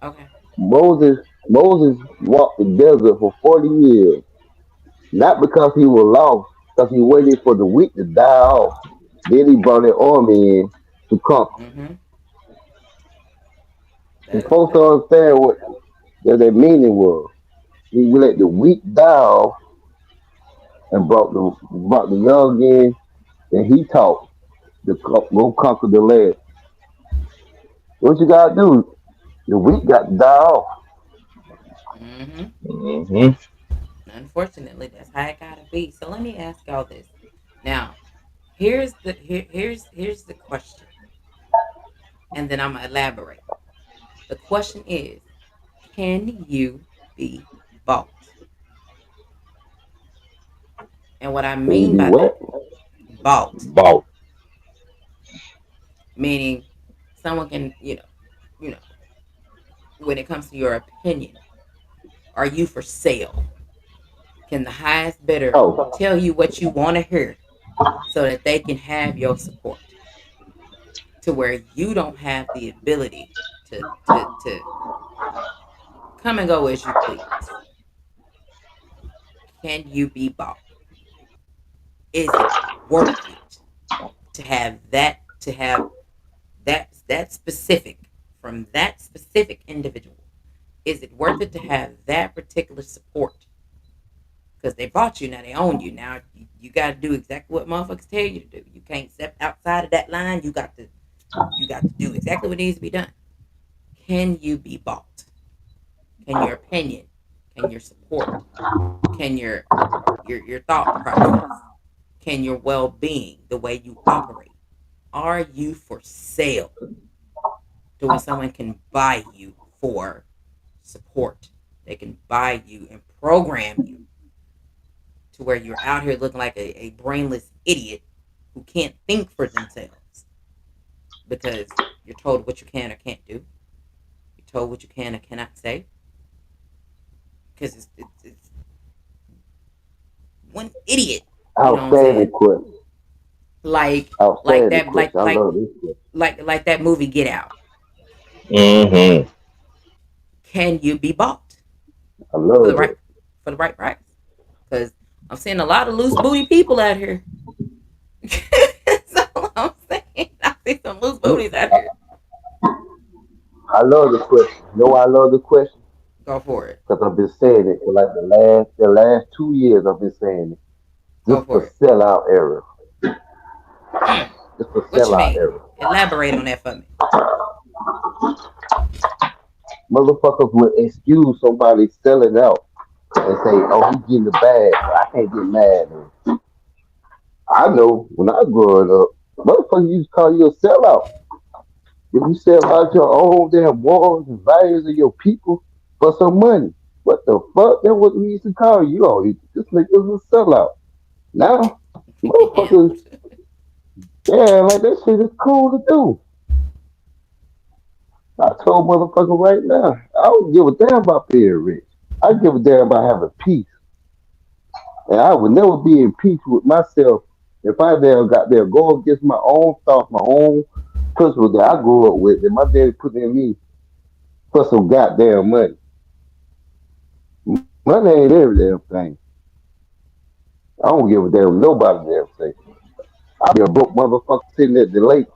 okay. Moses walked the desert for 40 years, not because he was lost, because he waited for the wheat to die off. Then he brought an army in to conquer. Mm-hmm. And That is folks that. don't understand what that meaning was. He let the wheat die off and brought the young in, and he taught to go conquer the land. What you gotta do? The wheat got to die off. Mm-hmm. Hmm. Unfortunately, that's how it gotta be. So let me ask y'all this. Now, here's the question, and then I'm gonna elaborate. The question is, can you be bought? And what I Can you mean be by what? that, bought, Bought. meaning someone can, you know, when it comes to your opinion, are you for sale? Can the highest bidder Oh, tell you what you want to hear so that they can have your support to where you don't have the ability to come and go as you please? Can you be bought? Is it worth it to have that specific from that specific individual? Is it worth it to have that particular support? Because they bought you, now they own you. Now you got to do exactly what motherfuckers tell you to do. You can't step outside of that line. You got to do exactly what needs to be done. Can you be bought? Can your opinion, can your support, can your thought process, can your well-being, the way you operate, are you for sale to when someone can buy you for support? They can buy you and program you to where you're out here looking like a brainless idiot who can't think for themselves because you're told what you can or can't do. You're told what you can or cannot say because it's one idiot. You know what I'm outstanding saying? question. Like Outstanding that question. I love this question. like that movie Get Out. Hmm. Can you be bought I for the love right it. for the right price? Because I'm seeing a lot of loose booty people out here. That's all I'm saying. I see some loose booties out here. I love the question. You know why I love the question? Go for it. Because I've been saying it for like the last 2 years. I've been saying it. Go This for the it. sellout era. Mm. This the What you sellout mean? era. Elaborate on that for me. Motherfuckers will excuse somebody selling out and say, "Oh, he getting the bag. So I can't get mad." at him." I know when I growing up, motherfuckers used to call you a sellout if you sell out your own damn morals and values of your people for some money. What the fuck? That's what we used to call you. Oh, this nigga's a sellout. Now, motherfuckers, Hemmed. yeah, like that shit is cool to do. I told motherfucker right now, I don't give a damn about being rich. I give a damn about having peace. And I would never be in peace with myself if I there got there go against my own thoughts, my own principles that I grew up with, that my daddy put in me for some goddamn money. Money ain't every damn thing. I don't give a damn what nobody damn say. I be a broke motherfucker sitting at the lake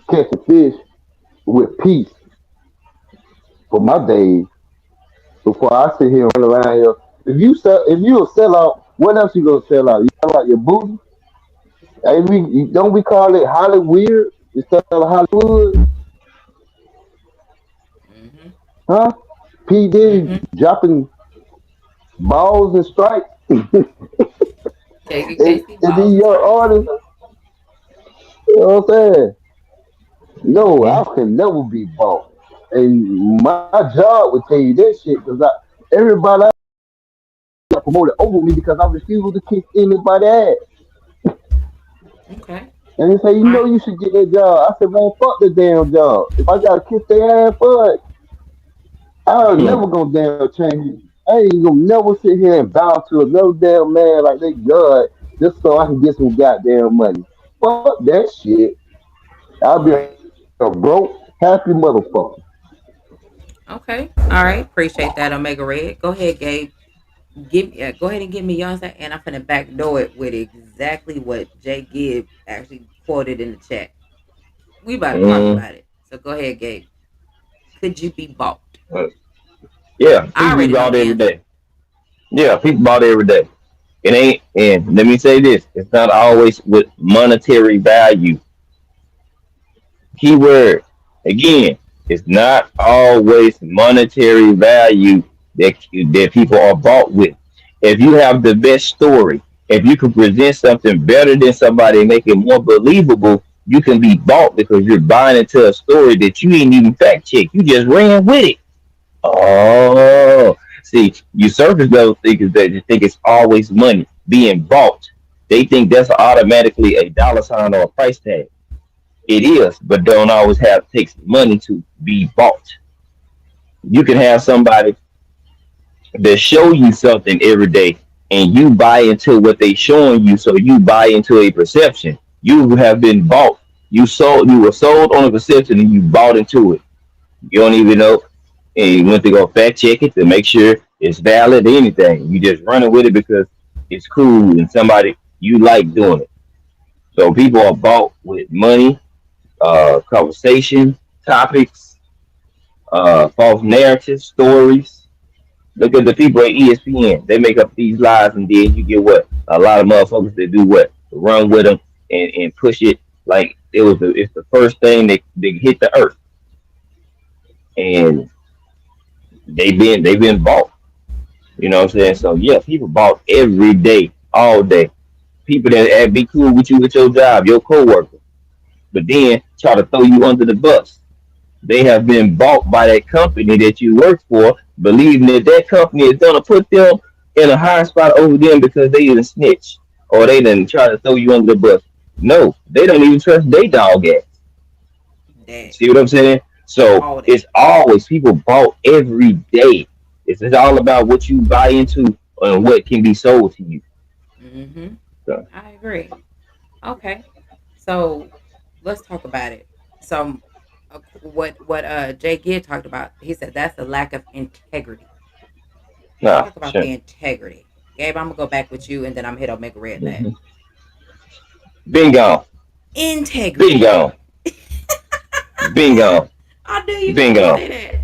catching fish with peace for my days before I sit here and run around here. If you a sell out, what else you gonna sell out? You sell out your booty? Hey, don't we call it Hollywood instead of Hollywood? Mhm. Huh? P. Diddy Mhm. dropping balls and strikes. Casey, and, Casey, and balls these and young strikes. artists, you know what I'm saying? No, Hmm. I can never be bought. And my job would tell you that shit because everybody got promoted over me because I refused to kiss anybody ass. Okay. And he say, you All know right. you should get that job. I said, man, fuck the damn job. If I gotta kiss their ass for it, I ain't Hmm. never gonna damn change. I ain't gonna never sit here and bow to another damn man like they God just so I can get some goddamn money. Fuck that shit. I'll be a Right. broke, happy motherfucker. Okay. All right. Appreciate that, Omega Red. Go ahead, Gabe. Go ahead and give me yours, and I'm finna backdoor it with exactly what Jay Gibb actually quoted in the chat. We about to talk Mm. about it. So go ahead, Gabe. Could you be bought? Uh, Yeah, I people be already know bought the every answer. day. Yeah, people bought every day. It ain't, and let me say this: it's not always with monetary value. Keyword again, it's not always monetary value that people are bought with. If you have the best story, if you can present something better than somebody and make it more believable, you can be bought because you're buying into a story that you ain't even fact check. You just ran with it. Oh, see, you surface level thinkers that just think it's always money being bought. They think that's automatically a dollar sign or a price tag. It is, but don't always have takes money to be bought. You can have somebody that show you something every day, and you buy into what they showing you, so you buy into a perception. You have been bought. You were sold on a perception, and you bought into it. You don't even know, and you went to go fact check it to make sure it's valid. Anything you just running with it because it's cool and somebody you like doing it. So people are bought with money, conversation, topics, false narratives, stories. Look at the people at ESPN. They make up these lies, and then you get what? A lot of motherfuckers that do what? Run with them and push it like it's the first thing that hit the earth, and they've been bought. You know what I'm saying? So yeah, people bought every day, all day. People that be cool with you with your job, your coworker, but then try to throw you under the bus. They have been bought by that company that you work for, believing that that company is gonna put them in a higher spot over them because they didn't snitch or they didn't try to throw you under the bus. No, they don't even trust their dog ass. That See what I'm saying? So all it's that. always people bought every day. It's all about what you buy into and what can be sold to you. Mm-hmm. So, I agree. Okay. So let's talk about it. So what Jay Gibb talked about, he said that's a lack of integrity. Let's nah, talk about sure. the integrity. Gabe, I'm gonna go back with you and then I'm hit Omega Red last. Hmm. Been gone. Been Integrity. gone. Been gone. I knew you was Been gonna gone. say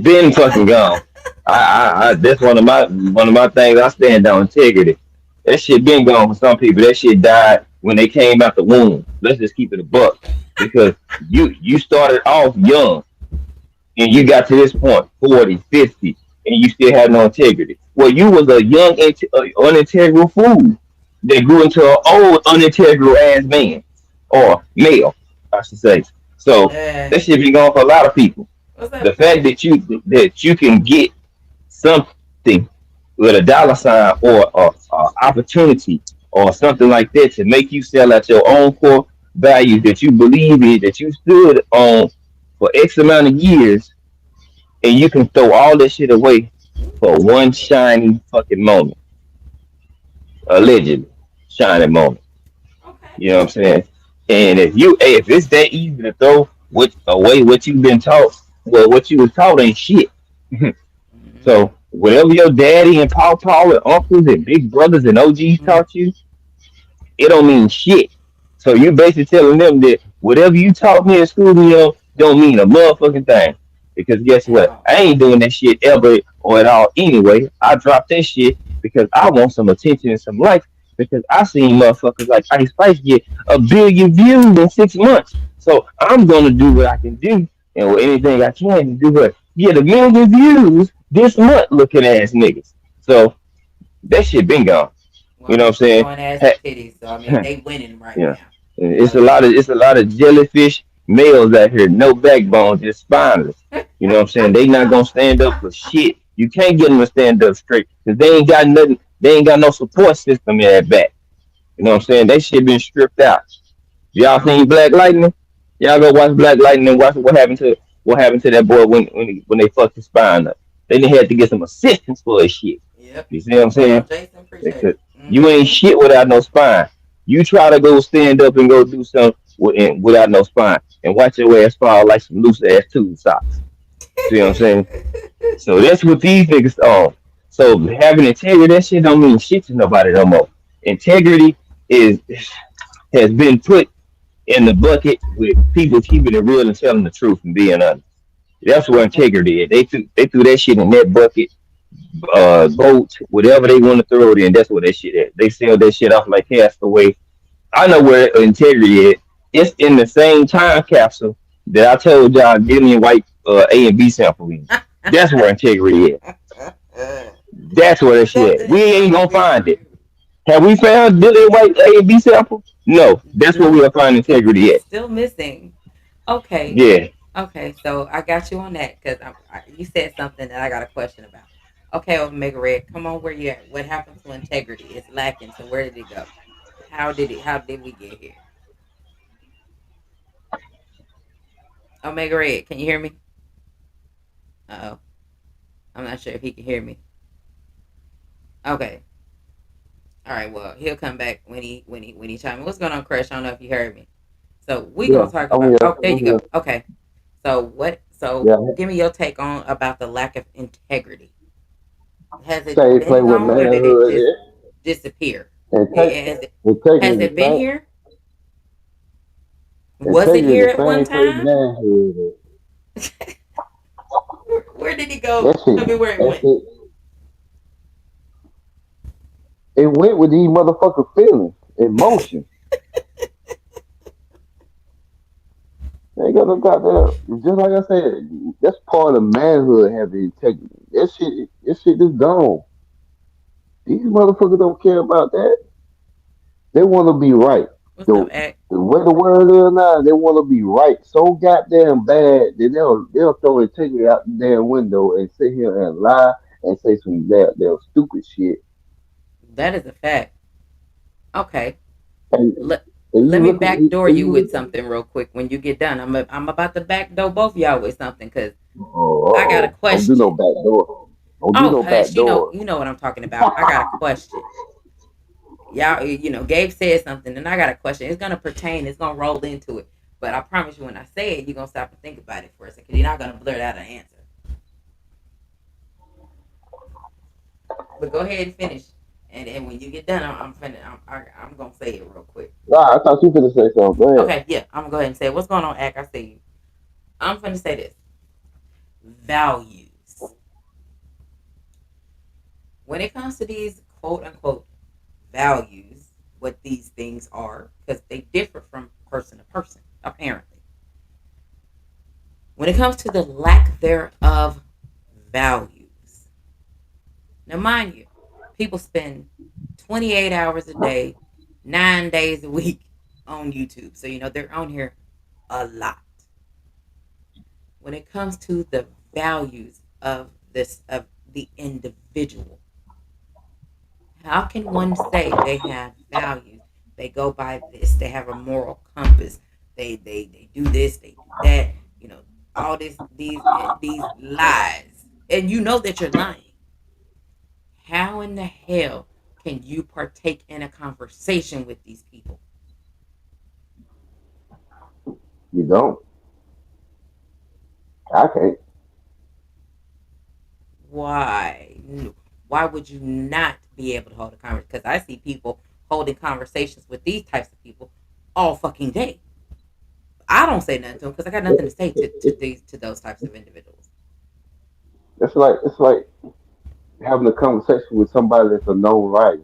Been fucking gone. That's one of my things. I stand on integrity. That shit been gone for some people. That shit died when they came out the womb. Let's just keep it a buck because you started off young and you got to this point, 40, 50, and you still had no integrity. Well, you was a young, unintegral fool that grew into an old, unintegral ass man or male, I should say. So that. that shit been gone for a lot of people. What's The up, fact Chris? that you can get something with a dollar sign or a opportunity or something like that to make you sell at your own core values that you believe in, that you stood on for X amount of years, and you can throw all this shit away for one shiny fucking moment, allegedly shiny moment. Okay. You know what I'm saying? And if it's that easy to throw away what you've been taught, well, what you was taught ain't shit. Mm-hmm. So whatever your daddy and pawpaw and uncles and big brothers and OGs Mm-hmm. taught you, it don't mean shit. So you basically telling them that whatever you taught me in school, don't mean a motherfucking thing. Because guess At what? all. I ain't doing that shit ever or at all anyway. I dropped that shit because I want some attention and some likes because I seen motherfuckers like Ice Spice get 1 billion views in 6 months. So I'm gonna do what I can do and anything I can to do what get 1 million views this month looking ass niggas. So that shit been gone. You Well, know what I'm saying? showing ass and titties. So I mean, they winning right Yeah. now. It's So a yeah. lot of jellyfish males out here, no backbone, just spineless. You know what I'm saying? They not gonna stand up for shit. You can't get them to stand up straight because they ain't got nothing. They ain't got no support system in that back. You know what I'm saying? That shit been stripped out. Y'all seen Black Lightning? Y'all go watch Black Lightning and watch what happened to that boy when they fucked his spine up. They didn't have to get some assistance for his shit. Yep. You see what I'm What's going saying? on, Jason? Appreciate Because it. you ain't Mm-hmm. shit without no spine. You try to go stand up and go do something without no spine, and watch your ass fall like some loose ass tube socks. See what I'm saying? So that's what these niggas on. So having integrity, that shit don't mean shit to nobody no more. Integrity is has been put in the bucket with people keeping it real and telling the truth and being honest. That's what Okay. integrity is. They threw that shit in that bucket, boat, whatever they want to throw it in. That's what that shit is. They sell that shit off like Castaway. I know where integrity is. It's in the same time capsule that I told y'all Gillian White A and B sample in. That's where integrity is. That's where that shit is. Something We is ain't wrong gonna with find it. you. Have we found Gillian White A and B sample? No. That's where No, we'll find integrity it's at. still missing. Okay. Yeah. Okay. So I got you on that because you said something that I got a question about. Okay, Omega Red, come on, where you at? What happened to integrity? It's lacking. So where did it go? How did it? How did we get here? Omega Red, can you hear me? Uh oh, I'm not sure if he can hear me. Okay. All right. Well, he'll come back when he chime in. What's going on, Crush? I don't know if you heard me. So we Yeah, gonna talk I'm about. here. Oh, there I'm you here. go. Okay. So what? So Yeah, give me your take on about the lack of integrity. Has it say play been with gone or did it manhood just is disappear? and Has integrity it the been same. here? Was it Integrity here the at one same place time? manhood is. Where did it go? That shit, Tell me where it that went. shit, it went with these motherfucker feelings, emotions. They got no goddamn. Just like I said, that's part of manhood having integrity. That shit is gone. These motherfuckers don't care about that. They want to be right. What's up, The, Act? the way the world is now, they want to be right so goddamn bad that they'll throw integrity out the damn window and sit here and lie and say some damn stupid shit. That is a fact. Okay. And Let and let you me look at backdoor and you you with look something real quick when you get done. I'm about to backdoor both y'all with something because oh, I got a don't do no question. back door. Don't do Oh, no back hush. door. You know what I'm talking about. I got a question. Y'all, Gabe said something, and I got a question. It's gonna pertain. It's gonna roll into it. But I promise you, when I say it, you're gonna stop and think about it for a second. You're not gonna blurt out an answer. But go ahead and finish. And when you get done, I'm gonna say it real quick. Nah, I thought you were gonna say something. Go ahead. Okay, yeah, I'm gonna go ahead and say it. What's going on, Ack? I see you. I'm gonna say this. Values. When it comes to these quote unquote values, what these things are, because they differ from person to person, apparently. When it comes to the lack thereof values, now mind you, people spend 28 hours a day, 9 days a week on YouTube. So they're on here a lot. When it comes to the values of the individual, how can one say they have values? They go by this. They have a moral compass. They do this. They do that. All these lies, and you know that you're lying. How in the hell can you partake in a conversation with these people? You don't. I can't. Why? Why would you not be able to hold a conversation? Because I see people holding conversations with these types of people all fucking day. I don't say nothing to them because I got nothing to say to those types of individuals. It's like having a conversation with somebody that's a known writer.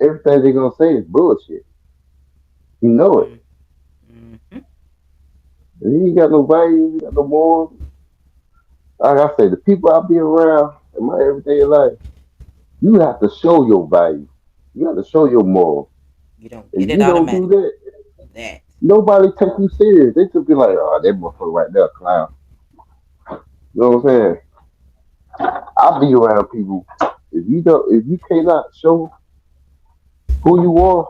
Everything they're gonna say is bullshit. You know it. Mm, mm-hmm. If you ain't got no value, you got no morals. Like I say, the people I be around in my everyday life, you have to show your value. You have to show your morals. You don't If get it you don't do automatically. that, That. nobody take you serious. They just be like, oh, that motherfucker right there, clown. You know what I'm saying? I be around people. If you cannot show who you are,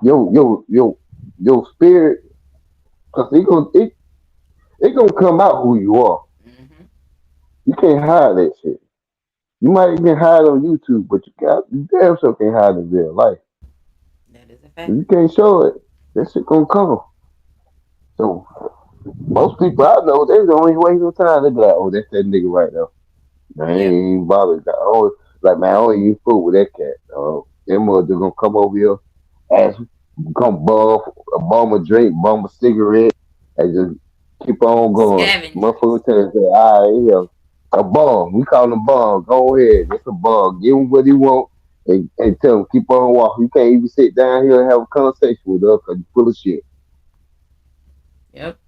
your spirit, cause it gonna come out who you are. Mm-hmm. You can't hide that shit. You might even hide on YouTube, but you damn sure can't hide in real life. That is a If fact. you can't show it, that shit gonna come. So most people I know, they don't even waste no time. They be like, oh, that's that nigga right now. I ain't Yep. even bothered. Like, man, I don't even fool with that cat. Them mother gonna come over here, ask, come bum a drink, bum a cigarette, and just keep on going. Scavengers. Motherfucker tell us, all right, yeah, a bum. We call him bum. Go ahead, it's a bum. Give him what he want, and tell him keep on walking. You can't even sit down here and have a conversation with us because you full of shit. Yep.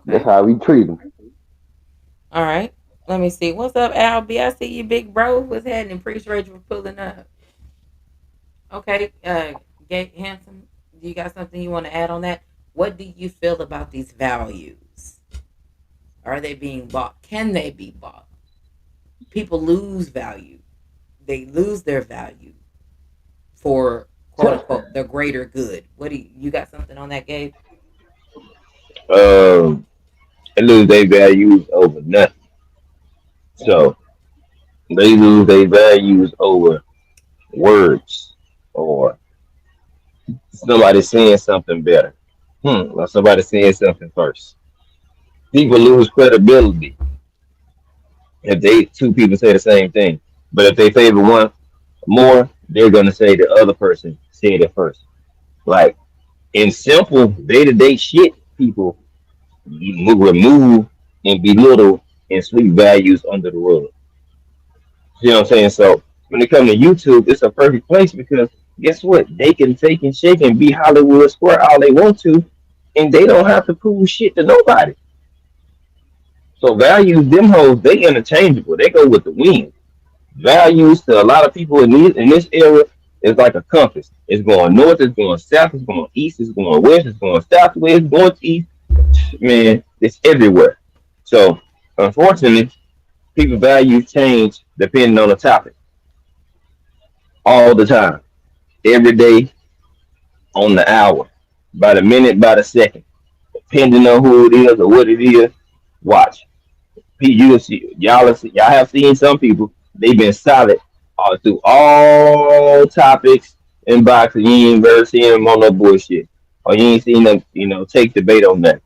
That's Okay. how we treat him. All right. Let me see. What's up, Albie? I see you, big bro. What's happening? Appreciate you for pulling up. Okay. Gay handsome. Do you got something you want to add on that? What do you feel about these values? Are they being bought? Can they be bought? People lose value. They lose their value for quote unquote the greater good. What do you got something on that, Gabe? Um, they lose their values over nothing. So they lose their values over words or somebody saying something better. Or somebody saying something first. People lose credibility if they two people say the same thing. But if they favor one more, they're gonna say the other person said it first. Like in simple day to day shit, people remove and belittle and sweep values under the rug. You know what I'm saying? So when it comes to YouTube, it's a perfect place because guess what? They can take and shake and be Hollywood Square all they want to, and they don't have to prove shit to nobody. So values, them hoes, they interchangeable. They go with the wind. Values to a lot of people in this era is like a compass. It's going north, it's going south, it's going east, it's going west, it's going southwest, it's going east. Man, it's everywhere. So unfortunately, people values change depending on the topic all the time, every day, on the hour, by the minute, by the second, depending on who it is or what it is. Watch. You see, y'all have seen some people. They've been solid all through all topics in boxing. You ain't ever seen them on no bullshit, or you ain't seen them, take debate on that.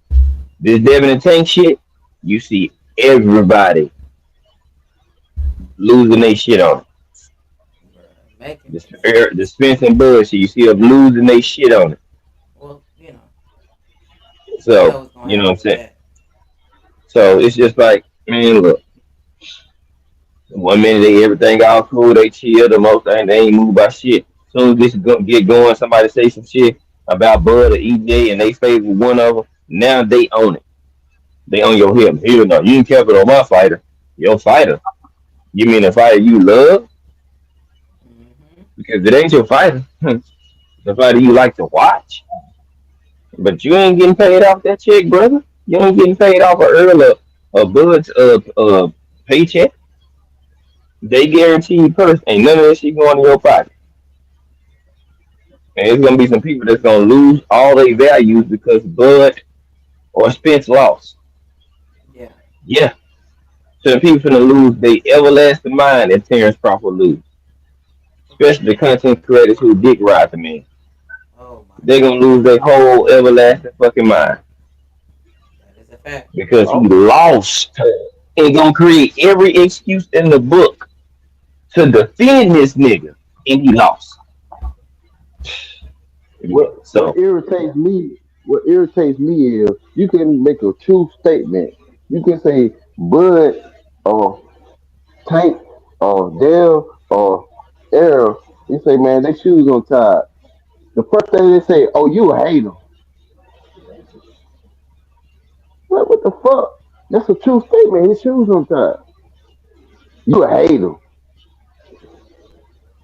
This Devin and Tank shit, you see everybody losing their shit on it. Bruh, making The, me sick. the Spence and Bud shit, you see them losing their shit on it. Well, you So know what's gonna you know what I'm happen with saying. that. So it's just like, man, look. One minute they everything all cool, they chill. The most thing they ain't moved by shit. Soon as this get going, somebody say some shit about Bud or EJ, and they favor one of them. Now they own it. They own your hip. Here, no, you didn't care on my fighter. Your fighter. You mean the fighter you love? Hmm. Because it ain't your fighter. The fighter you like to watch. But you ain't getting paid off that check, brother. You ain't getting paid off a Earl or Bud's paycheck. They guarantee first. Ain't none of that shit going in your pocket. And it's gonna be some people that's gonna lose all their values because Bud or Spence lost. Yeah. Yeah. So the people finna lose their everlasting mind if Terrence Crawford lose. Especially the content creators who dick ride the man. Oh my They're gonna God. lose their whole everlasting fucking mind. That is a fact. Because he Oh, lost. And gonna create every excuse in the book to defend this nigga. And he lost. what what So irritates me what irritates me is you can make a true statement. You can say Bud or Tank or Dale or Errol. You say, man, their shoes on tied. The first thing they say, oh, you a hater. What the fuck? That's a true statement. His shoes on tied. You a hater.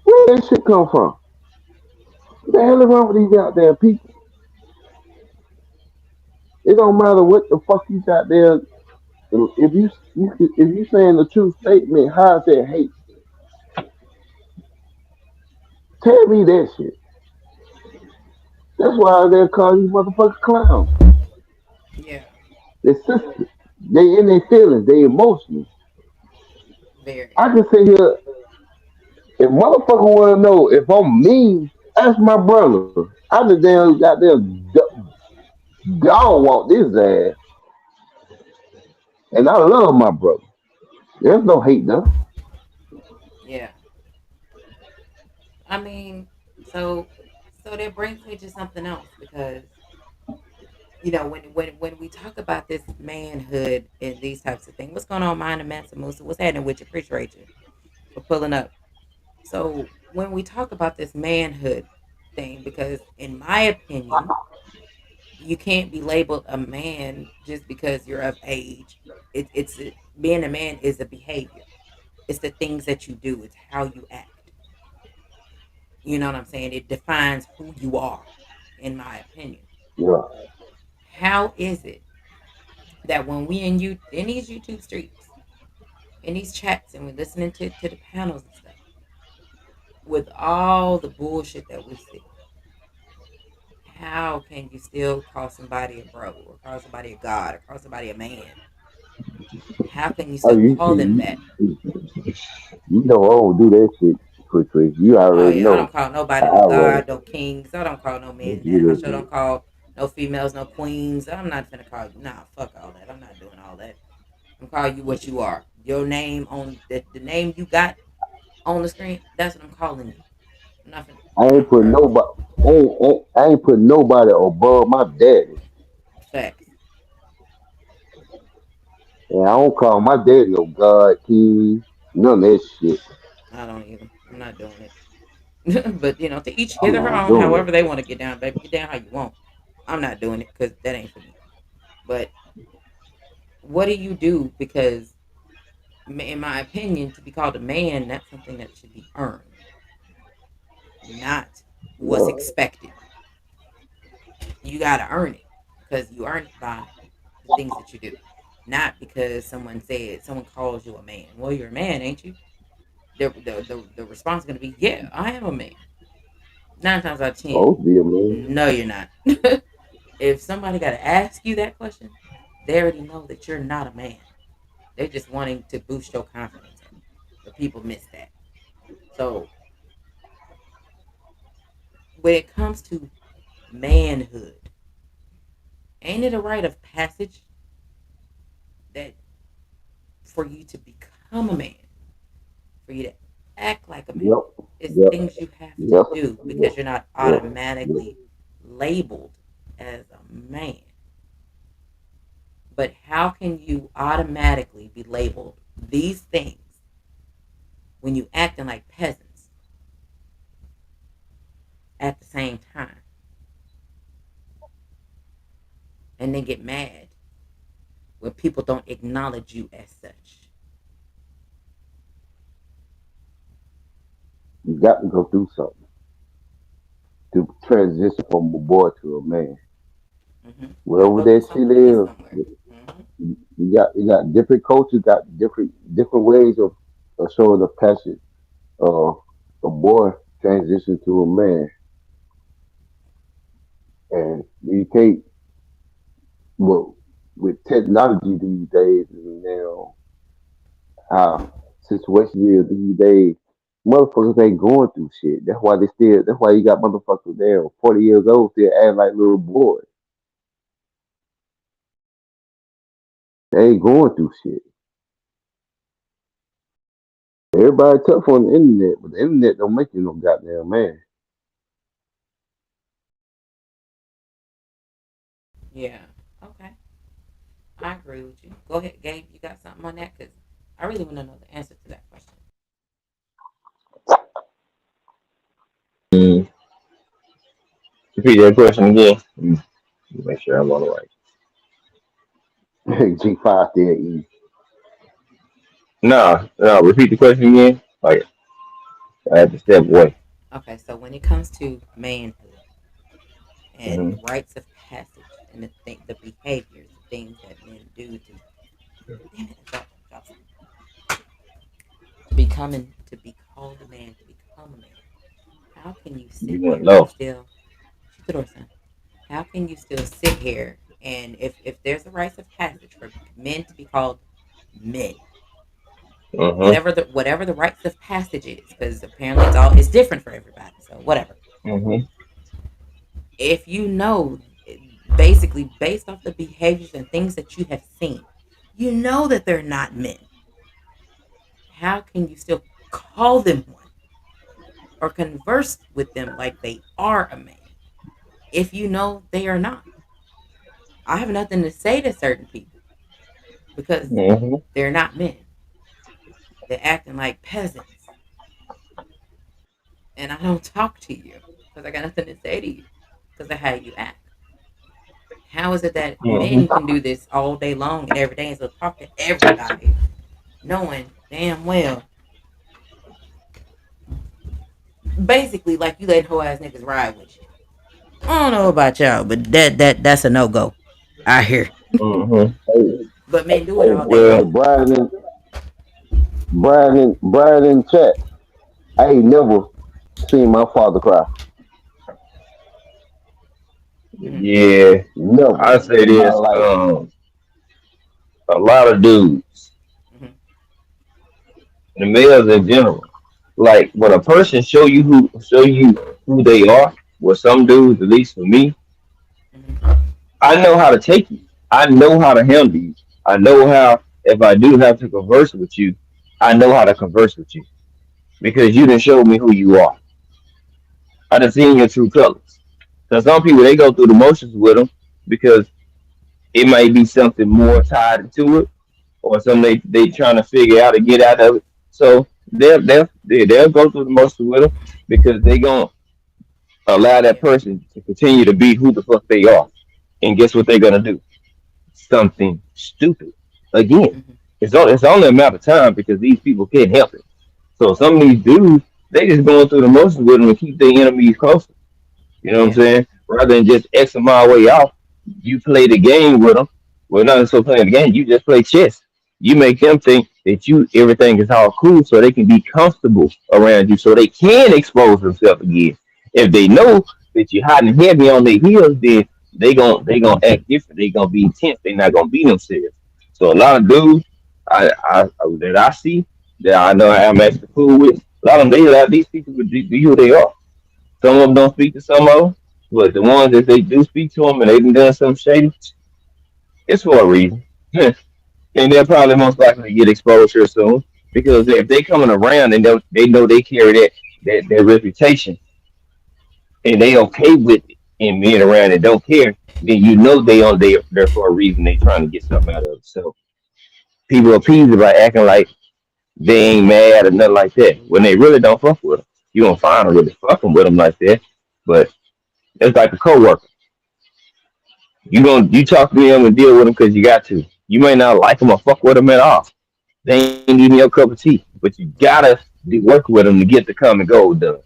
Where did that shit come from? What the hell is wrong with these goddamn people? It don't matter what the fuck you got there. if you saying the true statement, how's that hate? Tell me that shit. That's why they call these motherfuckers clowns. Yeah, They sensitive. They in their feelings. They emotional. very. I can sit here. If motherfucker want to know if I'm mean, ask my brother. I the damn goddamn dog walk this ass, and I love my brother. There's no hate there. Yeah. I mean, so so that brings me to something else because when we talk about this manhood and these types of things, what's going on, Mind and Mansa Musa? What's happening with you? Appreciate you for pulling up. So when we talk about this manhood thing, because in my opinion, you can't be labeled a man just because you're of age. Being a man is a behavior. It's the things that you do. It's how you act. You know what I'm saying? It defines who you are, in my opinion. Yeah, How is it that when we in these YouTube streets, in these chats, and we're listening to the panels and stuff, with all the bullshit that we see, how can you still call somebody a bro or call somebody a god or call somebody a man? How can you oh, still call them that? you know I don't do that shit quickly. You Oh already yeah, I don't know call nobody no how I roll. god, no kings. I don't call no Let's men get that. I into sure don't it. call no females no queens. I'm not gonna call you. Nah, fuck all that. I'm not doing all that. I'm calling you what you are. Your name on the name you got on the screen. That's what I'm calling you. I'm not finna. I I ain't don't put care. nobody. I ain't put nobody above my daddy, Facts. and I don't call my daddy no god, king, none of that shit. I don't even. I'm not doing it. But to each I'm his or her not own. doing However it. they want to get down, baby, get down how you want. I'm not doing it because that ain't for me. But what do you do? Because in my opinion, to be called a man, that's something that should be earned, not what's Yeah. expected. You got to earn it because you earn it by the things that you do, not because someone calls you a man. Well, you're a man, ain't you? The response is going to be, yeah, I am a man. Nine times out of ten, Supposed to be a man. no, you're not. If somebody got to ask you that question, they already know that you're not a man. They're just wanting to boost your confidence up. But people miss that. So when it comes to manhood, ain't it a rite of passage that for you to become a man, for you to act like a man, Yep. it's Yep. things you have to Yep. do Yep. because you're not Yep. Yep. automatically labeled as a man. But how can you automatically be labeled these things when you acting like peasants at the same time and then get mad when people don't acknowledge you as such? You got to go through something to transition from a boy to a man. You gotta Wherever go through that shit something to get is, somewhere. Hmm. you got different cultures, got different ways of showing the passion of a boy transition to a man, and you can't. Well, with technology these days, and now how situation is these days, motherfuckers ain't going through shit. That's why they still. That's why you got motherfuckers there, 40 years old, still acting like little boys. They ain't going through shit. Everybody tough on the internet, but the internet don't make you no goddamn man. Yeah. Okay. I agree with you. Go ahead, Gabe. You got something on that? Because I really want to know the answer to that question. Mm, repeat that question again. Make sure I'm on the right. G5 there, E. No, no. Repeat the question again. Like I had to step away. Okay. So when it comes to manhood and Hmm. the rites of passage and the behaviors, the things that men do to Damn it, I dropped something. To be called a man, to become a man. How can you You sit won't here and know. still shoot the door, son? How can you still sit here and if there's a rites of passage for men to be called men, Mhm. whatever the rites of passage is, because apparently it's different for everybody. So whatever. Mhm. If you know, basically based off the behaviors and things that you have seen, you know that they're not men. How can you still call them one or converse with them like they are a man if you know they are not? I have nothing to say to certain people because Mhm. they're not men. They're acting like peasants, and I don't talk to you because I got nothing to say to you because of how you act. How is it that Mhm. men can do this all day long and every day and still talk to everybody, knowing damn well, basically, like you let hoe ass niggas ride with you? I don't know about y'all, but that's a no go. I hear, Mhm. Hey, but men do it all day hey, Well. long. Brian in chat. I ain't never seen my father cry. Hmm. Yeah. Never I say in my this. life. A lot of dudes, Hmm. the males in general, like when a person show you who they are. With some dudes, at least for me, Hmm. I know how to take you. I know how to handle you. I know how, if I do have to converse with you, I know how to converse with you because you done showed me who you are. I done seen your true colors. So some people they go through the motions with them because it might be something more tied into it or something they trying to figure out to get out of it. So they'll go through the motions with them because they gonna allow that Yeah. person to continue to be who the fuck they are. And guess what they're gonna do? Something stupid. Again, Hmm. it's only a matter of time because these people can't help it. So some of these dudes, they just going through the motions with them and keep their enemies close. You know what I'm Yeah. saying? Rather than just X a mile way off, you play the game with them. Well, not so playing the game, you just play chess. You make them think that you everything is all cool, so they can be comfortable around you, so they can expose themselves again. If they know that you're hot and heavy on their heels, then they gonna act different. They gonna be intense. They not gonna be themselves. So a lot of dudes that I see that I know I'm actually cool with, a lot of them they allow these people to be who they are. Some of them don't speak to some of them, but the ones that they do speak to them and they done something shady, it's for a reason. And they're probably most likely to get exposure soon because if they coming around and they know they carry that reputation and they okay with it and being around and don't care, then you know they on there for a reason. They trying to get something out of it. So people appease it by acting like they ain't mad or nothing like that when they really don't fuck with them. You don't find them really fucking with them like that, but it's like a coworker. You talk to them and deal with them because you got to. You may not like them or fuck with them at all. They ain't even your cup of tea, but you gotta work with them to get the common goal done.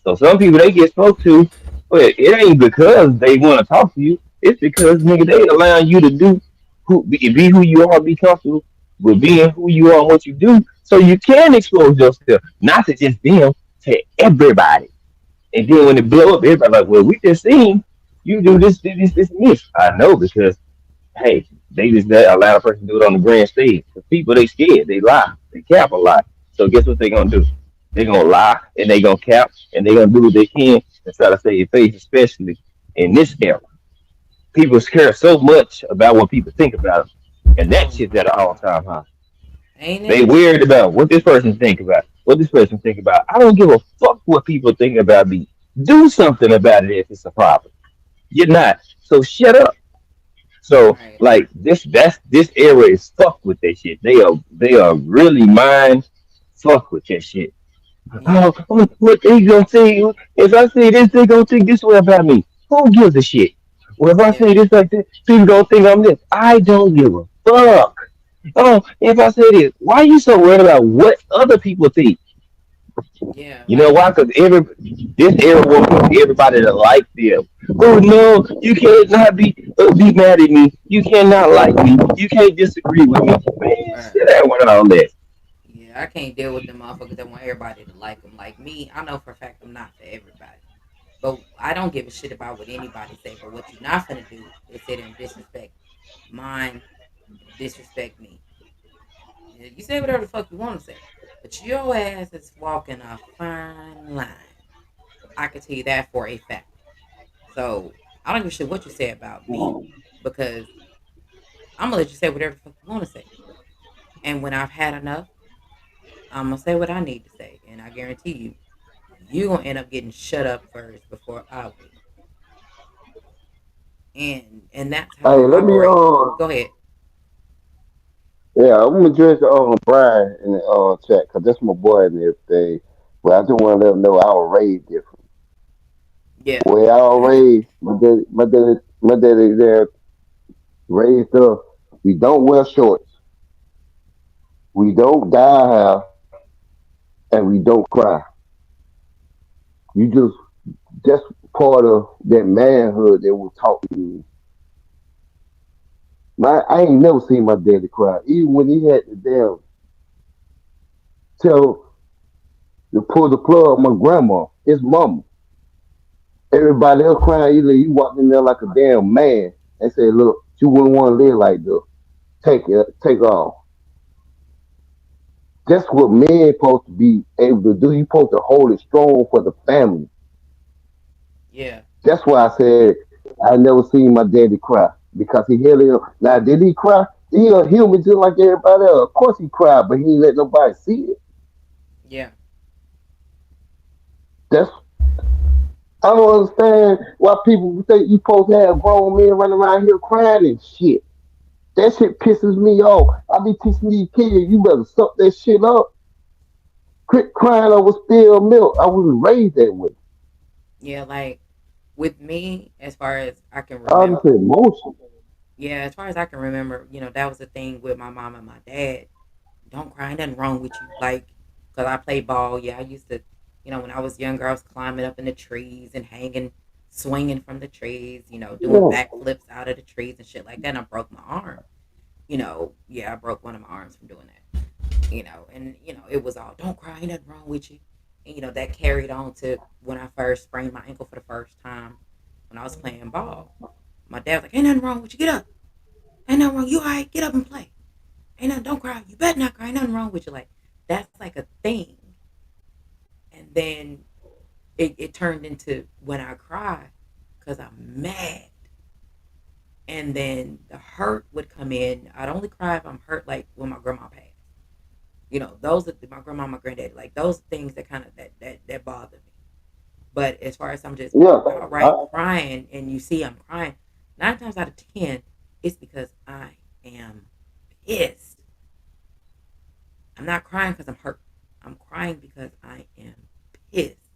So some people they get spoke to, but it ain't because they want to talk to you. It's because nigga they allowing you to be who you are, be comfortable with being who you are and what you do, so you can expose yourself, not to just them, to everybody. And then when it blow up, everybody like, well, we just seen you do this, and this. I know because hey, they just let allow a person to do it on the grand stage. The people they scared, they lie, they cap a lie. So guess what they gonna do? They gonna lie and they gonna cap and they gonna do what they can to try to save face, especially in this era. People care so much about what people think about them, and that Oh shit's my at an all god. time high. Ain't They it? weird about what this person think about, what this person think about. I don't give a fuck what people think about me. Do something about it if it's a problem. You're not. So shut up. So Right. like this era is fucked with that shit. They are really mind fuck with that shit. Yeah. Oh, what they gonna say? If I say this, they gonna think this way about me. Who gives a shit? Well, if I Yeah. say this like this, people gonna think I'm this. I don't give a fuck. Oh, if I say this, why are you so worried about what other people think? Yeah, You know like why? Because this era will push everybody to like them. Oh no, you can't not be mad at me. You cannot like me. You can't disagree with me. Man, right. sit down with all that. Yeah, I can't deal with them motherfuckers that want everybody to like them. Like me, I know for a fact I'm not for everybody. But I don't give a shit about what anybody say. But what you're not gonna do is sit there and disrespect mine, disrespect me. Yeah, you say whatever the fuck you want to say, but your ass is walking a fine line. I can tell you that for a fact. So I don't give a shit what you say about me because I'm gonna let you say whatever the fuck you want to say. And when I've had enough, I'm gonna say what I need to say, and I guarantee you, you gonna end up getting shut up first before I will. And that's how Hey, I let me operate. Go ahead. yeah, I'm gonna address Brian in the chat because that's my boy and everything. But I just want to let him know I was raised different. Yeah. Way I was raised, my daddy there raised up. We don't wear shorts. We don't dye hair, and we don't cry. You just that's part of that manhood that was taught to me. I ain't never seen my daddy cry, even when he had to damn tell to pull the plug on my grandma, his mama. Everybody else crying, he walked in there like a damn man and said, "Look, you wouldn't want to live like this. Take off." That's what men supposed to be able to do. You supposed to hold it strong for the family. Yeah. That's why I said I never seen my daddy cry because he held it. Now, did he cry? He a human just like everybody else. Of course he cried, but he ain't let nobody see it. Yeah. That's I don't understand why people think you supposed to have grown men running around here crying and shit. That shit pisses me off. I be teaching these kids, you better suck that shit up. Quit crying over spilled milk. I was raised that way. Yeah. Like with me, as far as I can All this remember, emotion. yeah, as far as I can remember, that was the thing with my mom and my dad. Don't cry, ain't nothing wrong with you. Like, cause I played ball. Yeah, I used to, when I was younger, I was climbing up in the trees and hanging, swinging from the trees. Doing Yeah. backflips out of the trees and shit like that. And I broke my arm. Yeah, I broke one of my arms from doing that. And it was all don't cry, ain't nothing wrong with you. And that carried on to when I first sprained my ankle for the first time when I was playing ball. My dad was like, ain't nothing wrong with you, get up. Ain't nothing wrong, you all right, get up and play. Ain't nothing, don't cry, you better not cry, ain't nothing wrong with you. Like, that's like a thing. And then it turned into when I cry because I'm mad. And then the hurt would come in. I'd only cry if I'm hurt, like when my grandma passed. Those are my grandma, my granddad, like those things that kind of that bother me. But as far as I'm just Yeah. outright crying and you see I'm crying, 9 times out of 10, it's because I am pissed. I'm not crying because I'm hurt. I'm crying because I am pissed.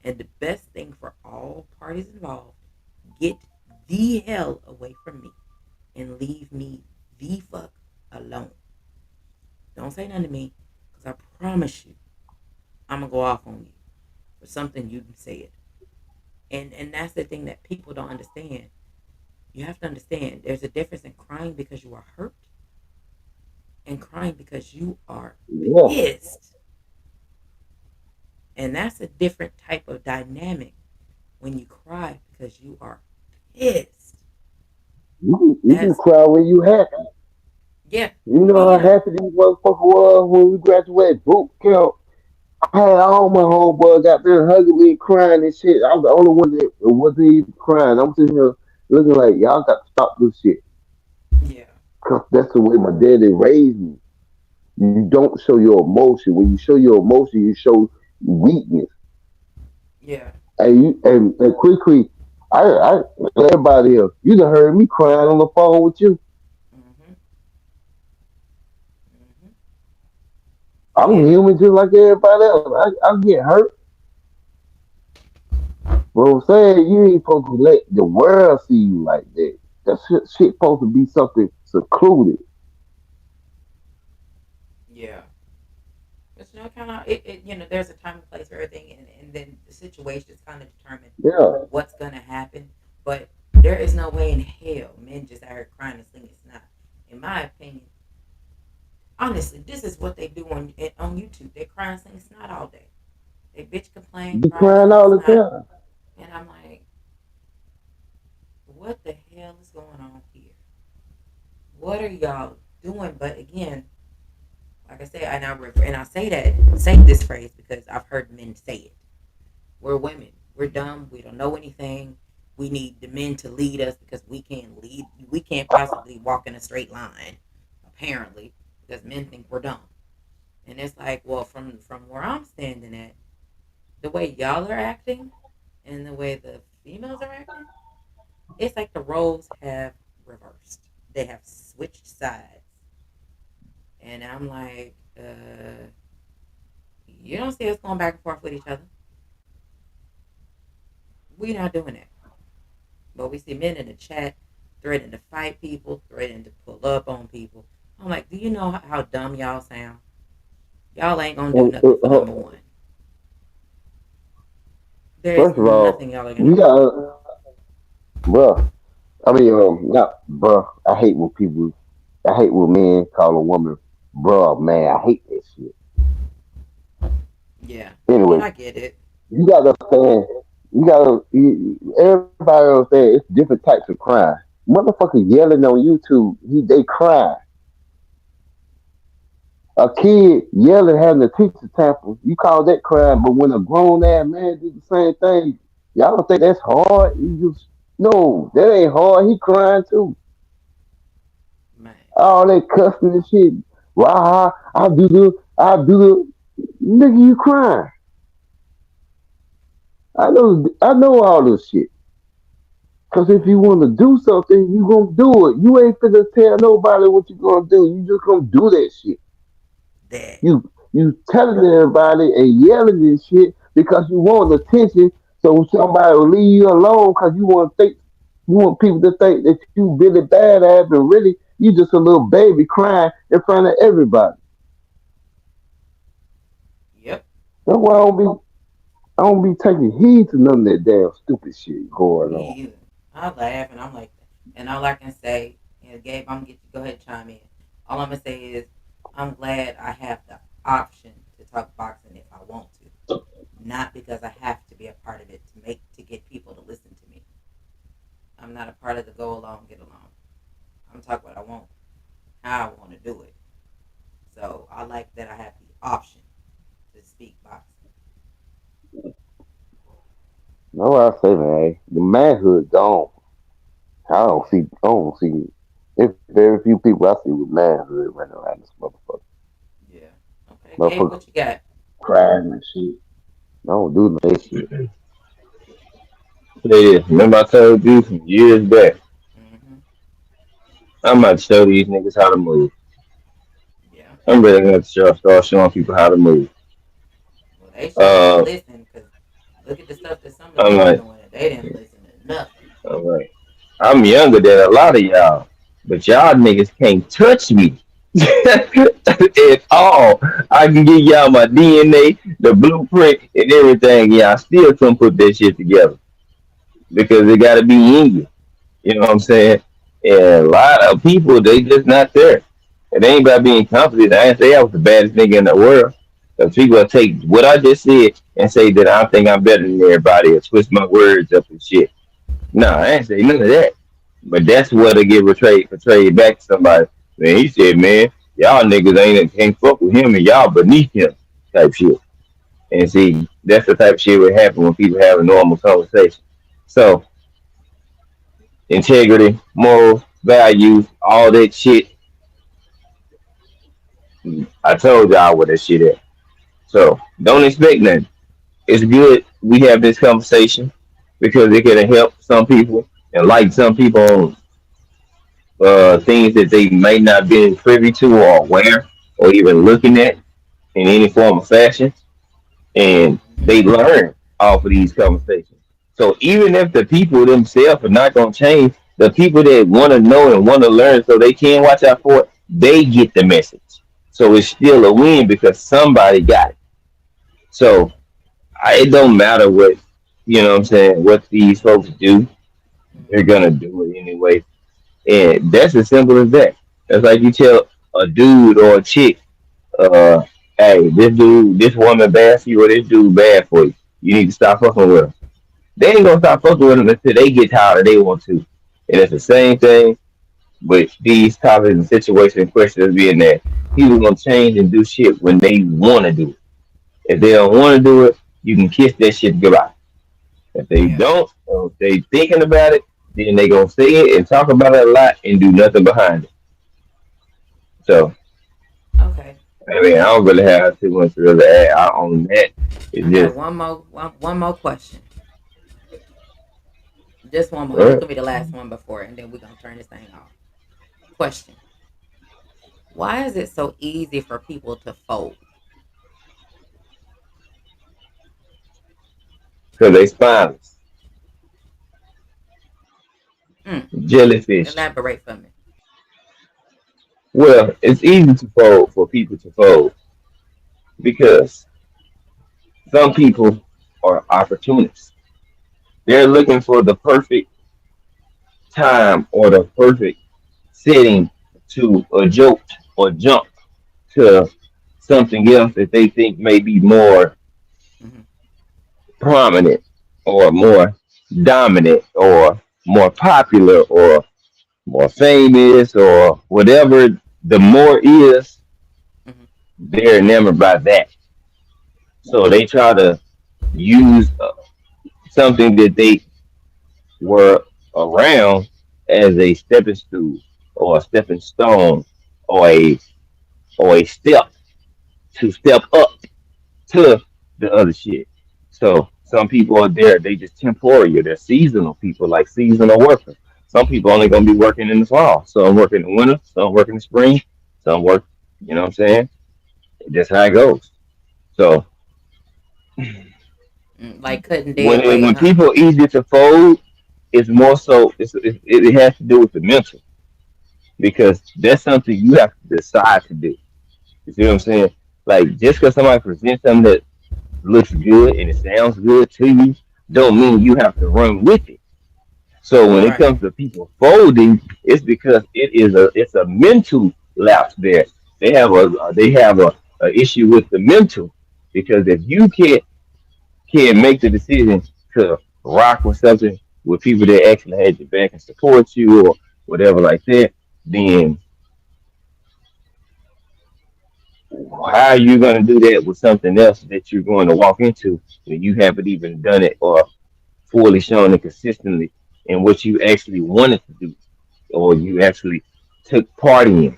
And the best thing for all parties involved, get the hell away from me and leave me the fuck alone. Don't say nothing to me because I promise you I'm gonna go off on you for something you said. And that's the thing that people don't understand. You have to understand there's a difference in crying because you are hurt and crying because you are Yeah. pissed. And that's a different type of dynamic when you cry because you are pissed. You can That's cry when you happy. yeah. You I mean, know how happy these motherfuckers was when we graduated boot camp. I had all my homeboys out there hugging me, crying and shit. I was the only one that wasn't even crying. I'm sitting here looking like y'all got to stop this shit. yeah, Cause that's the way my daddy raised me. You don't show your emotion. When you show your emotion, you show weakness. yeah. And quickly, I everybody here, you done heard me crying on the phone with you. Mhm, mhm. I'm Yeah, human just like everybody else. I get hurt. But I'm saying you ain't supposed to let the world see you like that. That shit supposed to be something secluded. yeah. you know, kind of there's a time and place for everything, and then the situations kind of determine Yeah, what's gonna happen. But there is no way in hell men just out here crying and slinging snot. In my opinion, honestly, this is what they do on YouTube. They cry and sling snot all day. They bitch complain, be cry, crying sling all the snot, time. and I'm like, what the hell is going on here? What are y'all doing? But again, like I said, and I say this phrase because I've heard men say it. We're women. We're dumb. We don't know anything. We need the men to lead us because we can't lead. We can't possibly walk in a straight line, apparently, because men think we're dumb. And it's like, well, from where I'm standing at, the way y'all are acting and the way the females are acting, it's like the roles have reversed. They have switched sides, and I'm like, you don't see us going back and forth with each other. We're not doing that. But we see men in the chat threatening to fight people, threatening to pull up on people. I'm like, do you know how dumb y'all sound? Y'all ain't gonna do And, nothing for number one. There is first of nothing all, y'all are gonna you do. got, bruh. I mean, not bruh. I hate when people. I hate when men call a woman bruh. Man, I hate that shit. Yeah, I mean, Anyway, I get it. you gotta understand. Everybody understand. It's different types of crime. Motherfucker yelling on YouTube. They crying. A kid yelling having a teacher tantrum. You call that crime, but when a grown ass man do the same thing, y'all don't think that's hard? You just no, that ain't hard. He crying too. Man, All that cussing and shit. Why I do the nigga you crying. I know all this shit. Cause if you want to do something, you gonna do it. You ain't finna tell nobody what you gonna do. You just gonna do that shit. that. You telling everybody and yelling and shit because you want attention. So somebody will leave you alone because you want people to think that you really bad at, but really you just a little baby crying in front of everybody. Yep, That's why I don't be taking heed to none of that damn stupid shit going me on. either. I laugh and I'm like, and all I can say, Gabe, I'm gonna get you. Go ahead, and chime in. All I'm gonna say is, I'm glad I have the option to talk boxing if I want to, not because I have to be a part of it to get people to listen to me. I'm not a part of the go along, get along. I'm talking what I want, how I want to do it. So I like that I have the option to speak boxing. That's what I say, man. The manhood gone. Yeah, I don't see. It's very few people I see with manhood running around this motherfucker. yeah. Okay, Gabe, Motherfucker what you got? crying and shit. I don't do no shit. Say this. Remember I told you some years back, Mm-hmm. I'm about to show these niggas how to move. Yeah. I'm really gonna start showing people how to move. Well, they sure didn't Uh, listen because look at the stuff that some of I'm them was like, doing. And they didn't listen to nothing. I'm like, I'm younger than a lot of y'all, but y'all niggas can't touch me at all. I can give y'all my DNA, the blueprint, and everything. Y'all still couldn't put that shit together because it got to be in you. You know what I'm saying? And a lot of people, they just not there. It ain't about being confident. I ain't say I was the baddest nigga in the world. Because people will take what I just said and say that I think I'm better than everybody or twist my words up and shit. No, I ain't say none of that. But that's what they get portrayed back to somebody. Man, he said, man, y'all niggas ain't can't fuck with him and y'all beneath him type shit. And see, that's the type of shit that happen when people have a normal conversation. So integrity, morals, values, all that shit. I told y'all where that shit at. So don't expect nothing. It's good we have this conversation because it can help some people and light some people on things that they may not be privy to or aware or even looking at in any form of fashion. And Mm-hmm. they learn off of these conversations. So even if the people themselves are not going to change, the people that want to know and want to learn so they can watch out for it, they get the message. So it's still a win because somebody got it. So it don't matter what, what I'm saying, what these folks do, they're Mm-hmm. gonna do it anyway. And that's as simple as that. That's like you tell a dude or a chick, uh, hey, this woman bad for you or this dude bad for you. You need to stop fucking with them. They ain't gonna stop fucking with them until they get tired or they want to. And it's the same thing with these topics and situations and questions being that people gonna change and do shit when they wanna do it. If they don't wanna do it, you can kiss that shit goodbye. If they Yeah. don't, or if they thinking about it, then they gonna say it and talk about it a lot and do nothing behind it. So Okay. I mean, I don't really have too much to really add out on that. It's I got just, one more question. Just one more, and this right? gonna be the last one before, and then we're gonna turn this thing off. Question: why is it so easy for people to fold? Because they spineless, Mm, jellyfish. elaborate for me. Well, it's easy to fold for people to fold because some people are opportunists. They're looking for the perfect time or the perfect setting to jolt or jump to something else that they think may be more Mm-hmm. prominent or more dominant or more popular or more famous or whatever the more is, Mm-hmm. they're enamored by that. So they try to use something that they were around as a stepping stool or a stepping stone or a step to step up to the other shit. So some people are there, they just temporary, they're seasonal people, like seasonal workers. Some people only gonna be working in the fall. Some work in the winter, some work in the spring, some work, you know what I'm saying? That's how it goes. So Like cutting dead when weight, when huh? people easy to fold, it's more so it has to do with the mental because that's something you have to decide to do. You see what I'm saying? Like just because somebody presents something that looks good and it sounds good to you, don't mean you have to run with it. So when it Right. comes to people folding, it's because it's a mental lapse there. They have a issue with the mental because if you can't make the decision to rock with something with people that actually had your back and support you or whatever like that, then how are you going to do that with something else that you're going to walk into when you haven't even done it or fully shown it consistently in what you actually wanted to do or you actually took part in?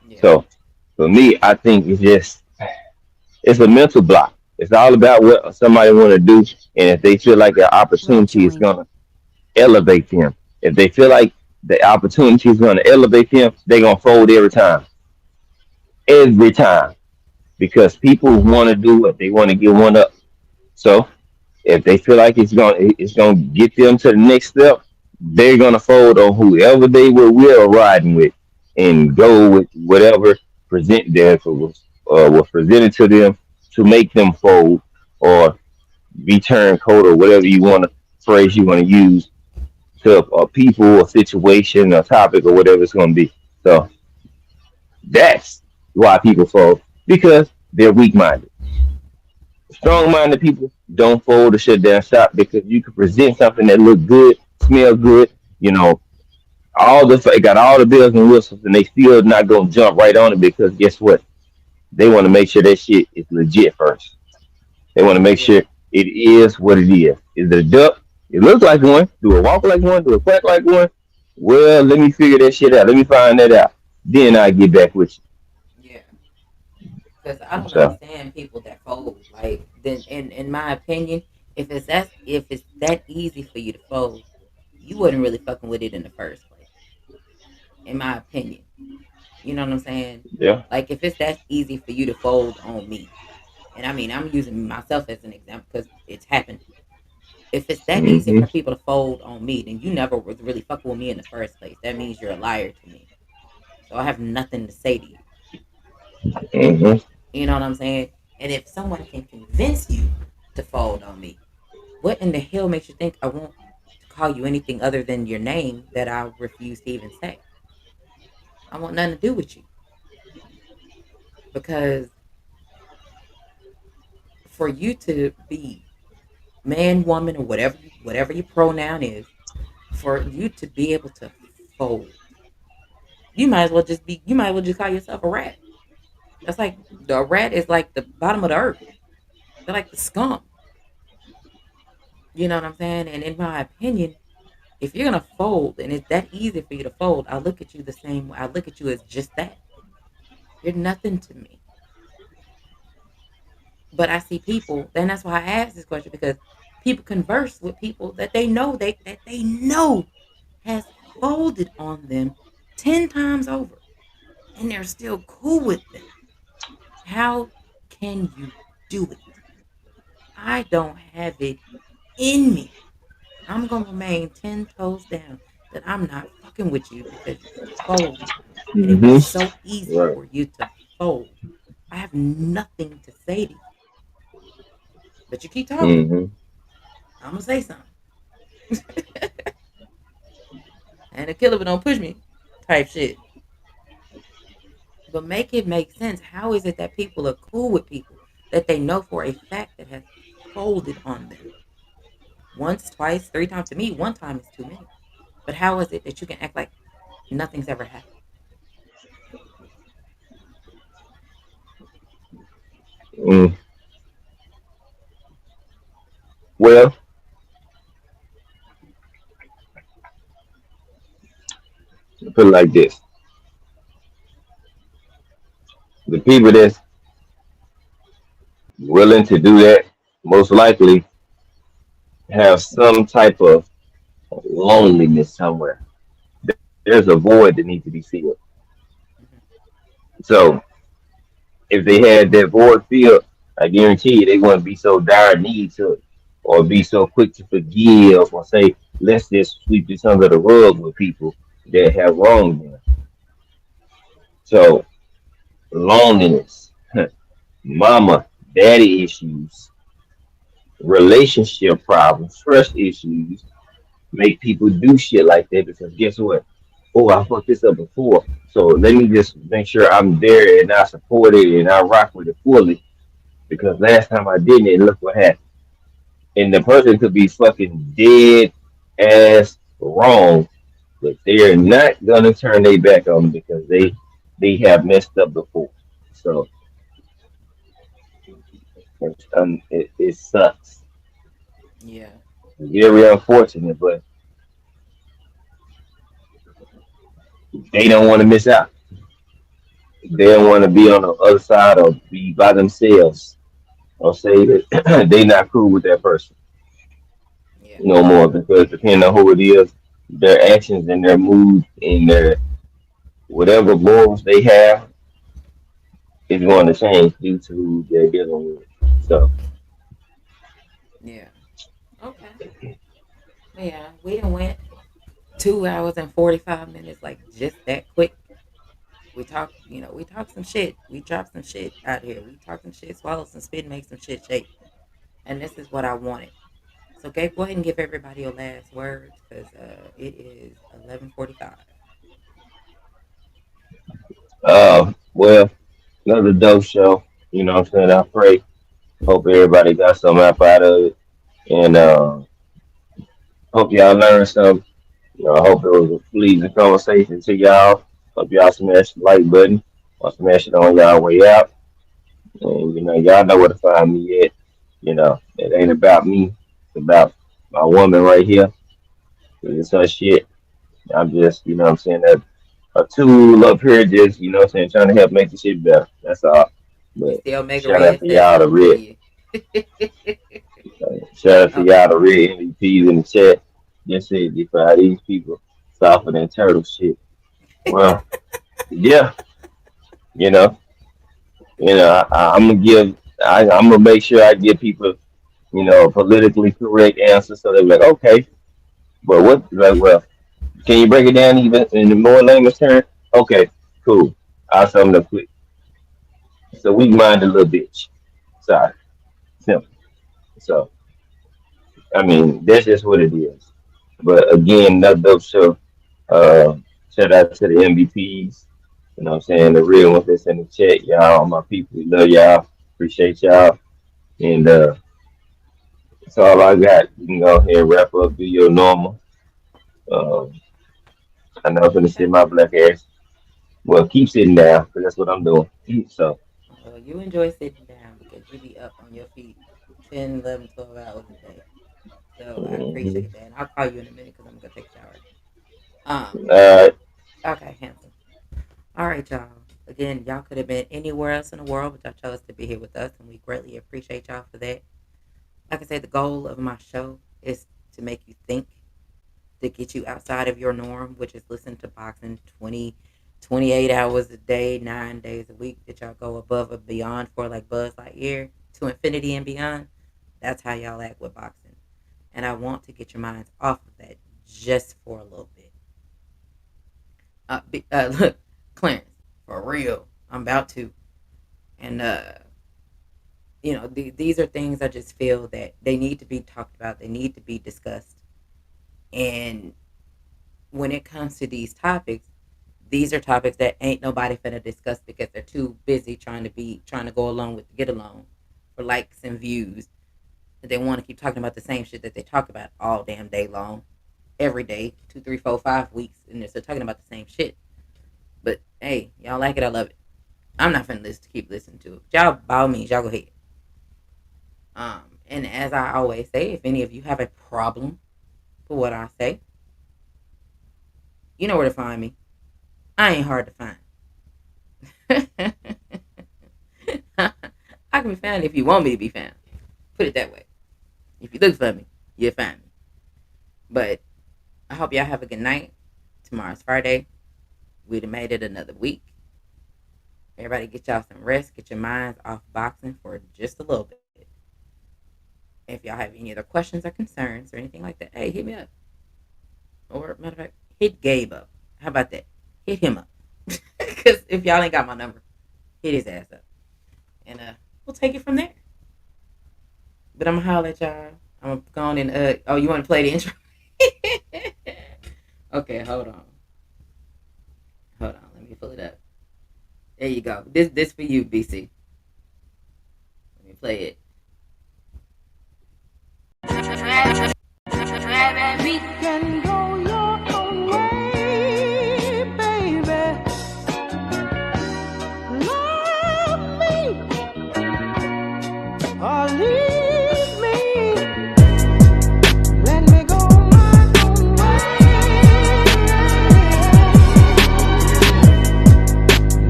Yeah. So for me, I think it's a mental block. It's all about what somebody want to do, and if they feel like the Well opportunity is joined. gonna elevate them, if they feel like the opportunity is gonna elevate them, they're gonna fold every time, because people want to do what they want to get one up. So if they feel like it's gonna get them to the next step, they're gonna fold on whoever they were will riding with, and go with whatever was presented to them to make them fold or be turncoat or whatever you want to phrase you want to use to a people, a situation, a topic, or whatever it's gonna be. So that's why people fold because they're weak minded. Strong Yeah. minded people don't fold or shut down shop because you can present something that look good, smell good, you know, it got all the bells and whistles, and they still not gonna jump right on it because guess what? They want to make sure that shit is legit first. They want to make Yeah. sure it is what it is. Is it a duck? It looks like one. Do it walk like one? Do it quack like one? Well, let me figure that shit out. Let me find that out. Then I get back with Yeah. Because I you. don't So understand people that fold. Like, then, in my opinion, if it's that easy for you to fold, you wasn't really fucking with it in the first place. In my opinion, you know what I'm saying? yeah. Like, if it's that easy for you to fold on me, and I mean, I'm using myself as an example because it's happened. If it's that easy Hmm. for people to fold on me, then you never was really fucking with me in the first place. That means you're a liar to me. So I have nothing to say to you. Mm-hmm. You know what I'm saying? And if someone can convince you to fold on me, what in the hell makes you think I want to call you anything other than your name that I refuse to even say? I want nothing to do with you because for you to be man, woman, or whatever your pronoun is, for you to be able to fold, you might as well just call yourself a rat. That's like the rat is like the bottom of the earth. They're like the scum. You know what I'm saying? And in my opinion, if you're gonna fold and it's that easy for you to fold, I look at you the same way. I look at you as just that. You're nothing to me. But I see people, and that's why I asked this question because people converse with people that they know has folded on them 10 times over, and they're still cool with them. How can you do it? I don't have it in me. I'm gonna remain 10 toes down that I'm not fucking with you because you folded. And it was Mm-hmm. so easy Right. for you to fold. I have nothing to say to you. But you keep talking. Mm-hmm. I'm gonna say something. And the killer but don't push me type shit. But make it make sense. How is it that people are cool with people that they know for a fact that has folded on them? Once, twice, 3 times. To me, one time is too many. But how is it that you can act like nothing's ever happened? Mm. Well, put it like this: the people that's willing to do that most likely have some type of loneliness somewhere. There's a void that needs to be filled. Mhm. So if they had that void filled, I guarantee you they wouldn't be so dire need to it, or be so quick to forgive, or say let's just sweep this under the rug with people that have wronged them. So loneliness, mama, daddy issues, relationship problems, trust issues make people do shit like that because guess what? Oh, I fucked this up before. So let me just make sure I'm there and I support it and I rock with it fully because last time I didn't and look what happened. And the person could be fucking dead ass wrong, but they're not gonna turn their back on them because they have messed up before. So it sucks. Yeah. Very unfortunate, but they don't want to miss out. They don't want to be on the other side or be by themselves or say that they not cool with that person Yeah. no more because depending on who it is, their actions and their mood and their whatever morals they have is going to change due to who they're dealing with. So, Yeah. Okay. Well, yeah, we done went 2 hours and 45 minutes, like just that quick. We talked, we talked some shit. We dropped some shit out here. We talked some shit, swallowed some spit, make some shit shake. And this is what I wanted. So, Gabe, go ahead and give everybody your last words because it is 11:45. well, another dope show. You know what I'm saying? I pray. Hope everybody got something up out of it. And hope y'all learned something. You know, I hope it was a pleasing conversation to y'all. Hope y'all smash the like button or smash it on y'all way out. And, y'all know where to find me at. It ain't about me. It's about my woman right here. It's her shit. I'm just, what I'm saying, that a tool up here just, what I'm saying, trying to help make the shit better. That's all. You But still make a shout out red to said y'all, the something to red. you. Shout out to Okay. y'all, the red MVPs in the chat. Just said, defy these people softer than turtle shit. Well, yeah, you know, I'm gonna I'm gonna make sure I give people, a politically correct answer so they're like, okay, but what, like, well, can you break it down even in more layman's terms? Okay, cool. I'll sum it up quick. So weak minded little bitch. Sorry, simple. So I mean, that's just what it is. But again, another dope show. Uh, Shout out to the MVPs. You know what I'm saying? The real ones that's in the chat, y'all, my people. We love y'all. Appreciate y'all. And that's all I got. You can go ahead and wrap up, do your normal. Um, I know I'm going to sit Okay. my black ass. Well, keep sitting down because that's what I'm doing. So, Well, you enjoy sitting down because you be up on your feet 10, 11, 12 hours a day. So I mhm. appreciate that. And I'll call you in a minute because I'm going to take a shower. Um, uh, okay, handsome. All right, y'all. Again, y'all could have been anywhere else in the world, but y'all chose to be here with us, and we greatly appreciate y'all for that. Like I said, the goal of my show is to make you think, to get you outside of your norm, which is listen to boxing 28 hours a day, 9 days a week, that y'all go above and beyond for like Buzz Lightyear to infinity and beyond. That's how y'all act with boxing. And I want to get your minds off of that just for a little bit. Look, Clarence, for real, I'm about to. And, these are things I just feel that they need to be talked about, they need to be discussed. And when it comes to these topics, these are topics that ain't nobody finna discuss because they're too busy trying to go along with get along for likes and views. They want to keep talking about the same shit that they talk about all damn day long, every day, 2, 3, 4, 5 weeks, and they're still talking about the same shit. But hey, y'all like it, I love it. I'm not finna keep listening to it. Y'all, by all means, y'all go ahead. And as I always say, if any of you have a problem with what I say, you know where to find me. I ain't hard to find. I can be found if you want me to be found. Put it that way. If you look for me, you'll find me. But I hope y'all have a good night. Tomorrow's Friday. We'd have made it another week. Everybody get y'all some rest. Get your minds off boxing for just a little bit. If y'all have any other questions or concerns or anything like that, hey, hit me up. Or matter of fact, hit Gabe up. How about that? Hit him up. Because if y'all ain't got my number, hit his ass up. And we'll take it from there. But I'm gonna holler at y'all. I'm gonna go on and oh, you wanna play the intro? Okay, hold on. Hold on, let me pull it up. There you go. This for you, BC. Let me play it. We can go your own way, baby. Love me or leave me. Let me go my own way.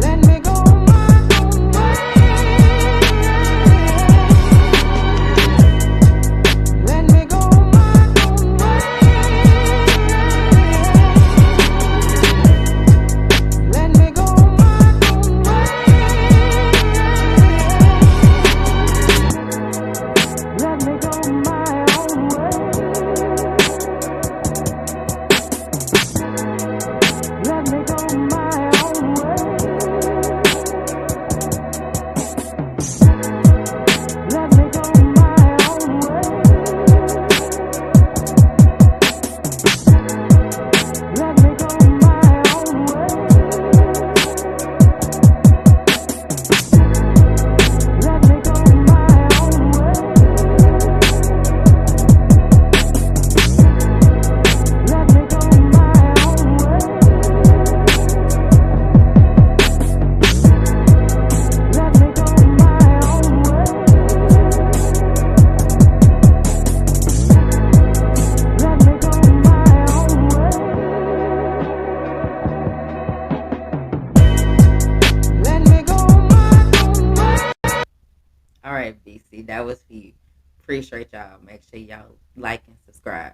Let me go my own way. Let me go my own way. Let me go my own way. Let me go my own way. Let me go my own way. Let me go my own way. Let me go my own way. Let me go my own way. Let me go my own way. Let me go my own way. Let me go my own way. Let me go my own way. All right, BC, that was for you. Appreciate y'all. Make sure y'all like and subscribe.